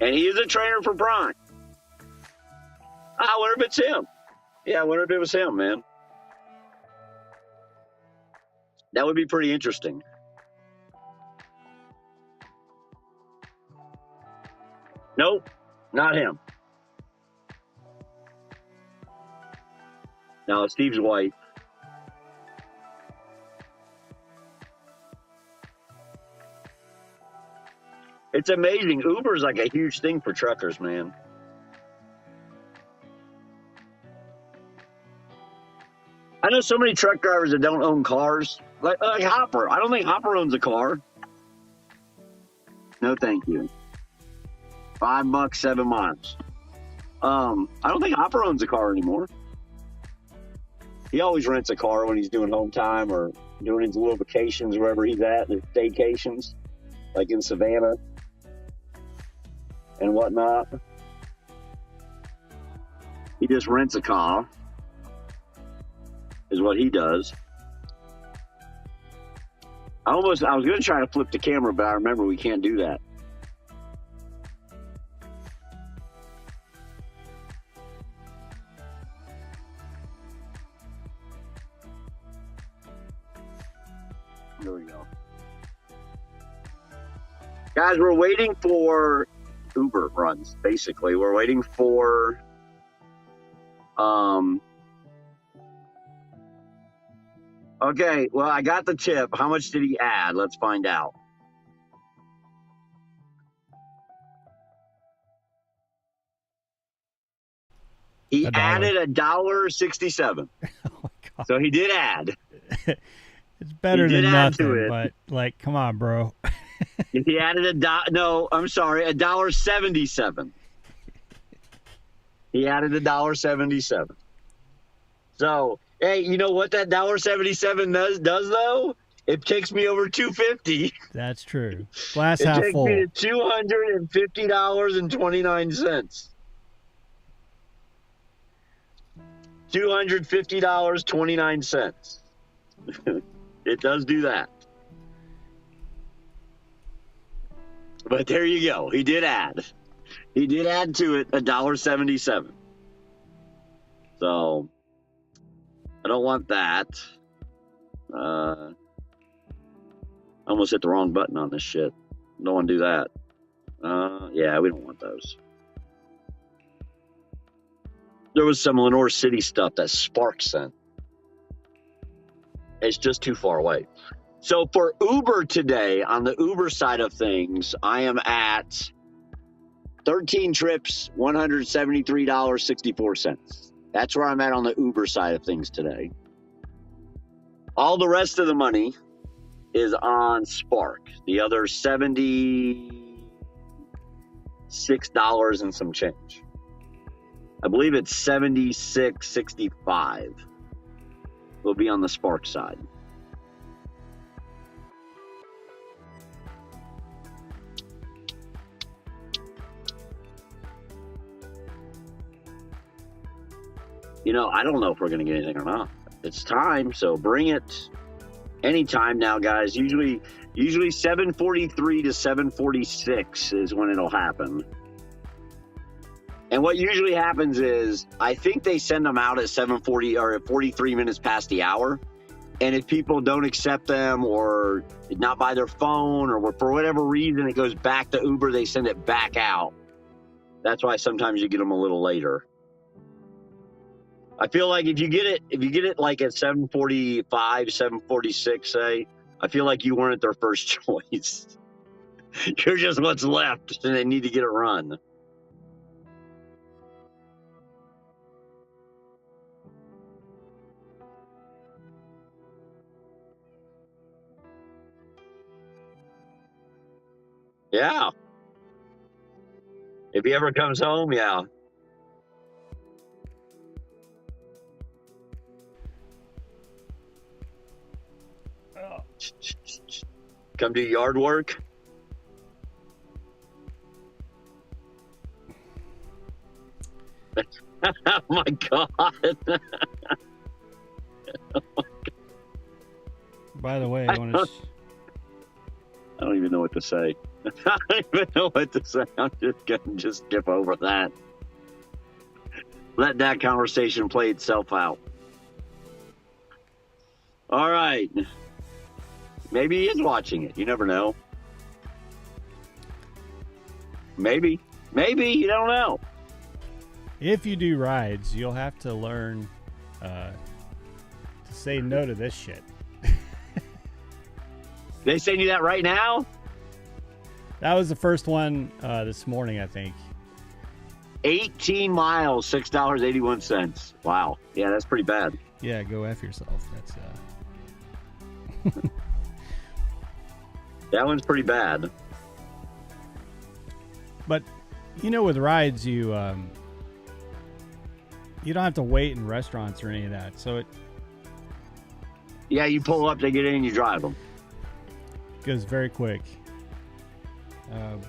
And he is a trainer for Prime. I wonder if it's him. Yeah, I wonder if it was him, man. That would be pretty interesting. Nope, not him. No, Steve's white. It's amazing. Uber's like a huge thing for truckers, man. I know so many truck drivers that don't own cars. Like Hopper. I don't think Hopper owns a car. No, thank you. $5, 7 miles. I don't think Hopper owns a car anymore. He always rents a car when he's doing home time or doing his little vacations wherever he's at, his staycations, like in Savannah and whatnot. He just rents a car, is what he does. I was going to try to flip the camera, but I remember we can't do that. There we go. Guys, we're waiting for Uber runs, basically. We're waiting for okay, well, I got the tip. How much did he add? Let's find out. He added $1.67. Oh my God. So he did add. It's better than nothing, but like, come on, bro. He added $1.77. He added $1.77. So, hey, you know what that $1.77 does though? It takes me over $2.50. That's true. Glass half full. It takes me to $250.29. $250.29. It does do that. But there you go. He did add. He did add to it $1.77. So I don't want that. I almost hit the wrong button on this shit. Don't want to do that. Yeah, we don't want those. There was some Lenore City stuff that Spark sent. It's just too far away. So for Uber today, on the Uber side of things, I am at 13 trips, $173.64. That's where I'm at on the Uber side of things today. All the rest of the money is on Spark. The other $76 and some change. I believe it's $76.65. Will be on the Spark side. You know, I don't know if we're going to get anything or not. It's time, so bring it anytime now, guys. Usually 7:43 to 7:46 is when it'll happen. And what usually happens is, I think they send them out at 7:40 or at 43 minutes past the hour. And if people don't accept them or not by their phone or for whatever reason it goes back to Uber, they send it back out. That's why sometimes you get them a little later. I feel like if you get it like at 7:45, 7:46, say, I feel like you weren't their first choice. You're just what's left, and they need to get it run. Yeah. If he ever comes home, yeah. Come do yard work. Oh my God. By the way, I want to. I don't even know what to say. I don't even know what to say. I'm just going to skip over that. Let that conversation play itself out. All right. Maybe he is watching it. You never know. Maybe. You don't know. If you do rides, you'll have to learn to say no to this shit. They send you that right now? That was the first one this morning, I think. 18 miles, $6.81. Wow. Yeah, that's pretty bad. Yeah, go F yourself. That's That one's pretty bad. But with rides, you don't have to wait in restaurants or any of that. So it you pull up, they get in, you drive them. Goes very quick.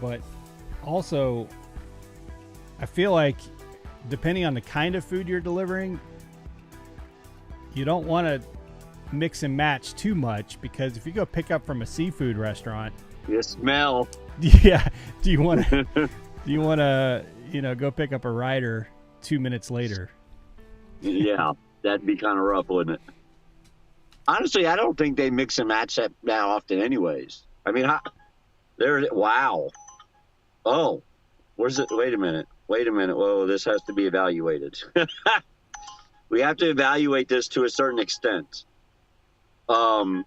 But also, I feel like depending on the kind of food you're delivering, you don't want to mix and match too much, because if you go pick up from a seafood restaurant, you smell. Yeah. Do you want to go pick up a rider 2 minutes later? Yeah, that'd be kind of rough, wouldn't it? Honestly, I don't think they mix and match that often anyways. I mean, wow. Oh, where's it? Wait a minute. Whoa, this has to be evaluated. We have to evaluate this to a certain extent. Okay,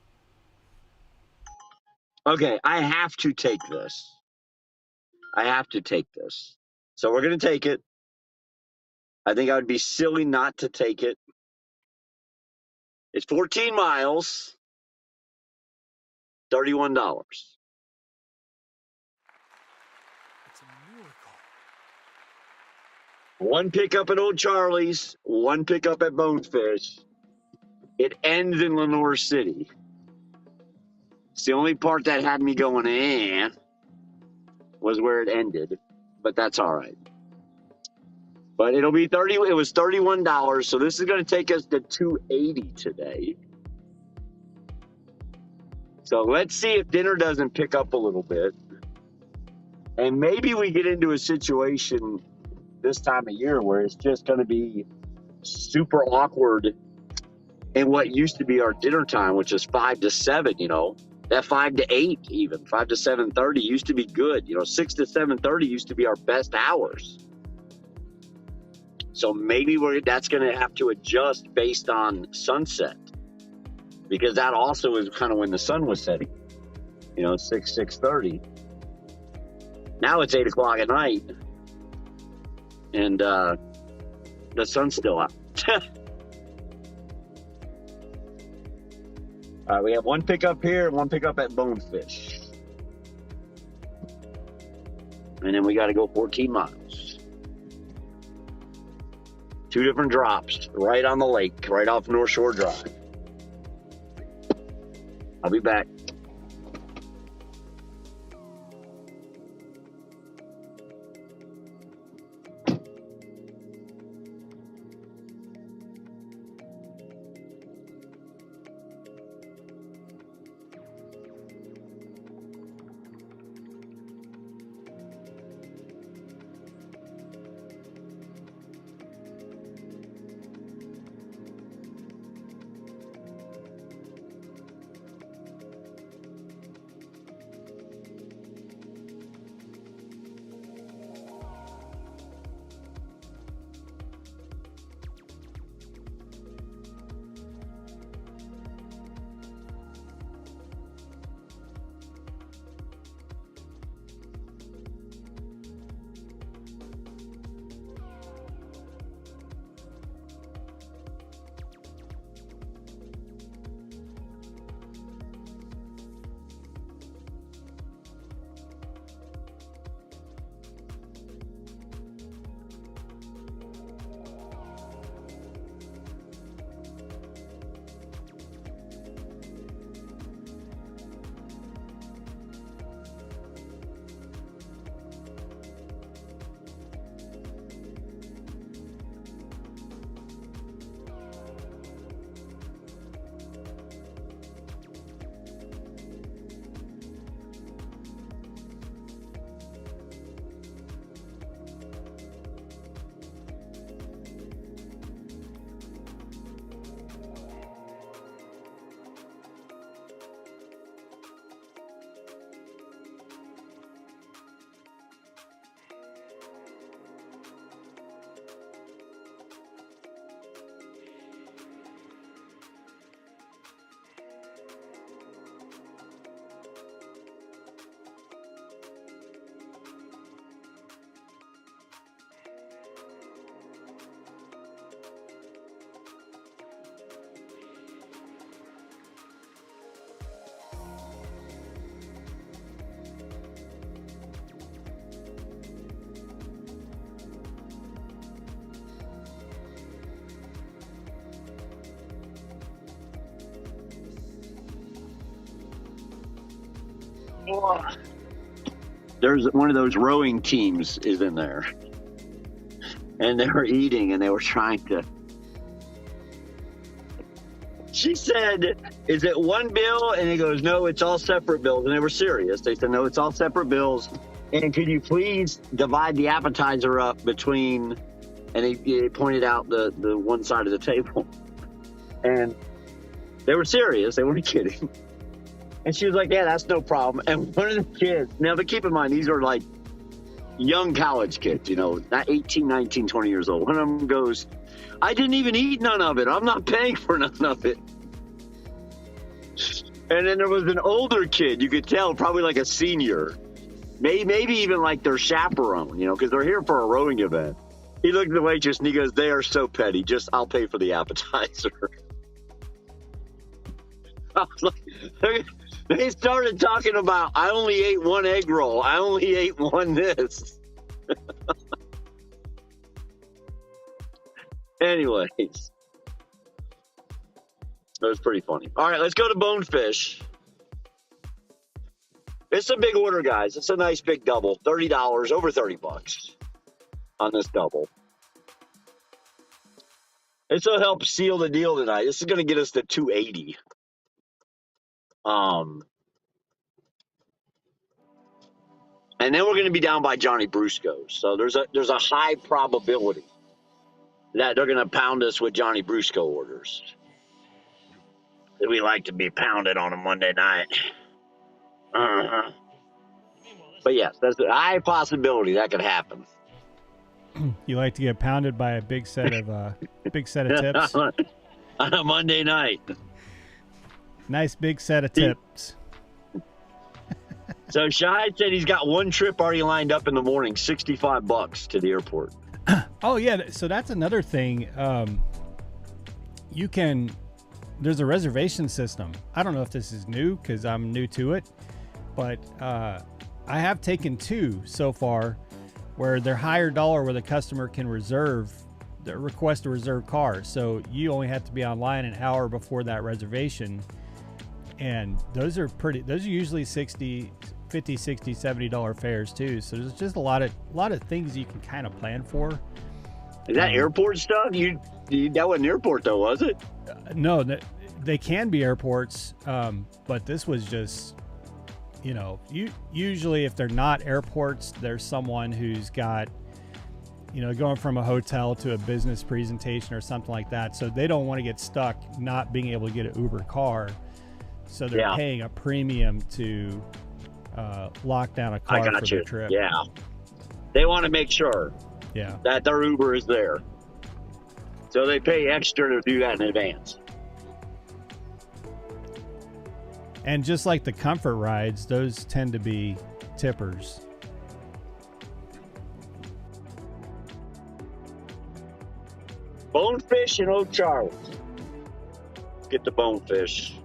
I have to take this. So we're going to take it. I think I would be silly not to take it. It's 14 miles, $31. It's a miracle. One pickup at Old Charlie's, one pickup at Bonefish. It ends in Lenore City. It's the only part that had me going, was where it ended, but that's all right. But it'll be it was $31, so this is going to take us to $280 today. So let's see if dinner doesn't pick up a little bit. And maybe we get into a situation this time of year where it's just going to be super awkward in what used to be our dinner time, which is 5 to 7, that 5 to 8, even 5 to 7:30 used to be good. 6 to 7:30 used to be our best hours. So maybe that's going to have to adjust based on sunset, because that also is kind of when the sun was setting, 6:30. Now it's 8 o'clock at night, and the sun's still out. All right, we have one pickup here and one pickup at Bonefish. And then we got to go 14 miles. 2 different drops right on the lake, right off North Shore Drive. I'll be back. There's one of those rowing teams is in there, and they were eating, and they were trying to. She said, "Is it one bill?" And he goes, "No, it's all separate bills." And they were serious. They said, "No, it's all separate bills. And could you please divide the appetizer up between?" And he pointed out the one side of the table, and they were serious. They weren't kidding. And she was like, "Yeah, that's no problem." And one of the kids, now, but keep in mind, these are like young college kids, you know, not 18, 19, 20 years old. One of them goes, "I didn't even eat none of it. I'm not paying for none of it." And then there was an older kid, you could tell, probably like a senior, maybe even like their chaperone, you know, because they're here for a rowing event. He looked at the waitress and he goes, "They are so petty. Just, I'll pay for the appetizer." I was like, they started talking about, "I only ate one egg roll. I only ate one this." Anyways, it was pretty funny. All right, let's go to Bonefish. It's a big order, guys. It's a nice big double. $30, over $30 on this double. This will help seal the deal tonight. This is going to get us to 280. And then we're going to be down by Johnny Brusco's. So there's a high probability that they're going to pound us with Johnny Brusco orders. We like to be pounded on a Monday night. Uh-huh. But yes, there's a high possibility that could happen. You like to get pounded by a big set of tips on a Monday night. Nice big set of tips. So Shai said he's got one trip already lined up in the morning, $65 to the airport. Oh yeah, so that's another thing. There's a reservation system. I don't know if this is new because I'm new to it, but I have taken two so far where they're higher dollar, where the customer can request a reserved car. So you only have to be online an hour before that reservation. And those are usually $50, $60, $70 fares too. So there's just a lot of things you can kind of plan for. Is that airport stuff? That wasn't airport though, was it? No, they can be airports, but this was just, you know, usually if they're not airports, there's someone who's got, you know, going from a hotel to a business presentation or something like that. So they don't want to get stuck not being able to get an Uber car. So they're paying a premium to lock down a car for the trip. Yeah. They want to make sure that their Uber is there. So they pay extra to do that in advance. And just like the comfort rides, those tend to be tippers. Bonefish and Old Charles. Get the Bonefish.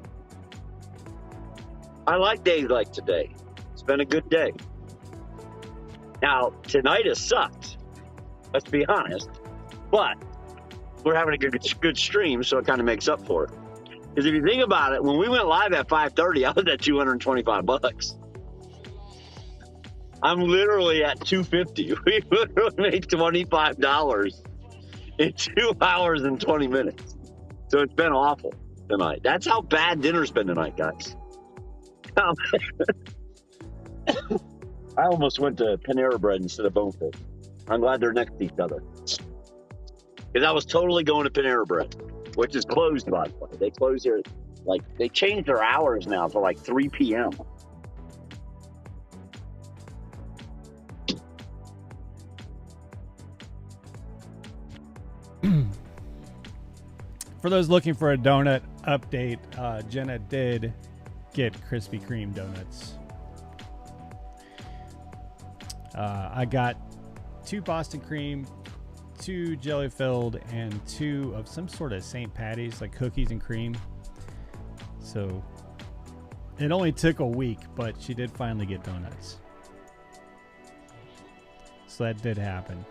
I like days like today. It's been a good day. Now, tonight has sucked. Let's be honest. But we're having a good stream, so it kind of makes up for it. Because if you think about it, when we went live at 5:30, I was at $225. I'm literally at $250. We literally made $25 in 2 hours and 20 minutes. So it's been awful tonight. That's how bad dinner's been tonight, guys. I almost went to Panera Bread instead of Bonefish. I'm glad they're next to each other. Because I was totally going to Panera Bread, which is closed, by the way. They close here, like, they changed their hours now to like 3 p.m. For those looking for a donut update, Jenna did get Krispy Kreme donuts. I got 2 Boston cream, 2 jelly filled, and 2 of some sort of St. Patty's, like cookies and cream. So it only took a week, but she did finally get donuts. So that did happen.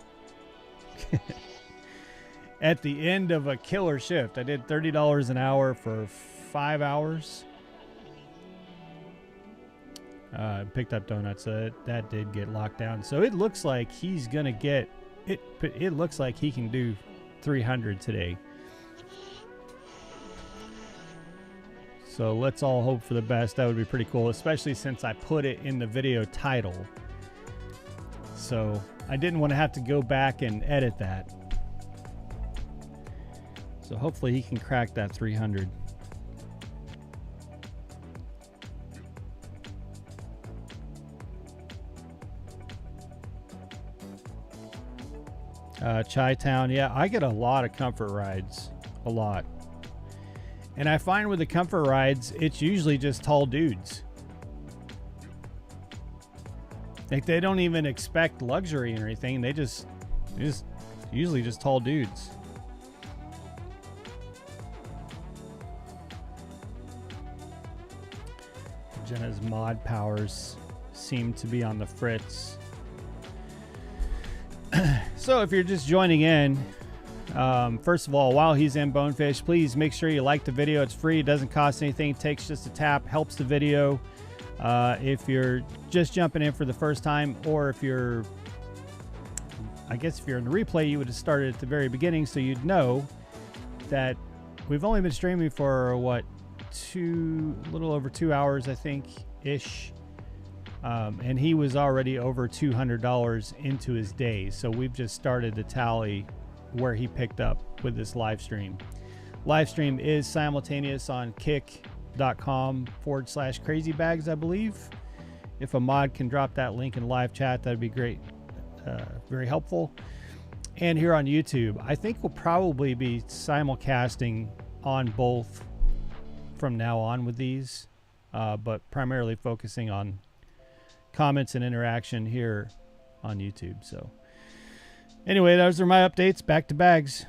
At the end of a killer shift, I did $30 an hour for 5 hours. picked up donuts. So that did get locked down. So it looks like he's gonna get it. It looks like he can do 300 today. So let's all hope for the best. That would be pretty cool, especially since I put it in the video title. So I didn't want to have to go back and edit that. So hopefully he can crack that 300. Chi-Town, yeah, I get a lot of comfort rides, a lot. And I find with the comfort rides, it's usually just tall dudes. Like they don't even expect luxury or anything. They just usually just tall dudes. Jenna's mod powers seem to be on the fritz. So if you're just joining in, first of all, while he's in Bonefish, please make sure you like the video. It's free. It doesn't cost anything. It takes just a tap. Helps the video. If you're just jumping in for the first time, or if you're, I guess if you're in the replay, you would have started at the very beginning, so you'd know that we've only been streaming for what, a little over 2 hours, I think, ish. And he was already over $200 into his day. So we've just started to tally where he picked up with this live stream. Live stream is simultaneous on kick.com/crazybags, I believe. If a mod can drop that link in live chat, that'd be great. Very helpful. And here on YouTube, I think we'll probably be simulcasting on both from now on with these, but primarily focusing on comments and interaction here on YouTube. So anyway, those are my updates. Back to bags.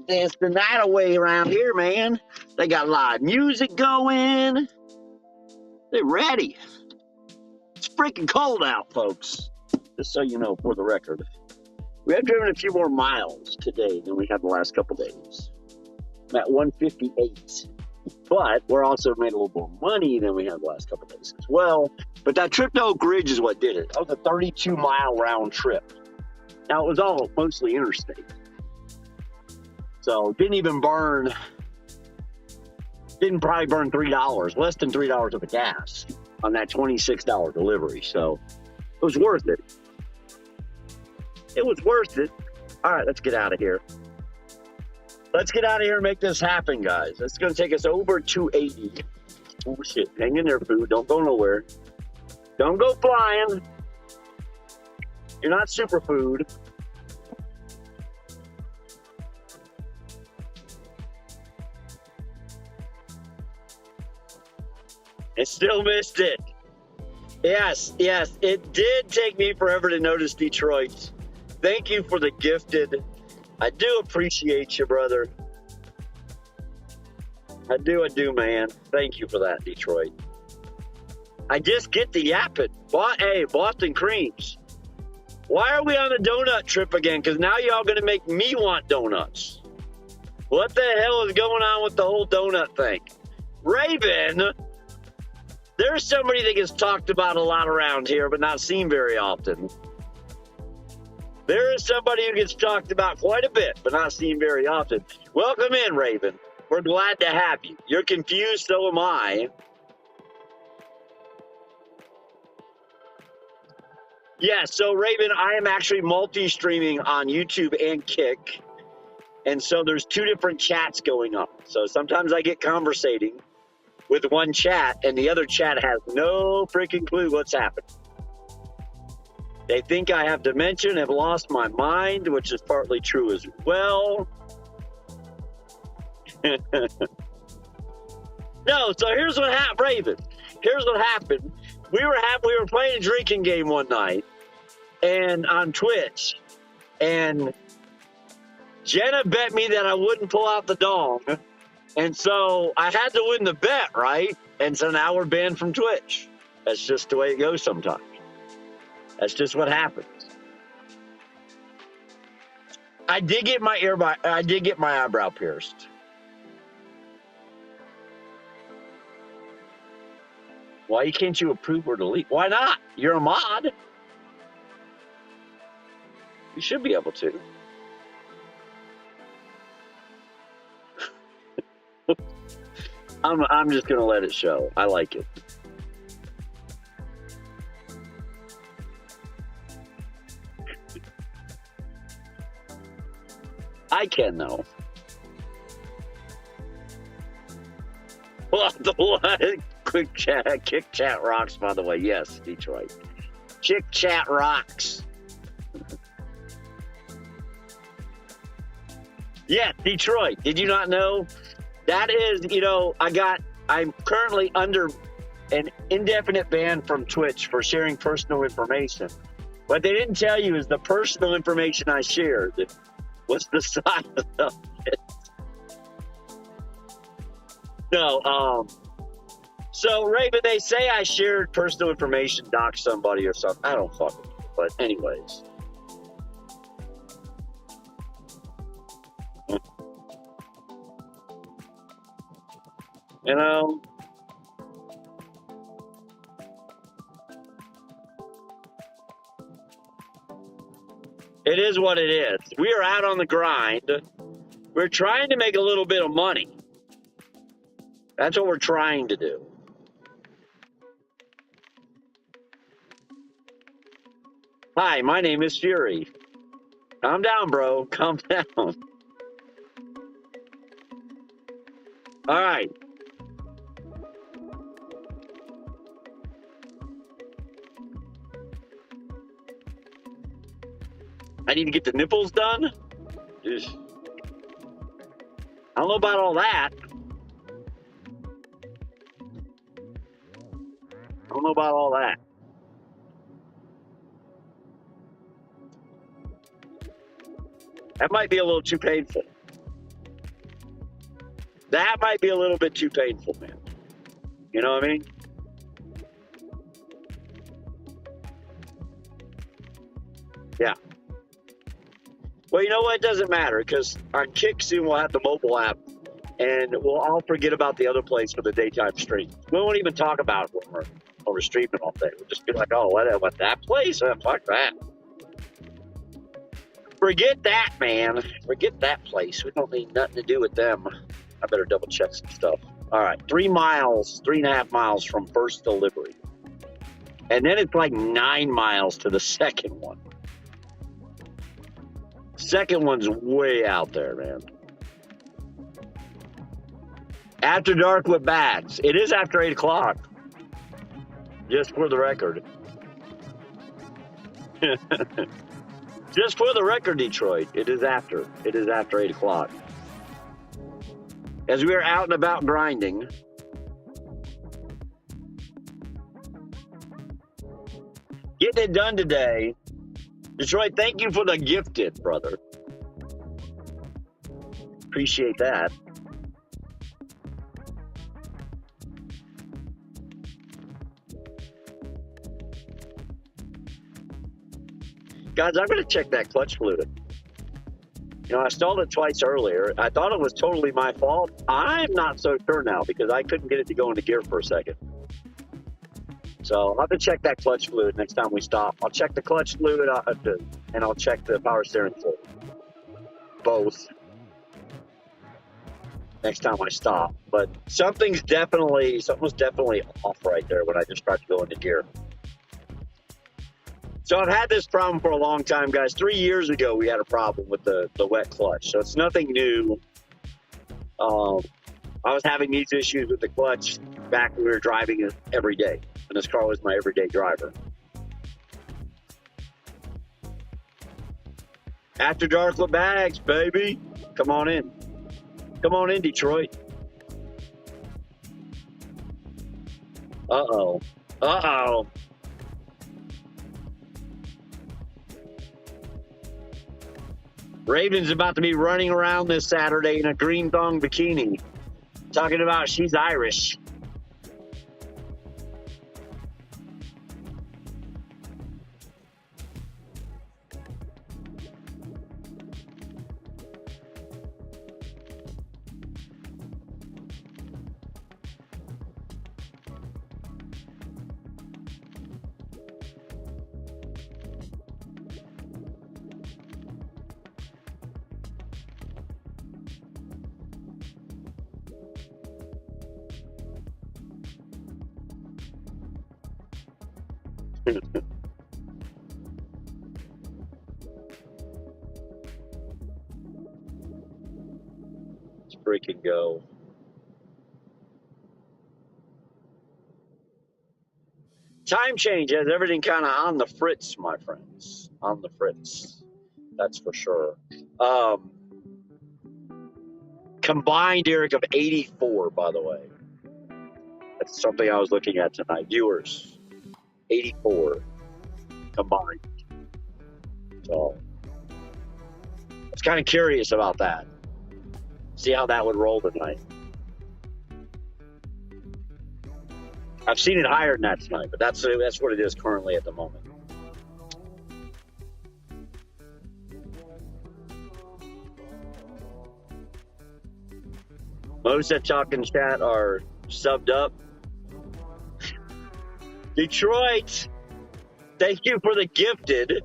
Dance the night away around here, man. They got live music going. They're ready. It's freaking cold out, folks. Just so you know, for the record. We have driven a few more miles today than we had the last couple days. I'm at 158. But we're also made a little more money than we had the last couple days as well. But that trip to Oak Ridge is what did it. That was a 32-mile round trip. Now, it was all mostly interstate. So, didn't probably burn $3, less than $3 of the gas on that $26 delivery. So, it was worth it. It was worth it. All right, let's get out of here. Let's get out of here and make this happen, guys. It's going to take us over 280. Oh, shit. Hang in there, food. Don't go nowhere. Don't go flying. You're not superfood. I still missed it. Yes. It did take me forever to notice Detroit. Thank you for the gifted. I do appreciate you, brother. I do, man. Thank you for that, Detroit. I just get the yapping. Hey, Boston Creams. Why are we on a donut trip again? Because now y'all going to make me want donuts. What the hell is going on with the whole donut thing? Raven, there's somebody that gets talked about a lot around here, but not seen very often. There is somebody who gets talked about quite a bit, but not seen very often. Welcome in, Raven. We're glad to have you. You're confused, so am I. Yeah, so Raven, I am actually multi-streaming on YouTube and Kick. And so there's two different chats going on. So sometimes I get conversating with one chat, and the other chat has no freaking clue what's happening. They think I have dementia and have lost my mind, which is partly true as well. No, so here's what happened, Raven. Here's what happened. We were playing a drinking game one night, and on Twitch, and Jenna bet me that I wouldn't pull out the dong, and so I had to win the bet, right? And so now we're banned from Twitch. That's just the way it goes sometimes. That's just what happens. I did get my eyebrow pierced. Why can't you approve or delete? Why not? You're a mod. You should be able to. I'm just gonna let it show. I like it. I can though. Well, quick chat, kick chat rocks. By the way, yes, Detroit. Chick chat rocks. Yeah, Detroit. Did you not know? That is, I'm currently under an indefinite ban from Twitch for sharing personal information. What they didn't tell you is the personal information I shared was the size of it. No, so Raven, they say I shared personal information, doxed somebody or something. I don't fucking know. But anyways. You know, it is what it is. We are out on the grind. We're trying to make a little bit of money. That's what we're trying to do. Hi, my name is Fury. Calm down, bro. Calm down. All right. I need to get the nipples done? Jeez. I don't know about all that. I don't know about all that. That might be a little too painful. That might be a little bit too painful, man. You know what I mean? Yeah. Well, you know what? It doesn't matter because on Kick soon we'll have the mobile app and we'll all forget about the other place for the daytime stream. We won't even talk about it when we're streaming all day. We'll just be like, oh, what that place? Fuck that. Forget that, man. Forget that place. We don't need nothing to do with them. I better double check some stuff. All right, 3.5 miles from first delivery. And then it's like 9 miles to the second one. Second one's way out there, man. After dark with bags. It is after 8 o'clock. Just for the record. Just for the record, Detroit. It is after 8 o'clock. As we are out and about grinding. Getting it done today. Detroit, thank you for the gifted, brother. Appreciate that. Guys, I'm going to check that clutch fluid. You know, I stalled it twice earlier. I thought it was totally my fault. I'm not so sure now because I couldn't get it to go into gear for a second. So I'll have to check that clutch fluid next time we stop. I'll check the clutch fluid and I'll check the power steering fluid. Both. Next time I stop. But something was definitely off right there when I just started to go into gear. So I've had this problem for a long time, guys. 3 years ago, we had a problem with the wet clutch. So it's nothing new. I was having these issues with the clutch back when we were driving it every day. And this car was my everyday driver. After dark with bags, baby. Come on in. Come on in, Detroit. Uh-oh. Uh-oh. Raven's about to be running around this Saturday in a green thong bikini, talking about she's Irish. Let's freaking go. Time change has everything kind of on the fritz, my friends. On the fritz. That's for sure. Combined, Eric, of 84, by the way. That's something I was looking at tonight. Viewers, 84 combined. So I was kind of curious about that. See how that would roll tonight. I've seen it higher than that tonight, but that's what it is currently at the moment. Most that talk in chat are subbed up. Detroit, thank you for the gifted.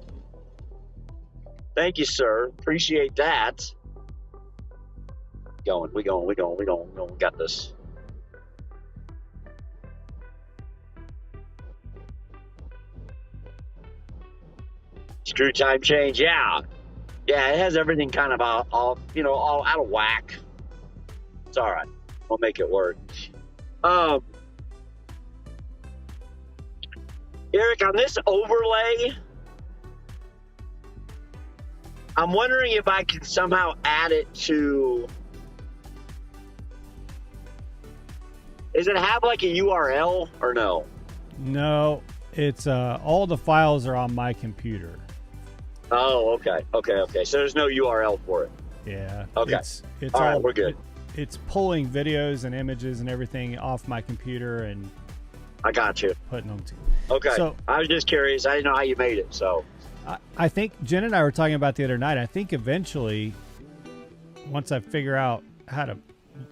Thank you, sir. Appreciate that. We going. We got this. Screw time change, yeah. Yeah, it has everything kind of all out of whack. It's all right. We'll make it work. Eric, on this overlay, I'm wondering if I can somehow add it to... Does it have like a URL or no? No, it's all the files are on my computer. Oh, okay. So there's no URL for it. Yeah. Okay. It's all right, we're good. It's pulling videos and images and everything off my computer and I got you. putting them to. Okay. So I was just curious. I didn't know how you made it. So I think Jen and I were talking about the other night. I think eventually, once I figure out how to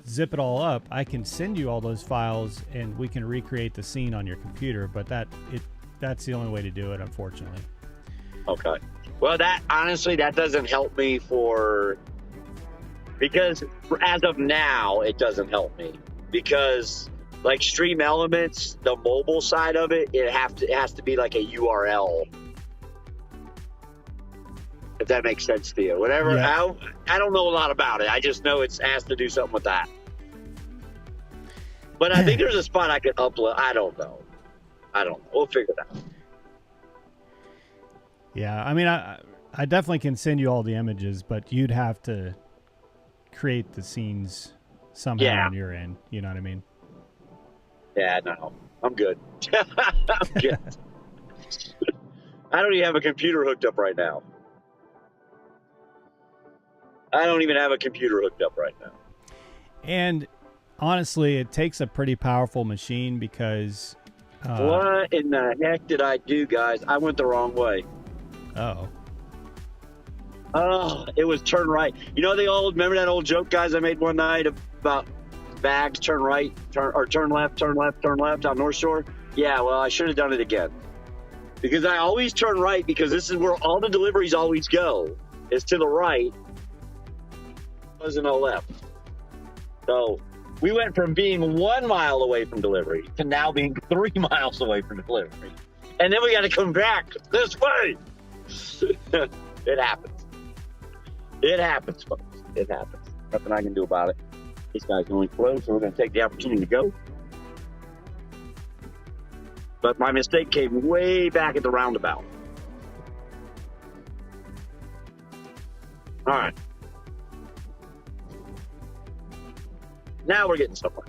zip it all up, I can send you all those files and we can recreate the scene on your computer. But that's the only way to do it, unfortunately. Okay. Well, that honestly, that doesn't help me because as of now, it doesn't help me because like Stream Elements, the mobile side of it, it has to be like a URL. If that makes sense to you. Whatever. Yeah. I don't know a lot about it. I just know it has to do something with that. But I think there's a spot I could upload. I don't know. We'll figure it out. Yeah, I mean, I definitely can send you all the images, but you'd have to create the scenes somehow on your end. You know what I mean? Yeah, no. I'm good. I'm good. I don't even have a computer hooked up right now. And honestly, it takes a pretty powerful machine because... what in the heck did I do, guys? I went the wrong way. Oh, it was turn right. You know remember that old joke, guys, I made one night about bags, turn right, turn left on North Shore? Yeah, well, I should have done it again. Because I always turn right because this is where all the deliveries always go, is to the right. Wasn't no left. So we went from being 1 mile away from delivery to now being 3 miles away from delivery. And then we got to come back this way. It happens. It happens, folks. It happens. Nothing I can do about it. These guys are only closed, so we're going to take the opportunity to go. But my mistake came way back at the roundabout. All right. Now we're getting somewhere.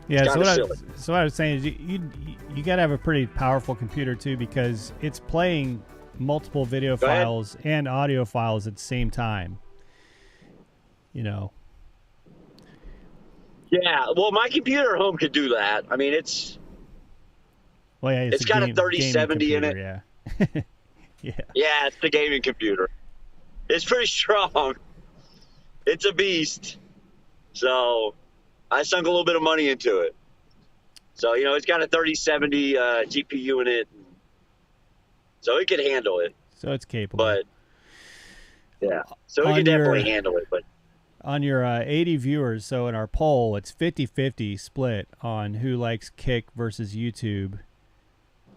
Yeah, so what I was saying is you got to have a pretty powerful computer too because it's playing multiple video files and audio files at the same time. You know. Yeah, well, my computer at home could do that. I mean, it's got a 3070 in it. Yeah. Yeah, it's the gaming computer. It's pretty strong. It's a beast. So I sunk a little bit of money into it. So, it's got a 3070 GPU in it. So it could handle it. So it's capable. But, yeah. So it could definitely handle it. But On your 80 viewers, so in our poll, it's 50-50 split on who likes Kick versus YouTube.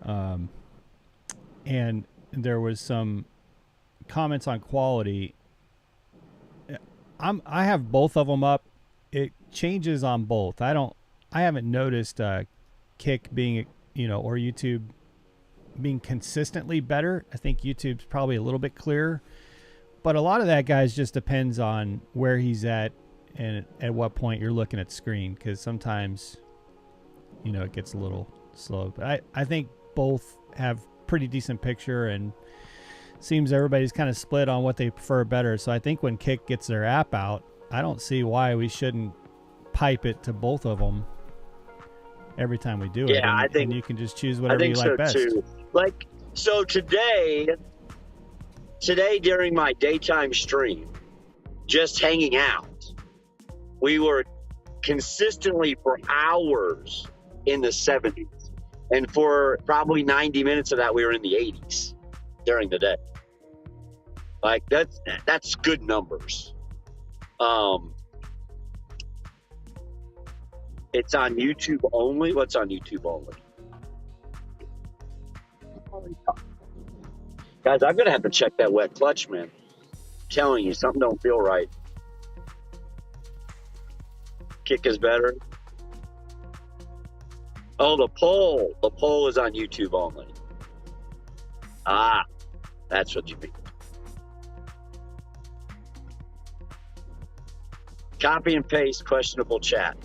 And there was some comments on quality. I have both of them up. It changes on both. I haven't noticed Kick being, or YouTube being consistently better. I think YouTube's probably a little bit clearer. But a lot of that, guys, just depends on where he's at and at what point you're looking at the screen, because sometimes, it gets a little slow. But I think both have pretty decent picture, and seems everybody's kind of split on what they prefer better. So I think when Kick gets their app out, I don't see why we shouldn't pipe it to both of them every time we do it. Yeah, I think, and you can just choose whatever you like best. Too. So today during my daytime stream, just hanging out, we were consistently for hours in the 70s. And for probably 90 minutes of that, we were in the 80s during the day. That's good numbers. It's on YouTube only. What's on YouTube only? Guys, I'm going to have to check that wet clutch, man. I'm telling you, something don't feel right. Kick is better. Oh, the poll. The poll is on YouTube only. Ah, that's what you mean. Copy and paste questionable chat.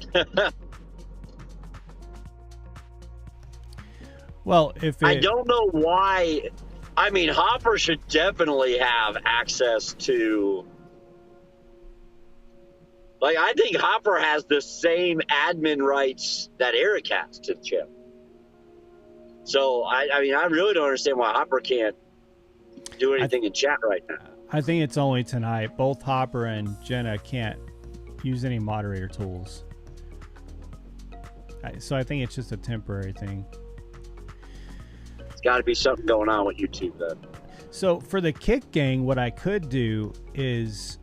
Well, I don't know why. I mean, Hopper should definitely have access to. I think Hopper has the same admin rights that Eric has to the channel. So, I mean, I really don't understand why Hopper can't do anything in chat right now. I think it's only tonight. Both Hopper and Jenna can't use any moderator tools. So I think it's just a temporary thing. It's got to be something going on with YouTube then. So for the Kick gang, what I could do is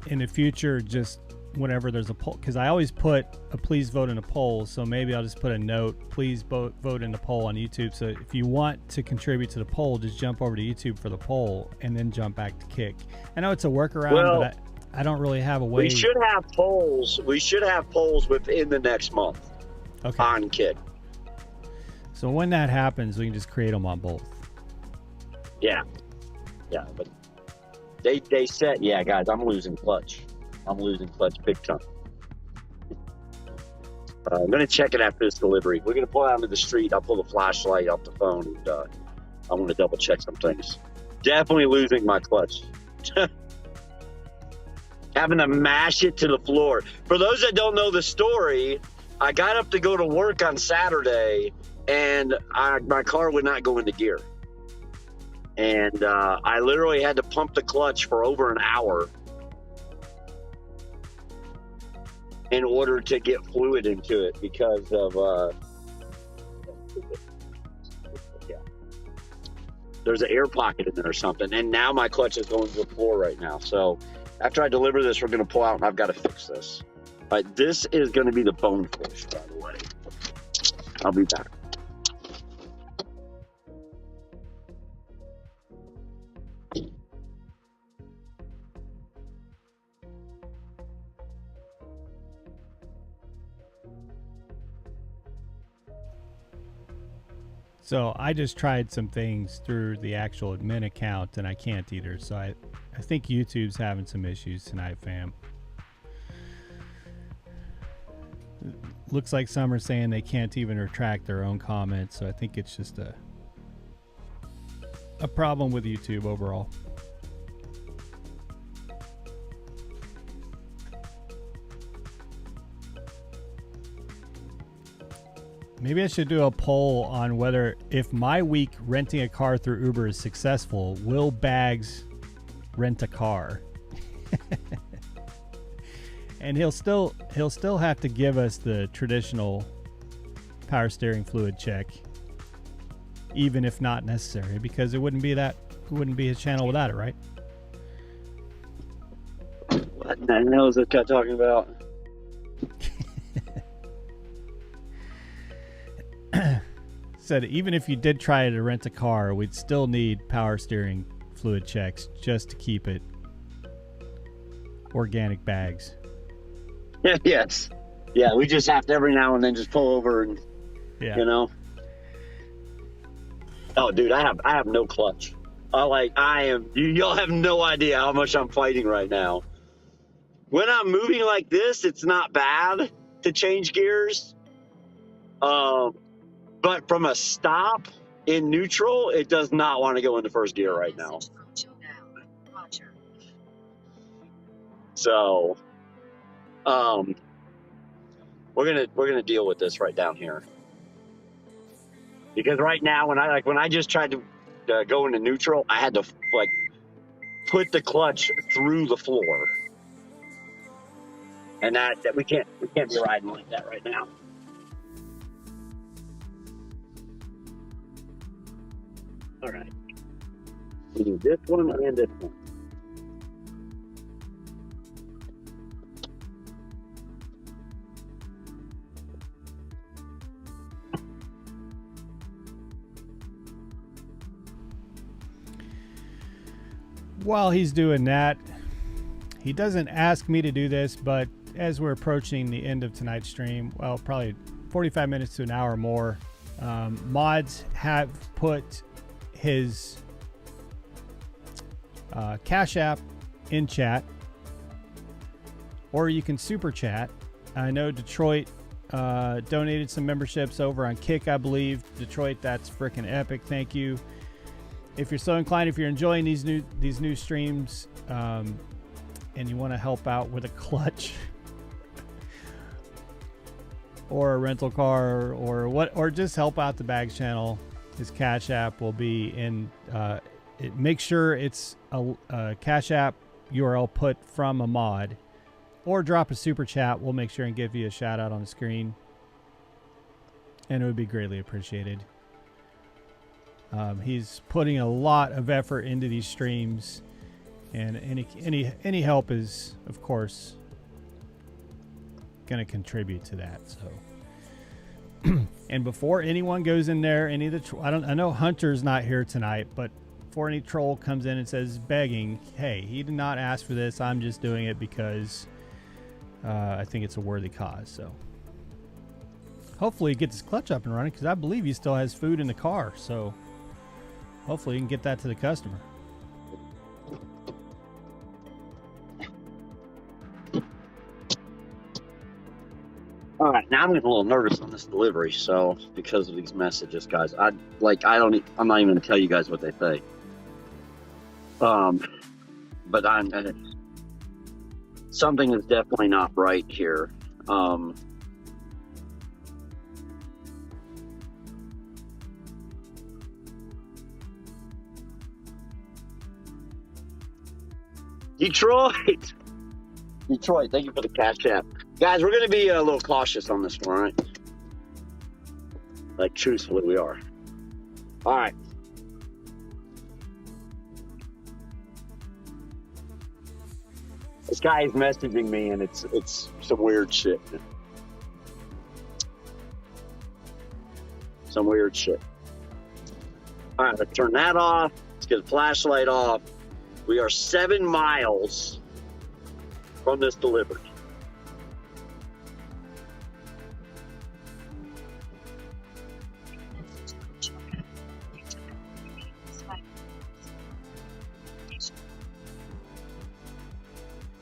in the future, just whenever there's a poll, because I always put a please vote in a poll, so maybe I'll just put a note, please vote in the poll on YouTube. So if you want to contribute to the poll, just jump over to YouTube for the poll and then jump back to Kick. I know it's a workaround, but I don't really have a way. We should have polls. We should have polls within the next month on Kick. So when that happens, we can just create them on both. Yeah, but they said, yeah, guys, I'm losing clutch. I'm losing clutch big time. I'm going to check it after this delivery. We're going to pull out into the street. I'll pull the flashlight off the phone, and I want to double check some things. Definitely losing my clutch. Having to mash it to the floor. For those that don't know the story, I got up to go to work on Saturday, and my car would not go into gear. And I literally had to pump the clutch for over an hour in order to get fluid into it because of there's an air pocket in there or something. And now my clutch is going to the floor right now. So after I deliver this, we're going to pull out and I've got to fix this. All right, this is going to be the bonefish, by the way. I'll be back. So I just tried some things through the actual admin account, and I can't either. So I think YouTube's having some issues tonight, fam. Looks like some are saying they can't even retract their own comments. So I think it's just a problem with YouTube overall. Maybe I should do a poll on whether, if my week renting a car through Uber is successful, will Bags rent a car? And he'll still have to give us the traditional power steering fluid check, even if not necessary, because it wouldn't be his channel without it, right? What the hell is this guy talking about? Said even if you did try to rent a car, we'd still need power steering fluid checks just to keep it organic bags. Yes. Yeah, we just have to every now and then just pull over and, Yeah. you know. Oh, dude, I have no clutch. Y'all have no idea how much I'm fighting right now. When I'm moving like this, it's not bad to change gears. But from a stop in neutral, it does not want to go into first gear right now. So, we're gonna deal with this right down here, because right now when I just tried to go into neutral, I had to like put the clutch through the floor, and that we can't be riding like that right now. All right, we do this one and this one. While he's doing that, he doesn't ask me to do this, but as we're approaching the end of tonight's stream, well, probably 45 minutes to an hour more, Mods have put his Cash App in chat, or you can super chat. I know Detroit donated some memberships over on Kick, I believe. Detroit, that's freaking epic. Thank you. If you're so inclined, if you're enjoying these new streams, and you want to help out with a clutch or a rental car or just help out the Bags channel, his Cash App will be in. Make sure it's a Cash App URL put from a mod, or drop a super chat. We'll make sure and give you a shout out on the screen, and it would be greatly appreciated. He's putting a lot of effort into these streams, and any help is, of course, going to contribute to that. So, and before anyone goes in there, any of the I know Hunter's not here tonight, but before any troll comes in and says begging, hey, he did not ask for this. I'm just doing it because I think it's a worthy cause. So, hopefully, he gets his clutch up and running, because I believe he still has food in the car. So. Hopefully you can get that to the customer. All right, now I'm getting a little nervous on this delivery, so because of these messages, guys. I'm not even going to tell you guys what they say. But something is definitely not right here. Detroit, thank you for the Cash App. Guys, we're going to be a little cautious on this one, all right? Like, truthfully, we are. All right. This guy is messaging me, and it's some weird shit. Some weird shit. All right, let's turn that off. Let's get the flashlight off. We are 7 miles from this delivery.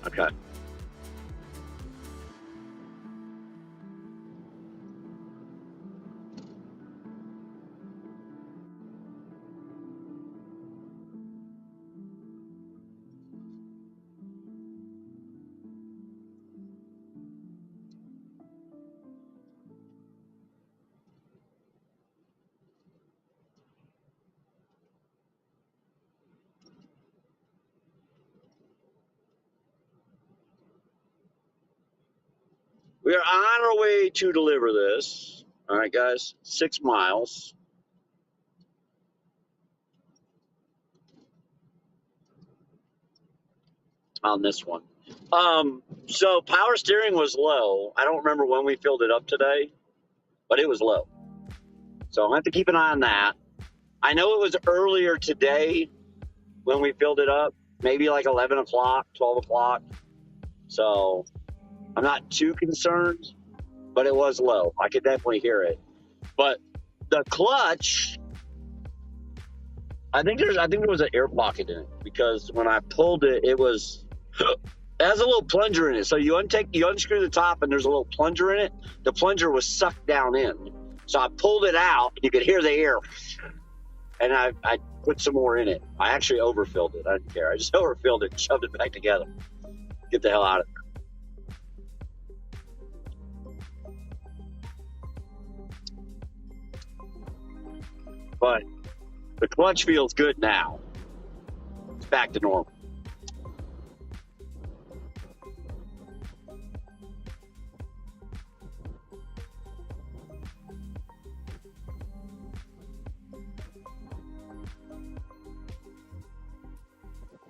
Okay. We are on our way to deliver this. All right, guys, 6 miles. On this one. So power steering was low. I don't remember when we filled it up today, but it was low. So I have to keep an eye on that. I know it was earlier today when we filled it up, maybe like 11 o'clock, 12 o'clock. So I'm not too concerned, but it was low. I could definitely hear it. But the clutch, I think there was an air pocket in it, because when I pulled it, it has a little plunger in it. So you unscrew the top, and there's a little plunger in it. The plunger was sucked down in. So I pulled it out, and you could hear the air. And I put some more in it. I actually overfilled it. I didn't care. I just overfilled it and shoved it back together. Get the hell out of there. But the clutch feels good now. It's back to normal.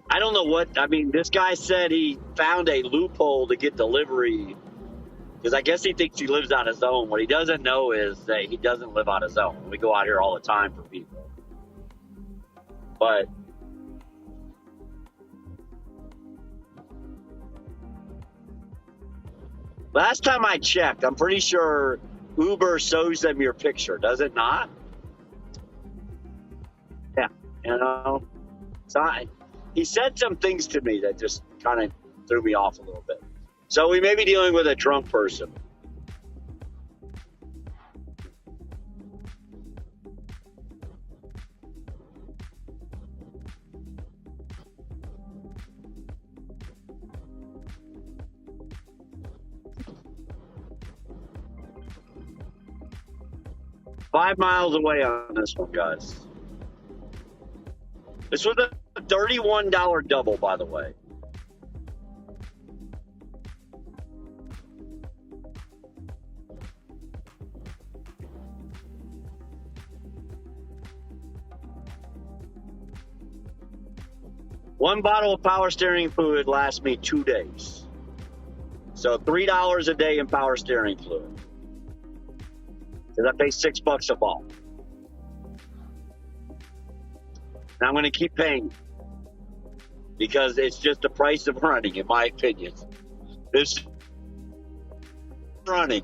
I don't know what, I mean, this guy said he found a loophole to get delivery, because I guess he thinks he lives on his own. What he doesn't know is that he doesn't live on his own. We go out here all the time for people. But last time I checked, I'm pretty sure Uber shows them your picture, does it not? Yeah, you know, he said some things to me that just kind of threw me off a little bit. So we may be dealing with a drunk person. $5 miles away on this one, guys. This was a $31 double, by the way. One bottle of power steering fluid lasts me 2 days. So $3 a day in power steering fluid. Because I pay $6 a bottle. And I'm going to keep paying, because it's just the price of running, in my opinion. It's running.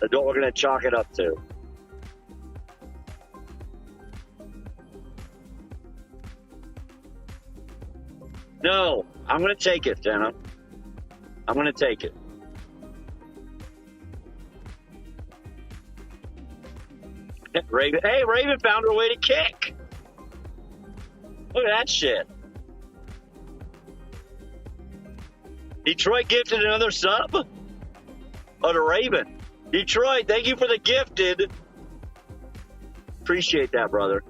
That's what we're going to chalk it up to. No, I'm going to take it, Jenna. I'm going to take it. Raven, hey, Raven found her way to kick. Look at that shit. Detroit gifted another sub? Oh, to Raven. Detroit, thank you for the gifted. Appreciate that, brother.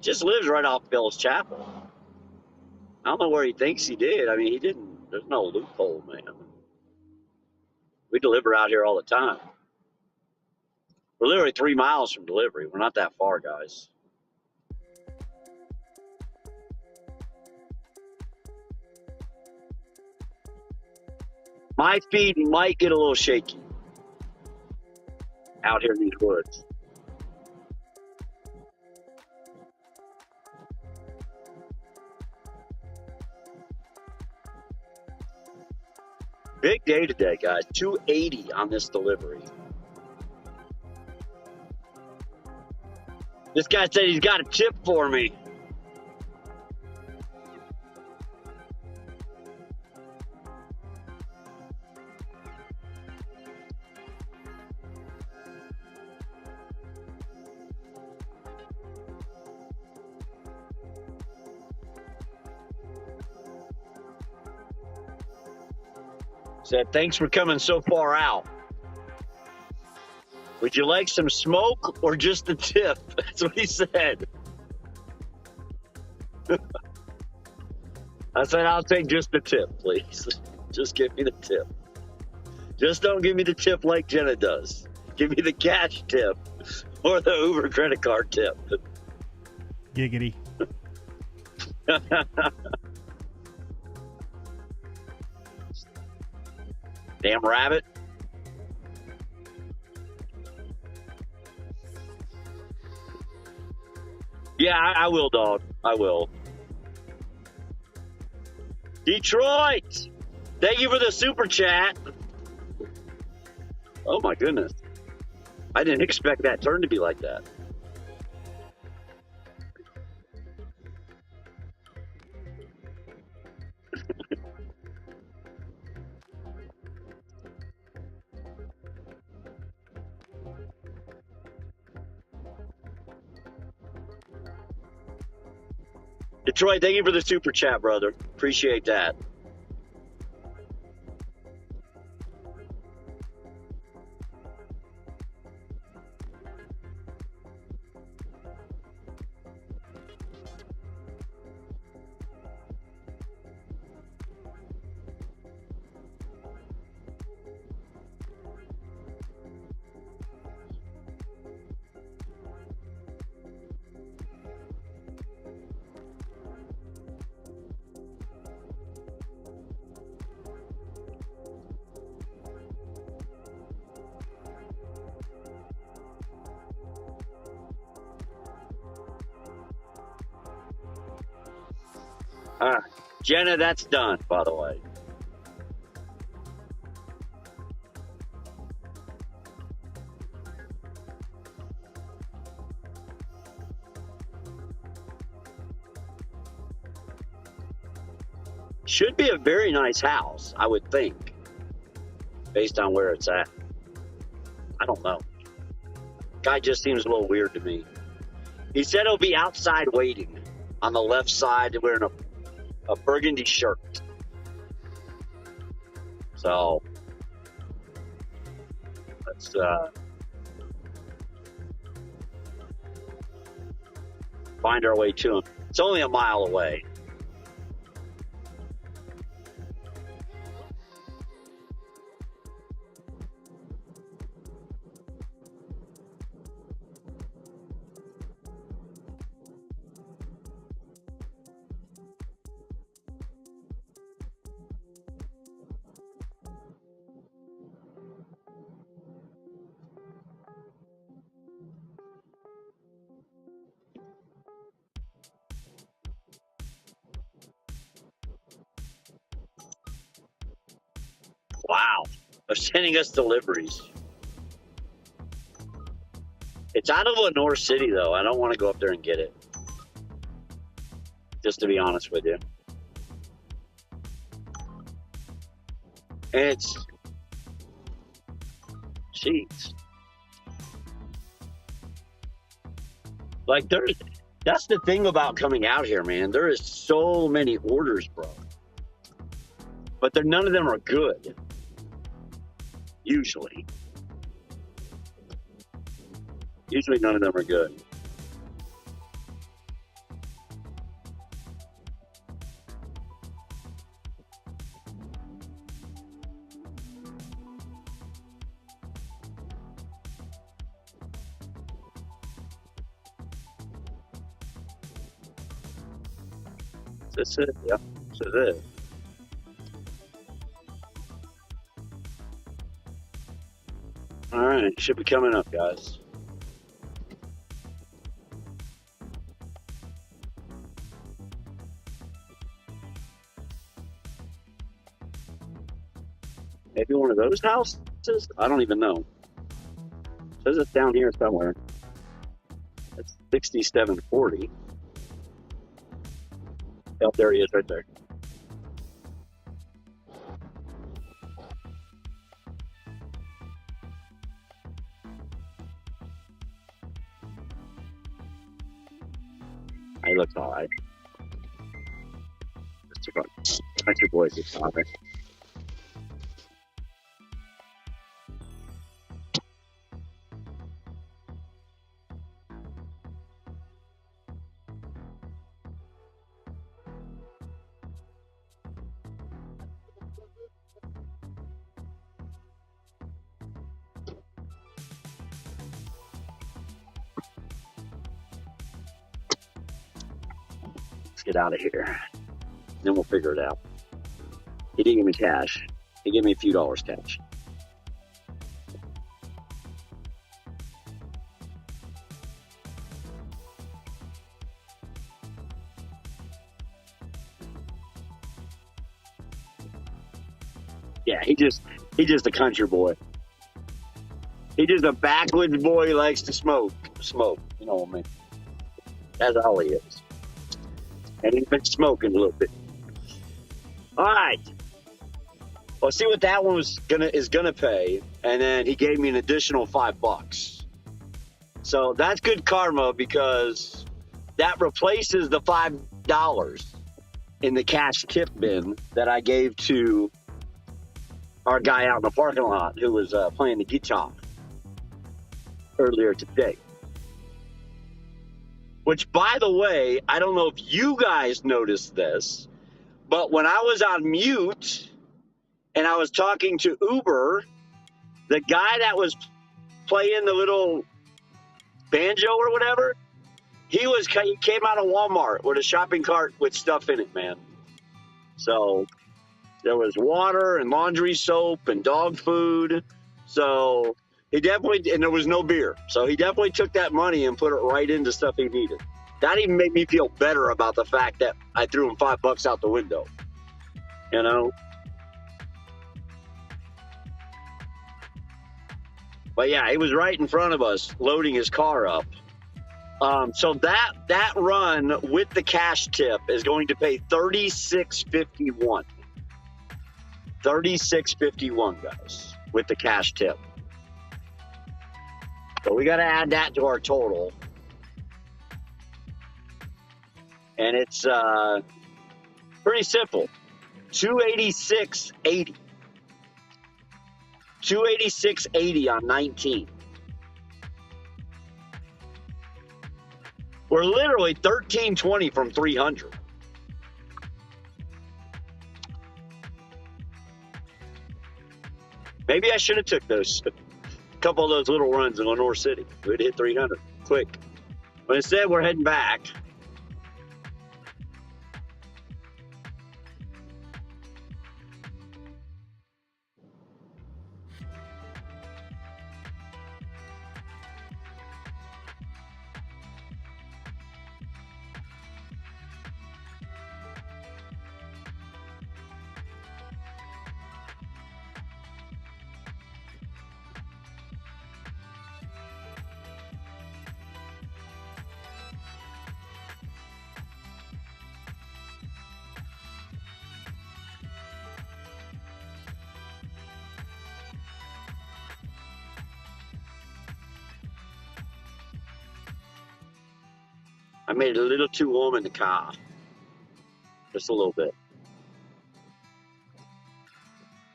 Just lives right off Bill's Chapel. I don't know where he thinks he did. I mean, he didn't. There's no loophole, man. We deliver out here all the time. We're literally 3 miles from delivery. We're not that far, guys. My feet might get a little shaky out here in these woods. Big day today, guys. 280 on this delivery. This guy said he's got a tip for me. Said, thanks for coming so far out. Would you like some smoke or just a tip? That's what he said. I said, I'll take just the tip, please. Just give me the tip. Just don't give me the tip like Jenna does. Give me the cash tip or the Uber credit card tip. Giggity. Damn rabbit. Yeah, I will, dog. I will. Detroit! Thank you for the super chat. Oh, my goodness. I didn't expect that turn to be like that. Detroit, thank you for the super chat, brother. Appreciate that. All right. Jenna, that's done, by the way. Should be a very nice house, I would think, based on where it's at. I don't know. Guy just seems a little weird to me. He said he'll be outside waiting on the left side wearing a burgundy shirt. So let's find our way to him. It's only a mile away. Wow, they're sending us deliveries. It's out of Lenore City, though. I don't want to go up there and get it. Just to be honest with you. And it's... Jeez. Like, that's the thing about coming out here, man. There is so many orders, bro. But none of them are good. Usually none of them are good. Is this it? Yeah, this is it. All right, should be coming up, guys. Maybe one of those houses? I don't even know. It says it's down here somewhere. That's 6740. Oh, there he is right there. He looks all right. Country boys is talking. Let's get out of here. Then we'll figure it out. He didn't give me cash. He gave me a few dollars cash. Yeah, he just a country boy. He just a backwoods boy who likes to smoke. You know what I mean? That's all he is. And he's been smoking a little bit. All right. Well, see what that one is gonna pay, and then he gave me an additional $5. So that's good karma because that replaces the $5 in the cash tip bin that I gave to our guy out in the parking lot who was playing the guitar earlier today. Which, by the way, I don't know if you guys noticed this, but when I was on mute and I was talking to Uber, the guy that was playing the little banjo or whatever, he came out of Walmart with a shopping cart with stuff in it, man. So there was water and laundry soap and dog food. So he definitely, and there was no beer. So he definitely took that money and put it right into stuff he needed. That even made me feel better about the fact that I threw him $5 out the window. You know? But yeah, he was right in front of us loading his car up. So that run with the cash tip is going to pay $36.51. $36.51, guys, with the cash tip. So we got to add that to our total. And it's pretty simple. $286.80. $286.80 on 19. We're literally $13.20 from 300. Maybe I should have took a couple of those little runs in Lenore City. We'd hit 300 quick. But instead, we're heading back. I made it a little too warm in the car. Just a little bit.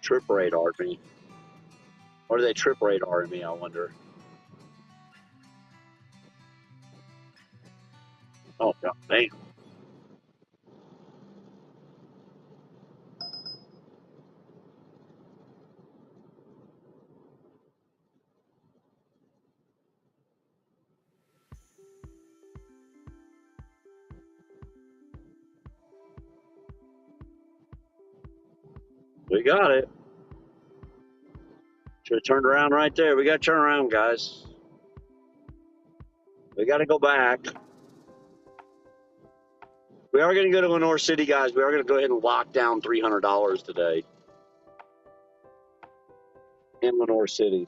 Trip radar me. What do they trip radar me, I wonder? Oh, God, damn. We got it. Should have turned around right there. We got to turn around, guys. We got to go back. We are going to go to Lenore City, guys. We are going to go ahead and lock down $300 today in Lenore City.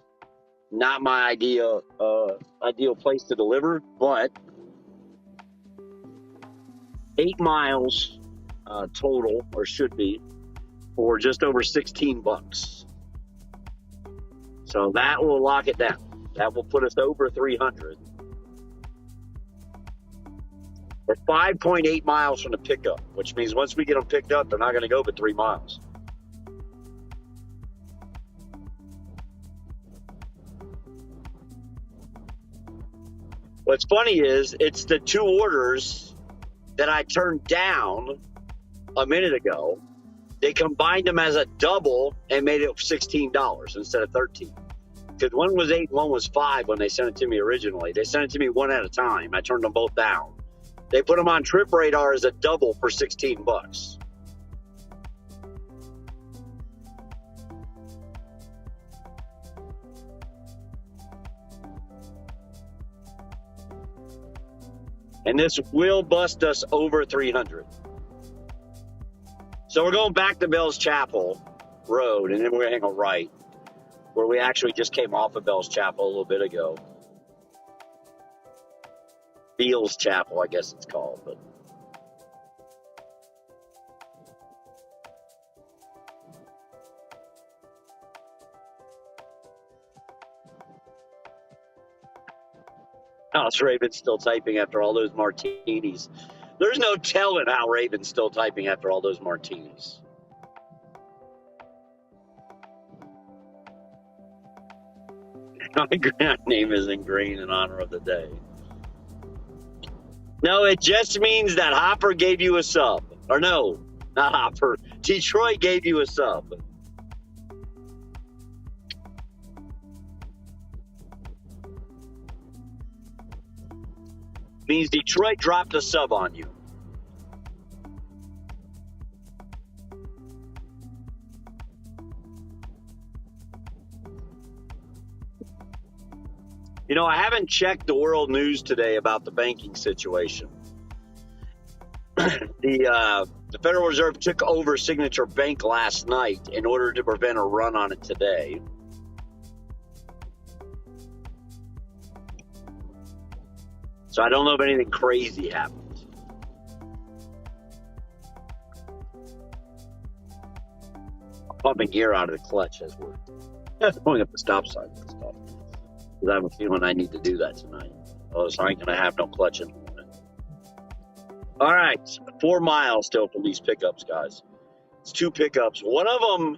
Not my ideal place to deliver, but 8 miles total, or should be, for just over $16. So that will lock it down. That will put us over 300. We're 5.8 miles from the pickup, which means once we get them picked up, they're not going to go but 3 miles. What's funny is it's the 2 orders that I turned down a minute ago. They combined them as a double and made it $16 instead of $13. Because one was 8, one was 5 when they sent it to me originally. They sent it to me one at a time. I turned them both down. They put them on Trip Radar as a double for $16. And this will bust us over 300. So we're going back to Bell's Chapel Road, and then we're going to hang a right, where we actually just came off of Bell's Chapel a little bit ago. Beals Chapel, I guess it's called. But how's Raven still typing after all those martinis? There's no telling how Raven's still typing after all those martinis. My grand name isn't green in honor of the day. No, it just means that Hopper gave you a sub. Or no, not Hopper. Detroit gave you a sub. Means Detroit dropped a sub on you. You know, I haven't checked the world news today about the banking situation. The Federal Reserve took over Signature Bank last night in order to prevent a run on it today. So I don't know if anything crazy happened. I'm pumping gear out of the clutch as we're going up the stop sign and stuff. Because I have a feeling I need to do that tonight. Otherwise, I ain't going to have no clutch in the morning. All right, 4 miles still from these pickups, guys. It's 2 pickups. One of them,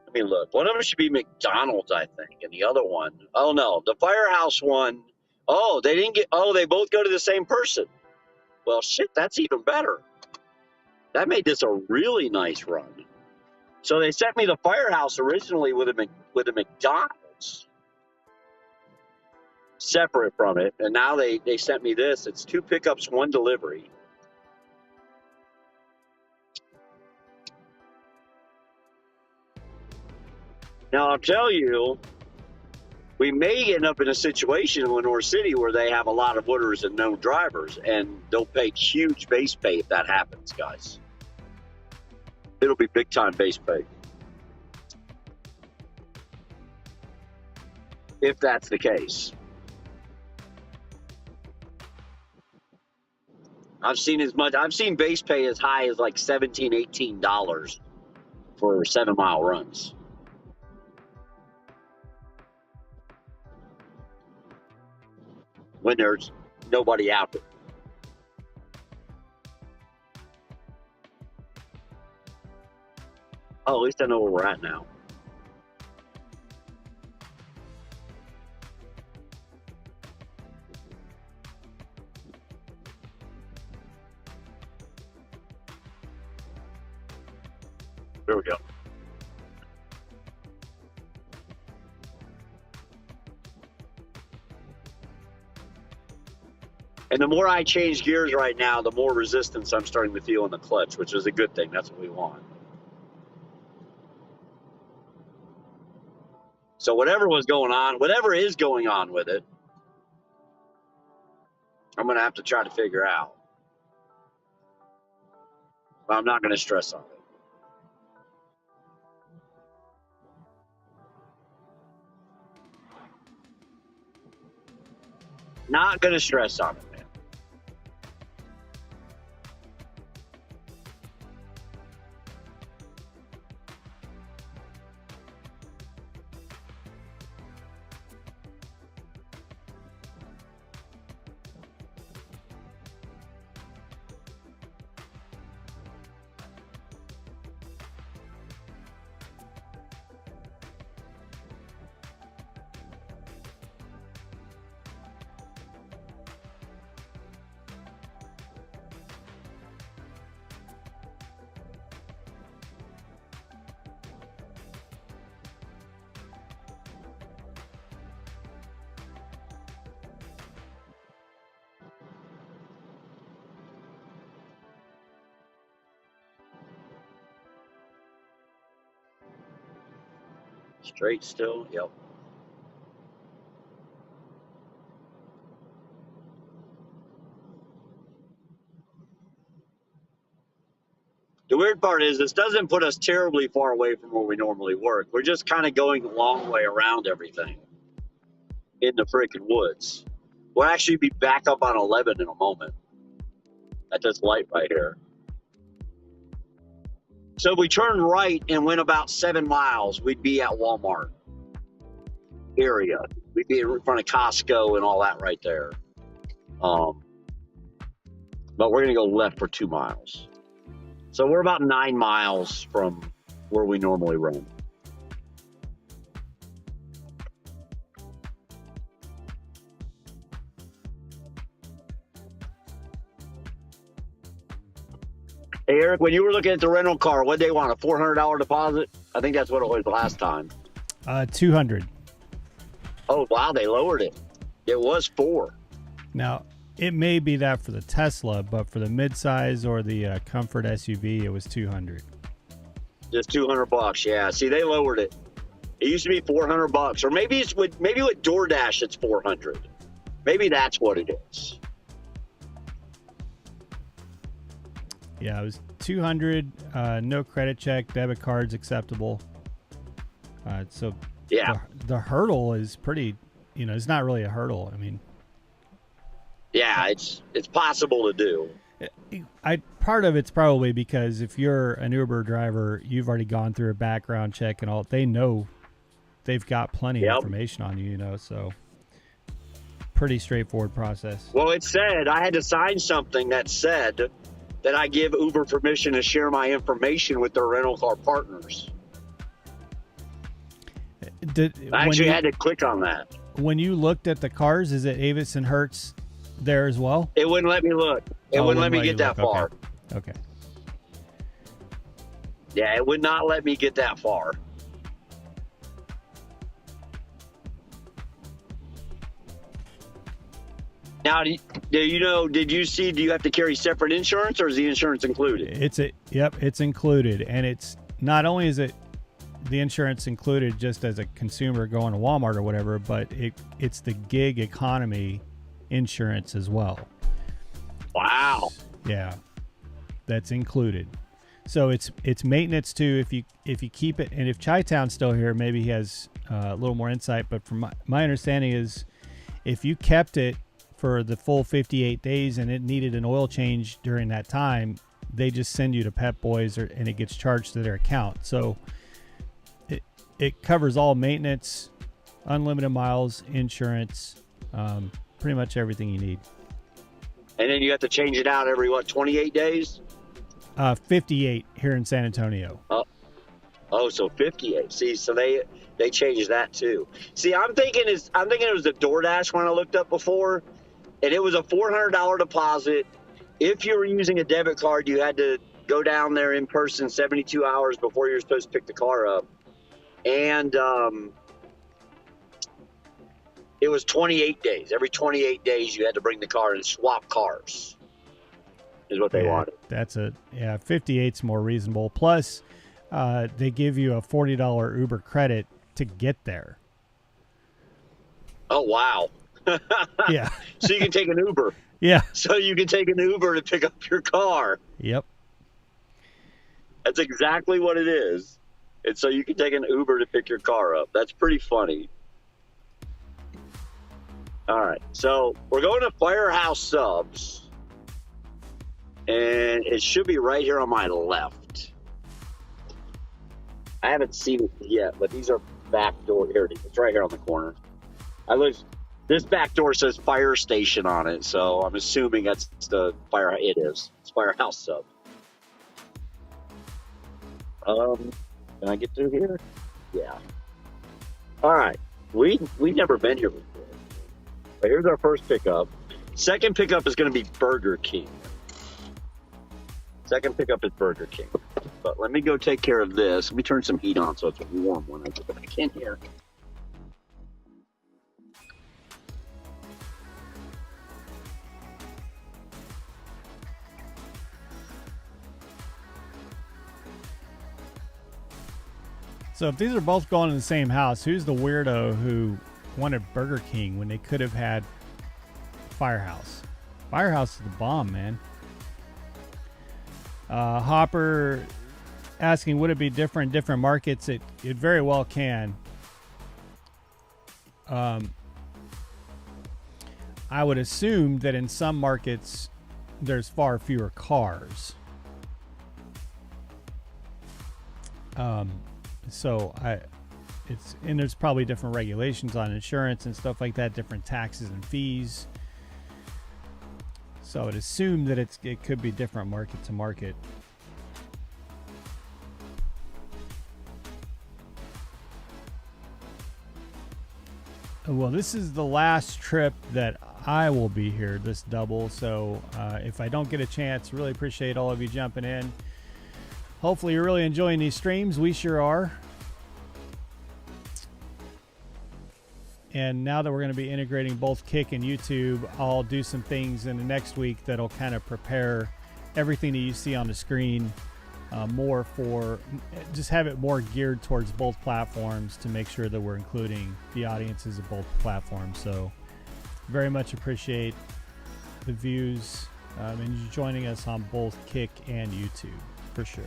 let me look. One of them should be McDonald's, I think. And the other one, oh no, the Firehouse one, oh, they didn't get, oh, they both go to the same person. Well, shit, that's even better. That made this a really nice run. So they sent me the Firehouse originally with a McDonald's separate from it, and now they sent me this. It's 2 pickups, 1 delivery. Now I'll tell you, we may end up in a situation in Lenore City where they have a lot of orders and no drivers, and they'll pay huge base pay if that happens, guys. It'll be big time base pay if that's the case. I've seen base pay as high as like $17, $18 for 7-mile runs. When there's nobody out there. Oh, at least I know where we're at now. There we go. And the more I change gears right now, the more resistance I'm starting to feel in the clutch, which is a good thing. That's what we want. So whatever is going on with it, I'm going to have to try to figure out. But I'm not going to stress on it. Not going to stress on it, man. Straight still? Yep. The weird part is this doesn't put us terribly far away from where we normally work. We're just kind of going the long way around everything in the freaking woods. We'll actually be back up on 11 in a moment at this light right here. So if we turned right and went about 7 miles, we'd be at Walmart area. We'd be in front of Costco and all that right there. But we're going to go left for 2 miles. So we're about 9 miles from where we normally run. Hey, Eric, when you were looking at the rental car, what did they want, a $400 deposit? I think that's what it was last time. 200. Oh, wow, they lowered it. It was $400. Now, it may be that for the Tesla, but for the midsize or the Comfort SUV, it was 200. Just $200, yeah. See, they lowered it. It used to be $400, or maybe with DoorDash it's $400. Maybe that's what it is. Yeah, it was 200. No credit check, debit cards acceptable. So yeah, the hurdle is pretty. It's not really a hurdle. I mean, yeah, it's possible to do. Part of it's probably because if you're an Uber driver, you've already gone through a background check and all. They know they've got plenty of information on you, so pretty straightforward process. Well, it said I had to sign something that said that I give Uber permission to share my information with their rental car partners. I actually had to click on that. When you looked at the cars, is it Avis and Hertz there as well? It wouldn't let me look. It wouldn't let me get that far. Okay. Yeah, it would not let me get that far. Now, do you have to carry separate insurance, or is the insurance included? It's included. And it's not only is it the insurance included just as a consumer going to Walmart or whatever, but it's the gig economy insurance as well. Wow. Yeah. That's included. So it's maintenance too if you keep it, and if Chi-Town's still here, maybe he has a little more insight, but from my understanding is if you kept it for the full 58 days and it needed an oil change during that time, they just send you to Pep Boys and it gets charged to their account. So it covers all maintenance, unlimited miles, insurance, pretty much everything you need. And then you have to change it out every 28 days? 58 here in San Antonio. Oh, so 58. See, so they changed that too. See, I'm thinking it was the DoorDash one I looked up before, and it was a $400 deposit. If you were using a debit card, you had to go down there in person 72 hours before you're supposed to pick the car up. And it was 28 days. Every 28 days, you had to bring the car and swap cars, is what they wanted. 58's more reasonable. Plus, they give you a $40 Uber credit to get there. Oh, wow. Yeah. So you can take an Uber. Yeah. So you can take an Uber to pick up your car. Yep. That's exactly what it is. And so you can take an Uber to pick your car up. That's pretty funny. All right, so we're going to Firehouse Subs, and it should be right here on my left. I haven't seen it yet, but these are back door. Here it is. It's right here on the corner. This back door says fire station on it, so I'm assuming that's the fire. It is. It's Firehouse Sub. Can I get through here? Yeah. All right. We've never been here before. But here's our first pickup. Second pickup is going to be Burger King. Second pickup is Burger King. But let me go take care of this. Let me turn some heat on so it's warm when I get back in here. So if these are both going in the same house, who's the weirdo who wanted Burger King when they could have had Firehouse? Firehouse is the bomb, man. Hopper asking, would it be different in different markets? It very well can. I would assume that in some markets there's far fewer cars. So there's probably different regulations on insurance and stuff like that, different taxes and fees. So I would assume that it could be different market to market. Well, this is the last trip that I will be here, this double. So if I don't get a chance, really appreciate all of you jumping in. Hopefully you're really enjoying these streams. We sure are. And now that we're going to be integrating both Kick and YouTube, I'll do some things in the next week that'll kind of prepare everything that you see on the screen more for, just have it more geared towards both platforms to make sure that we're including the audiences of both platforms. So very much appreciate the views and you joining us on both Kick and YouTube for sure.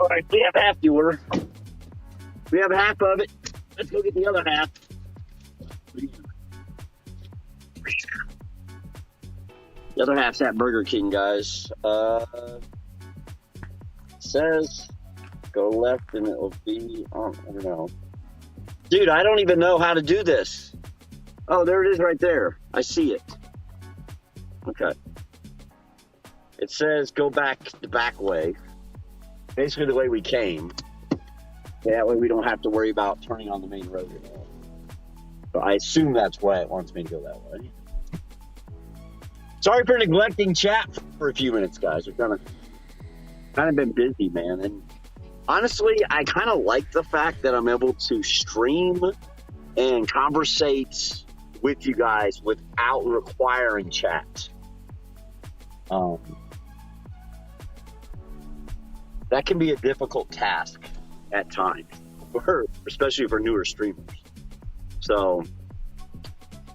All right, we have half the order. We have half of it. Let's go get the other half. The other half's at Burger King, guys. Says go left and it'll be, I don't know. Dude, I don't even know how to do this. Oh, there it is right there. I see it. Okay. It says go back the back way. Basically the way we came. That way we don't have to worry about turning on the main road anymore. So I assume that's why it wants me to go that way. Sorry for neglecting chat for a few minutes, guys. We've kind of been busy, man. And honestly, I kind of like the fact that I'm able to stream and conversate with you guys without requiring chat. That can be a difficult task at times, especially for newer streamers. So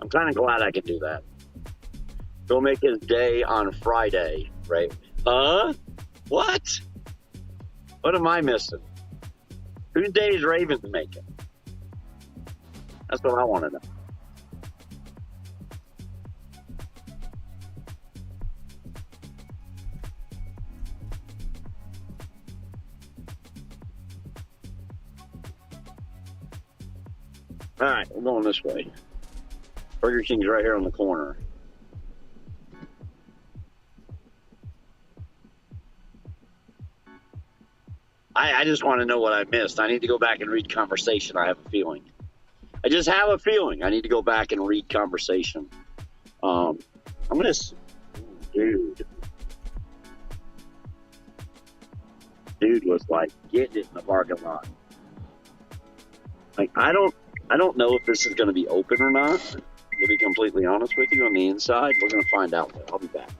I'm kind of glad I can do that. Go make his day on Friday, right? What? What am I missing? Whose day is Ravens making? That's what I want to know. All right, we're going this way. Burger King's right here on the corner. I just want to know what I missed. I need to go back and read conversation. I have a feeling. I just have a feeling. I need to go back and read conversation. I'm gonna, dude. Dude was like getting it in the parking lot. Like I don't know if this is going to be open or not. To be completely honest with you, on the inside, we're going to find out. I'll be back.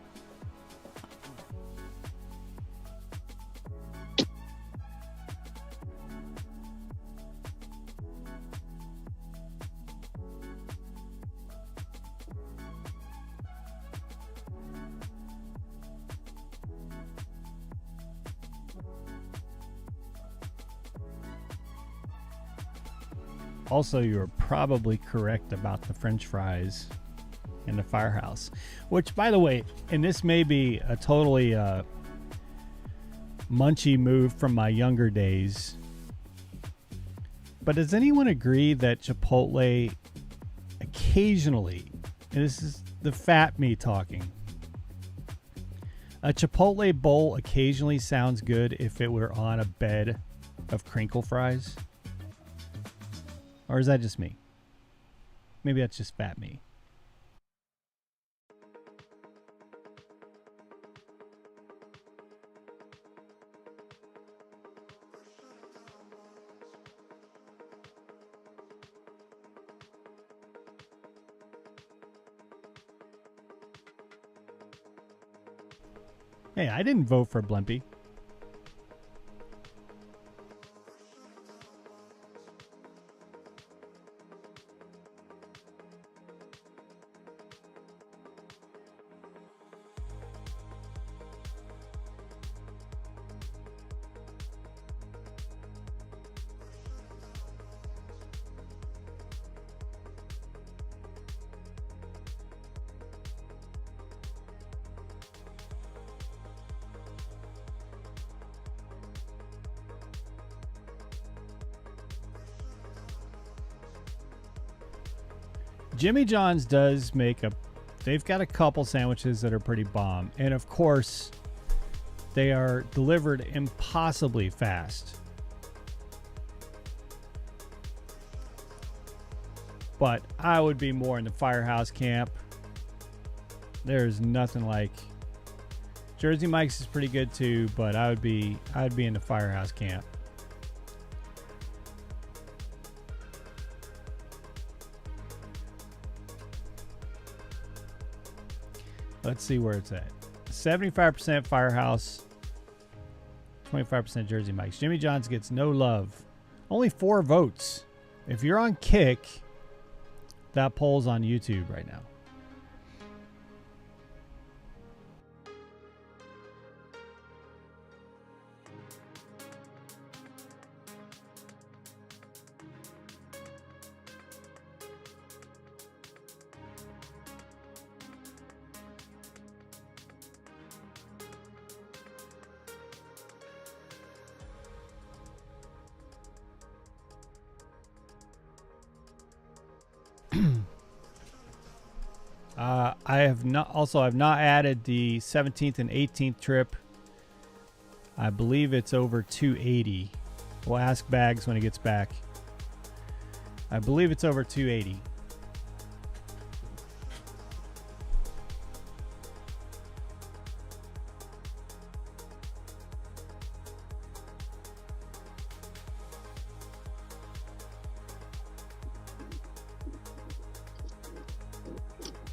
Also, you're probably correct about the French fries in the firehouse, which, by the way, and this may be a totally munchy move from my younger days, but does anyone agree that Chipotle occasionally, and this is the fat me talking, a Chipotle bowl occasionally sounds good if it were on a bed of crinkle fries? Or is that just me? Maybe that's just fat me. Hey, I didn't vote for Blimpie. Jimmy John's does make they've got a couple sandwiches that are pretty bomb. And of course, they are delivered impossibly fast. But I would be more in the firehouse camp. There's nothing like Jersey Mike's is pretty good too, but I'd be in the firehouse camp. Let's see where it's at. 75% Firehouse, 25% Jersey Mike's. Jimmy John's gets no love. Only 4 votes. If you're on Kick, that poll's on YouTube right now. I've not added the 17th and 18th trip. I believe it's over 280. We'll ask Bags when he gets back. I believe it's over 280.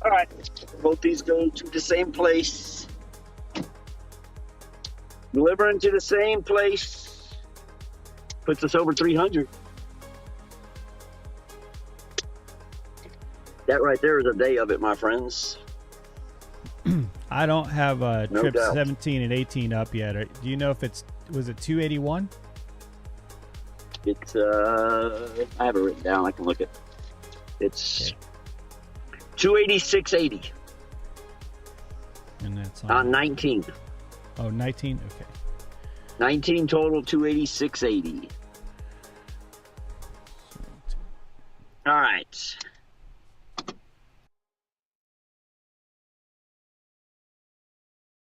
All right, both these go to the same place. Delivering to the same place puts us over 300. That right there is a day of it, my friends. I don't have No trip doubt. 17 and 18 up yet. Do you know if was it 281? It's I have it written down. I can look at. It's Okay. 286.80 And that's on 19. Oh, 19? Okay. 19 total, 286.80. All right.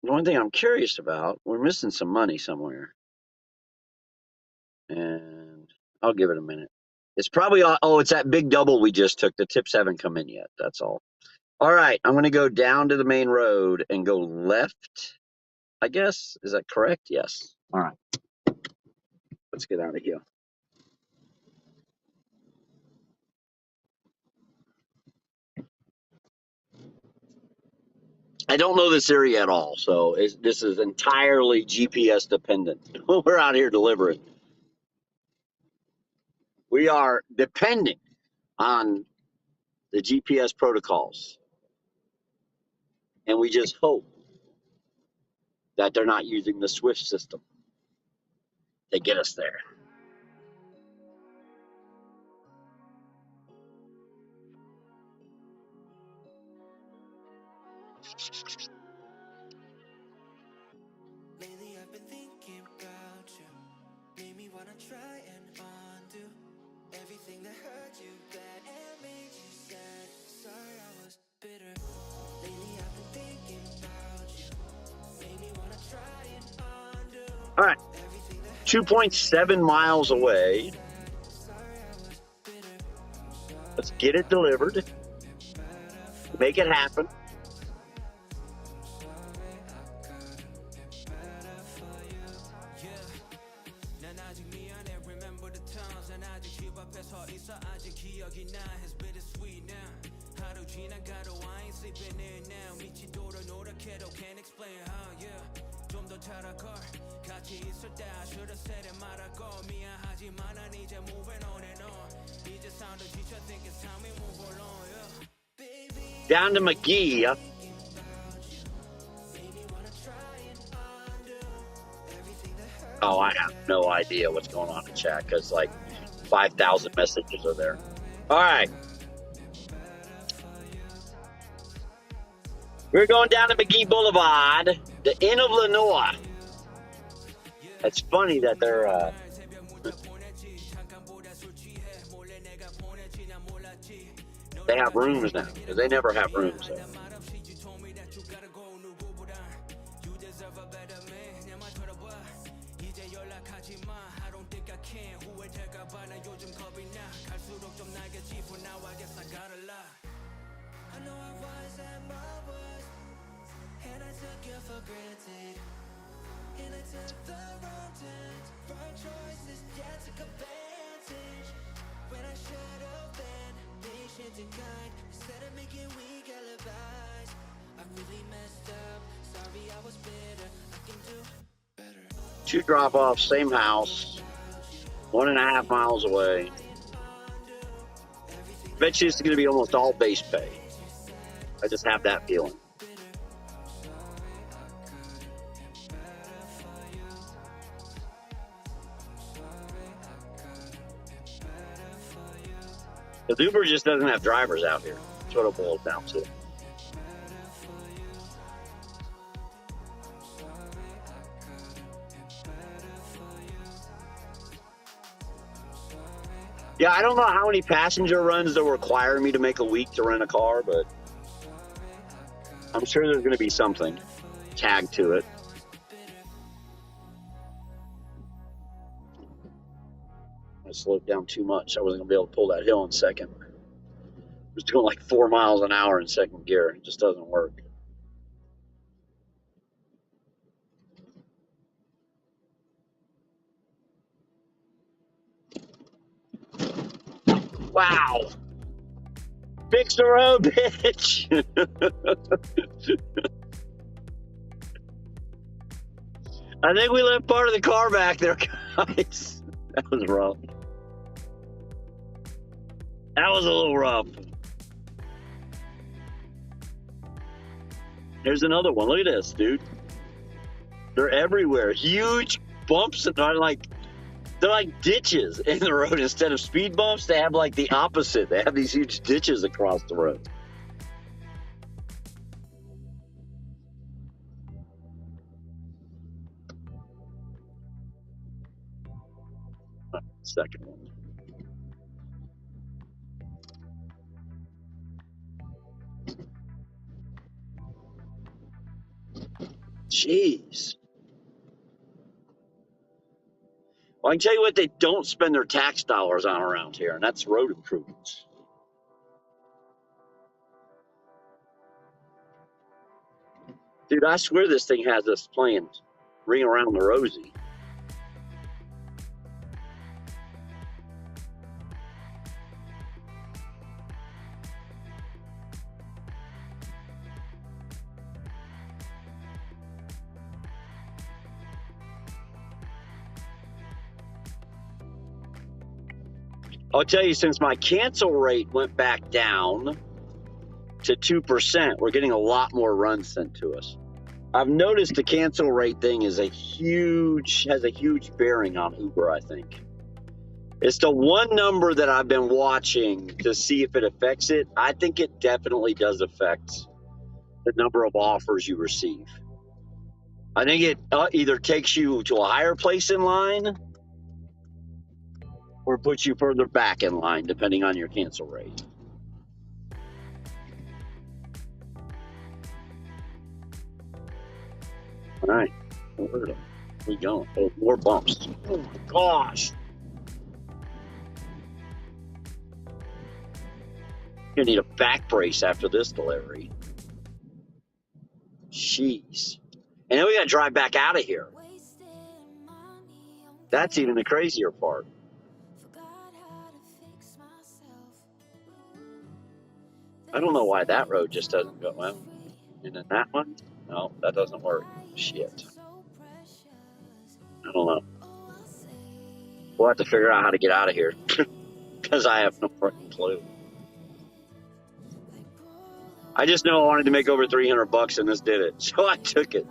The one thing I'm curious about, we're missing some money somewhere. And I'll give it a minute. It's probably, it's that big double we just took. The tips haven't come in yet. That's all. All right. I'm going to go down to the main road and go left, I guess. Is that correct? Yes. All right. Let's get out of here. I don't know this area at all, so this is entirely GPS dependent. We're out here delivering. We are depending on the GPS protocols, and we just hope that they're not using the Swift system to get us there. Lately I've been thinking about you. Made me wanna try and undo everything that hurt you bad and made you sad. Sorry I was bitter. Lately I've been thinking about you. Made me wanna try and undo All right, everything that 2.7 miles away. Let's get it delivered. Make it happen. Down to McGee. Oh, I have no idea what's going on in chat because like 5,000 messages are there. All right. We're going down to McGee Boulevard, the Inn of Lenore. It's funny that they're they have rooms now because they never have rooms there. I know I was at my worst, and I took you for granted. And I took the wrong turns, wrong choices, yeah, took advantage. When I should have been patient and kind, instead of making weak alibis. I really messed up, sorry I was bitter, I can do better. 2 drop-offs, same house, 1.5 miles away. Bet you it's going to be almost all base pay. I just have that feeling. The Uber just doesn't have drivers out here. That's what it boils down to. Yeah, I don't know how many passenger runs they'll require me to make a week to rent a car, but I'm sure there's going to be something tagged to it. I slowed down too much. I wasn't going to be able to pull that hill in second. I was doing like 4 miles an hour in second gear. It just doesn't work. Wow. Fix the road, bitch. I think we left part of the car back there, guys. That was rough. That was a little rough. There's another one. Look at this, dude. They're everywhere. Huge bumps that are like, they're like ditches in the road. Instead of speed bumps, they have like the opposite. They have these huge ditches across the road. Second one. Jeez. Well, I can tell you what they don't spend their tax dollars on around here, and that's road improvements. Dude, I swear this thing has us playing Ring Around the Rosie. I'll tell you, since my cancel rate went back down to 2%, we're getting a lot more runs sent to us. I've noticed the cancel rate thing has a huge bearing on Uber, I think. It's the one number that I've been watching to see if it affects it. I think it definitely does affect the number of offers you receive. I think it either takes you to a higher place in line or puts you further back in line, depending on your cancel rate. All right, where are we going? Oh, more bumps. Oh my gosh. You're gonna need a back brace after this delivery. Jeez. And then we gotta drive back out of here. That's even the crazier part. I don't know why that road just doesn't go well. And then that one? No, that doesn't work. Shit. I don't know. We'll have to figure out how to get out of here. Because I have no fucking clue. I just know I wanted to make over $300 and this did it. So I took it.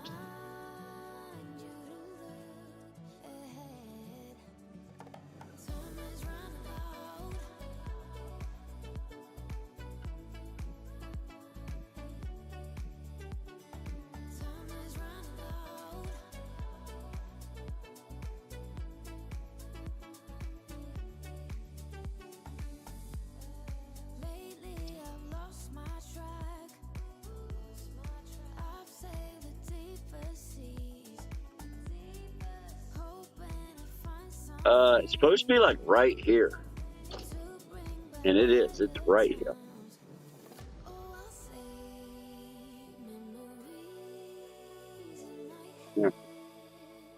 It's supposed to be like right here. And it is. It's right here. Yeah.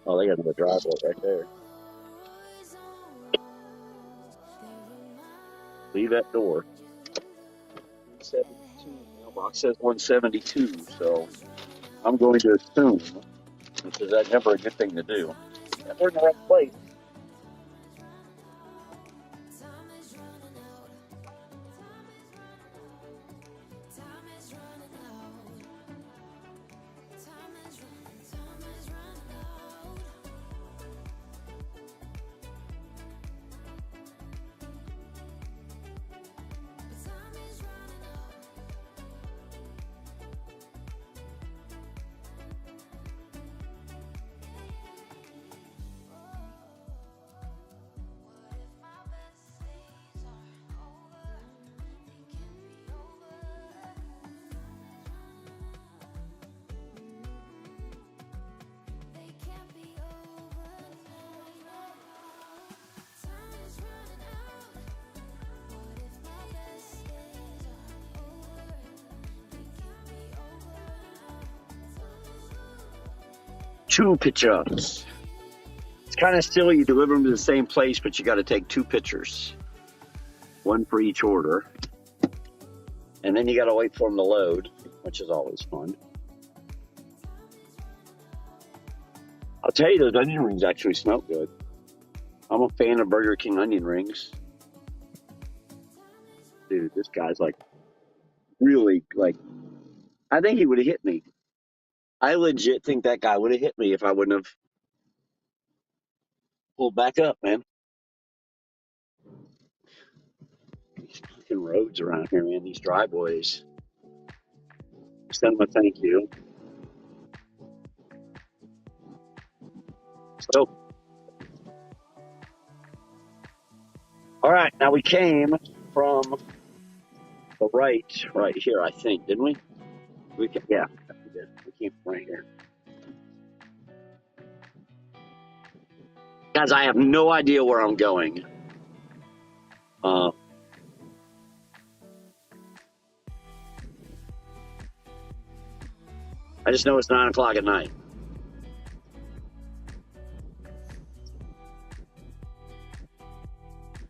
Oh, they got another driveway right there. Leave that door. 172. Mailbox says 172, so I'm going to assume, which is never a good thing to do, that we're in the right place. Two pictures. It's kind of silly. You deliver them to the same place, but you got to take two pictures, one for each order, and then you got to wait for them to load, which is always fun. I'll tell you, those onion rings actually smell good. I'm a fan of Burger King onion rings. Dude, this guy's like really like. I think he would have hit me. I legit think that guy would have hit me if I wouldn't have pulled back up, man. These fucking roads around here, man. These driveways. Send him a thank you. So, all right. Now we came from the right here, I think, didn't we? Yeah, we did. We came from right here. Guys, I have no idea where I'm going. I just know it's 9 o'clock at night.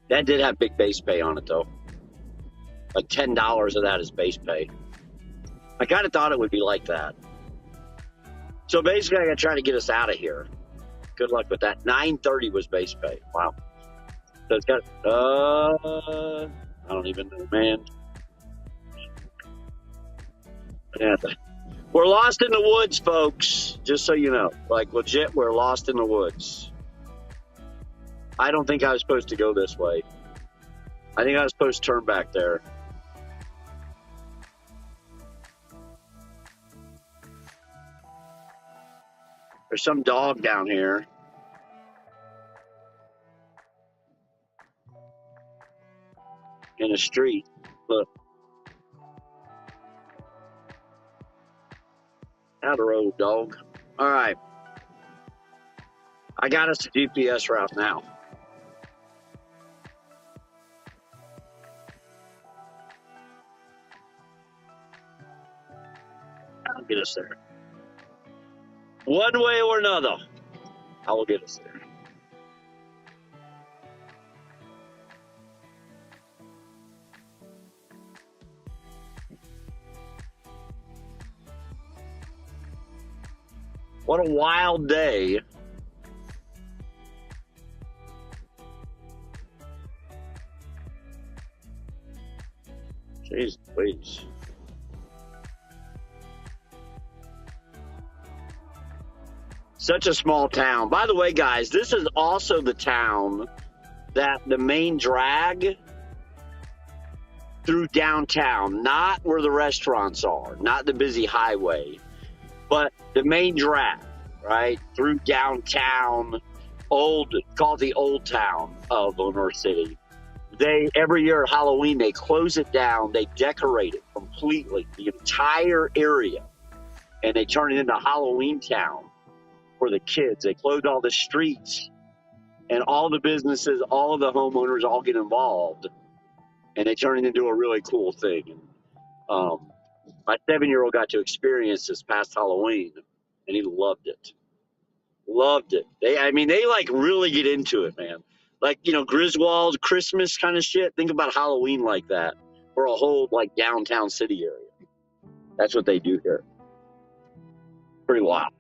That did have big base pay on it, though. Like $10 of that is base pay. I kind of thought it would be like that. So basically, I got to try to get us out of here. Good luck with that. 9:30 was base pay. Wow. So it's got, I don't even know, man. Yeah. We're lost in the woods, folks. Just so you know. Like, legit, we're lost in the woods. I don't think I was supposed to go this way. I think I was supposed to turn back there. There's some dog down here. In the street. Look. Out the road, dog. All right. I got us a GPS route now. I'll get us there. One way or another, I will get us there. What a wild day. Jeez, please. Such a small town. By the way, guys, this is also the town that the main drag through downtown, not where the restaurants are, not the busy highway, but the main drag, right, through downtown, called the old town of Lenore City. Every year at Halloween, they close it down, they decorate it completely, the entire area, and they turn it into Halloween Town for the kids. They close all the streets, and all the businesses, all of the homeowners all get involved, and they turn it into a really cool thing. My 7-year-old got to experience this past Halloween, and he loved it. Loved it. They like really get into it, man. Like, Griswold, Christmas kind of shit. Think about Halloween like that for a whole like downtown city area. That's what they do here. Pretty wild.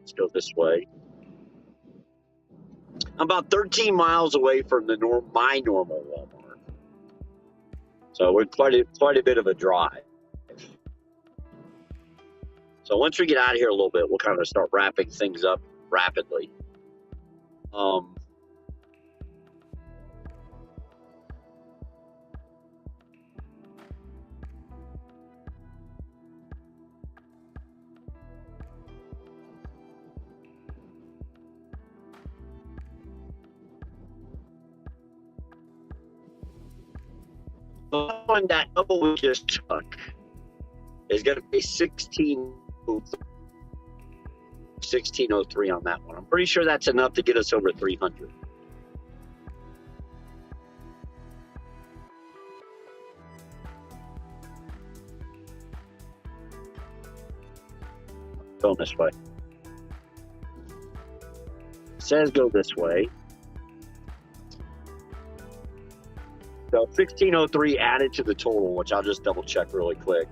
Let's go this way. I'm about 13 miles away from my normal Walmart. So we're quite a bit of a drive. So once we get out of here a little bit, we'll kind of start wrapping things up rapidly. The one that double we just took is going to be 1603 on that one. I'm pretty sure that's enough to get us over 300. Going this way. It says go this way. So 1603 added to the total, which I'll just double check really quick.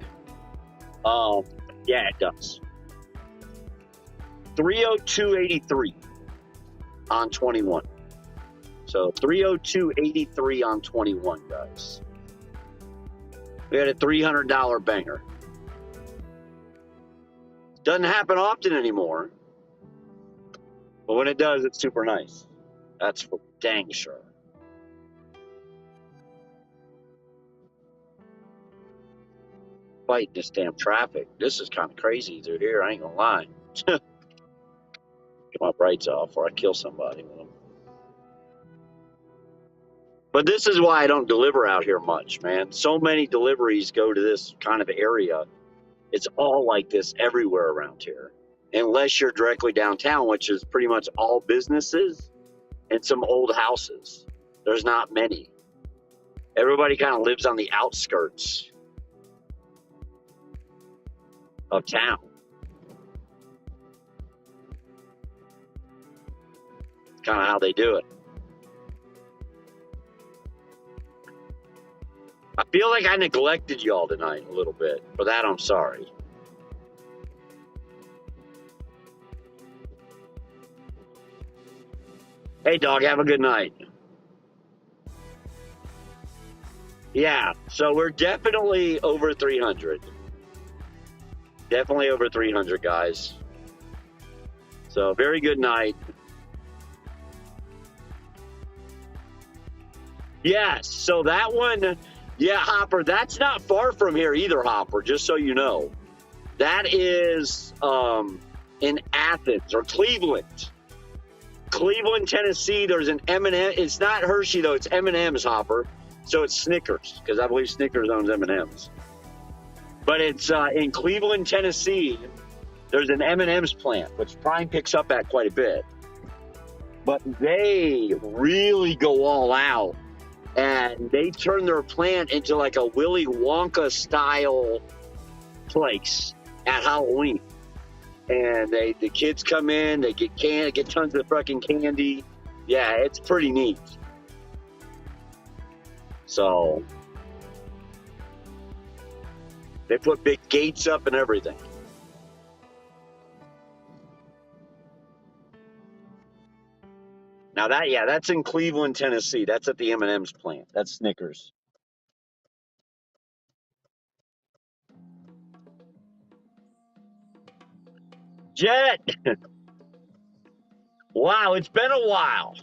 Yeah, it does. 302.83 on 21. So 302.83 on 21, guys. We had a $300 banger. Doesn't happen often anymore, but when it does, it's super nice. That's for dang sure. Fighting this damn traffic. This is kind of crazy through here. I ain't gonna lie. Get my brights off or I kill somebody with them. But this is why I don't deliver out here much, man. So many deliveries go to this kind of area It's all like this everywhere around here, unless you're directly downtown, which is pretty much all businesses and some old houses. There's not many. Everybody kind of lives on the outskirts of town. It's kind of how they do it. I feel like I neglected y'all tonight a little bit. For that, I'm sorry. Hey, dog, have a good night. Yeah, so we're definitely over 300. Definitely over 300, guys. So, very good night. Yes, so that one, yeah, Hopper, that's not far from here either, Hopper, just so you know. That is in Athens or Cleveland. Cleveland, Tennessee, there's an M&M. It's not Hershey, though. It's M&M's, Hopper. So it's Snickers, because I believe Snickers owns M&M's. But it's in Cleveland, Tennessee, there's an M&M's plant, which Prime picks up at quite a bit. But they really go all out. And they turn their plant into like a Willy Wonka style place at Halloween. And the kids come in, they get tons of fucking candy. Yeah, it's pretty neat. So they put big gates up and everything. Now that's in Cleveland, Tennessee. That's at the M&M's plant. That's Snickers. Jet! Wow, it's been a while.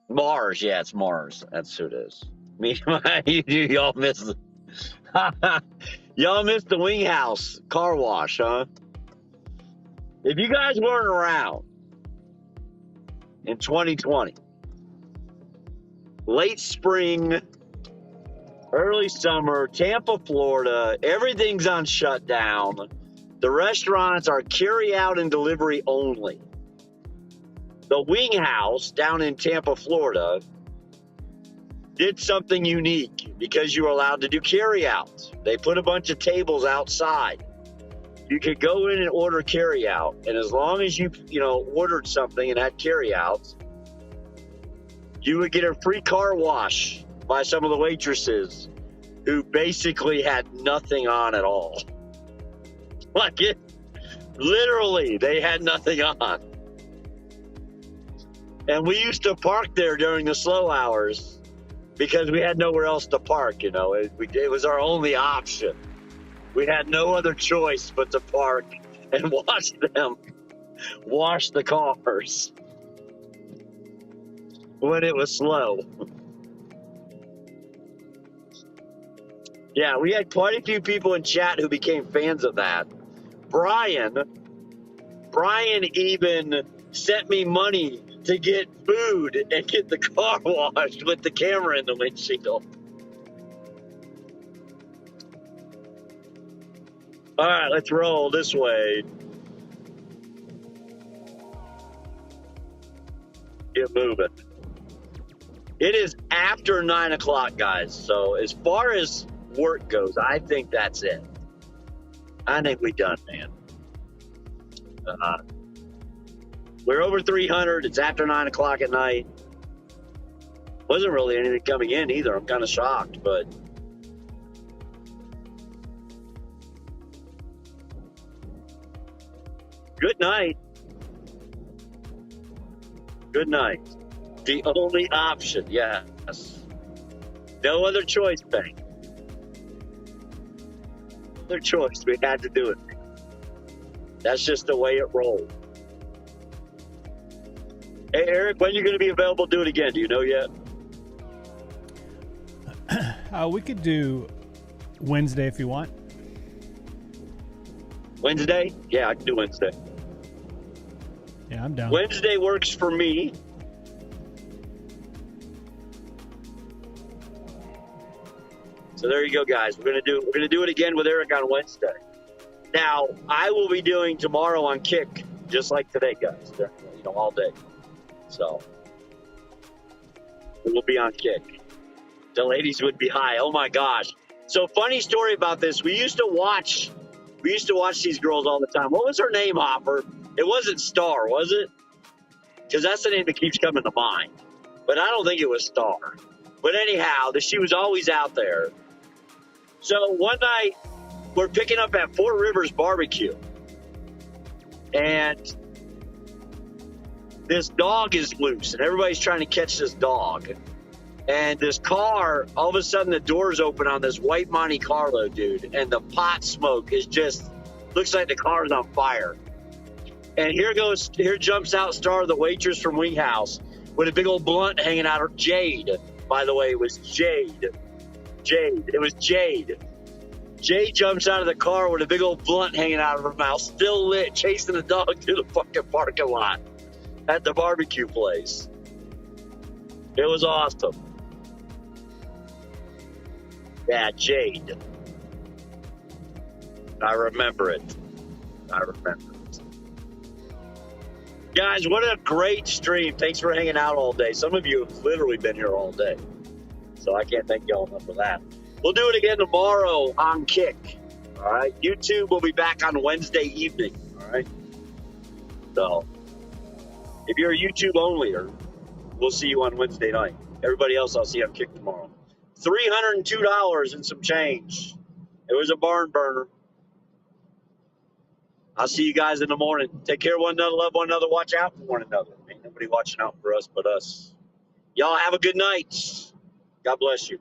Mars, yeah, it's Mars. That's who it is. Y'all missed y'all missed the Wing House car wash, huh? If you guys weren't around in 2020, late spring, early summer, Tampa, Florida, everything's on shutdown. The restaurants are carry out and delivery only. The Wing House down in Tampa, Florida, did something unique because you were allowed to do carry-outs. They put a bunch of tables outside. You could go in and order carry-out, and as long as you ordered something and had carry-outs, you would get a free car wash by some of the waitresses who basically had nothing on at all. Like it, literally, they had nothing on. And we used to park there during the slow hours because we had nowhere else to park, It was our only option. We had no other choice but to park and watch them wash the cars when it was slow. Yeah, we had quite a few people in chat who became fans of that. Brian even sent me money to get food and get the car washed with the camera in the windshield. All right, let's roll this way. Get moving. It is after 9 o'clock, guys. So as far as work goes, I think that's it. I think we done, man. We're over 300. It's after 9 o'clock at night. Wasn't really anything coming in either. I'm kind of shocked, but good night. Good night. The only option, yes. No other choice, Bank. No other choice. We had to do it. That's just the way it rolled. Hey, Eric, when are you going to be available to do it again? Do you know yet? We could do Wednesday if you want. Wednesday? Yeah, I can do Wednesday. Yeah, I'm down. Wednesday works for me. So there you go, guys. We're gonna do it again with Eric on Wednesday. Now I will be doing tomorrow on Kick, just like today, guys. You know, all day. So we will be on Kick. The ladies would be high. Oh my gosh. So funny story about this. We used to watch these girls all the time. What was her name, Hopper? It wasn't Star, was it? Because that's the name that keeps coming to mind. But I don't think it was Star. But anyhow, she was always out there. So one night, we're picking up at Fort Rivers Barbecue. And this dog is loose, and everybody's trying to catch this dog. And this car, all of a sudden the doors open on this white Monte Carlo, dude. And the pot smoke is just, looks like the car's on fire. And here jumps out Star, the waitress from Wing House, with a big old blunt hanging out her Jade. By the way, it was Jade. It was Jade. Jade jumps out of the car with a big old blunt hanging out of her mouth, still lit, chasing the dog through the fucking parking lot at the barbecue place. It was awesome. Yeah, Jade. I remember it. Guys, what a great stream. Thanks for hanging out all day. Some of you have literally been here all day. So I can't thank y'all enough for that. We'll do it again tomorrow on Kick. All right. YouTube will be back on Wednesday evening. All right. So if you're a YouTube onlyer, we'll see you on Wednesday night. Everybody else, I'll see you on Kick tomorrow. $302 and some change. It was a barn burner. I'll see you guys in the morning. Take care of one another, love one another, watch out for one another. Ain't nobody watching out for us but us. Y'all have a good night. God bless you.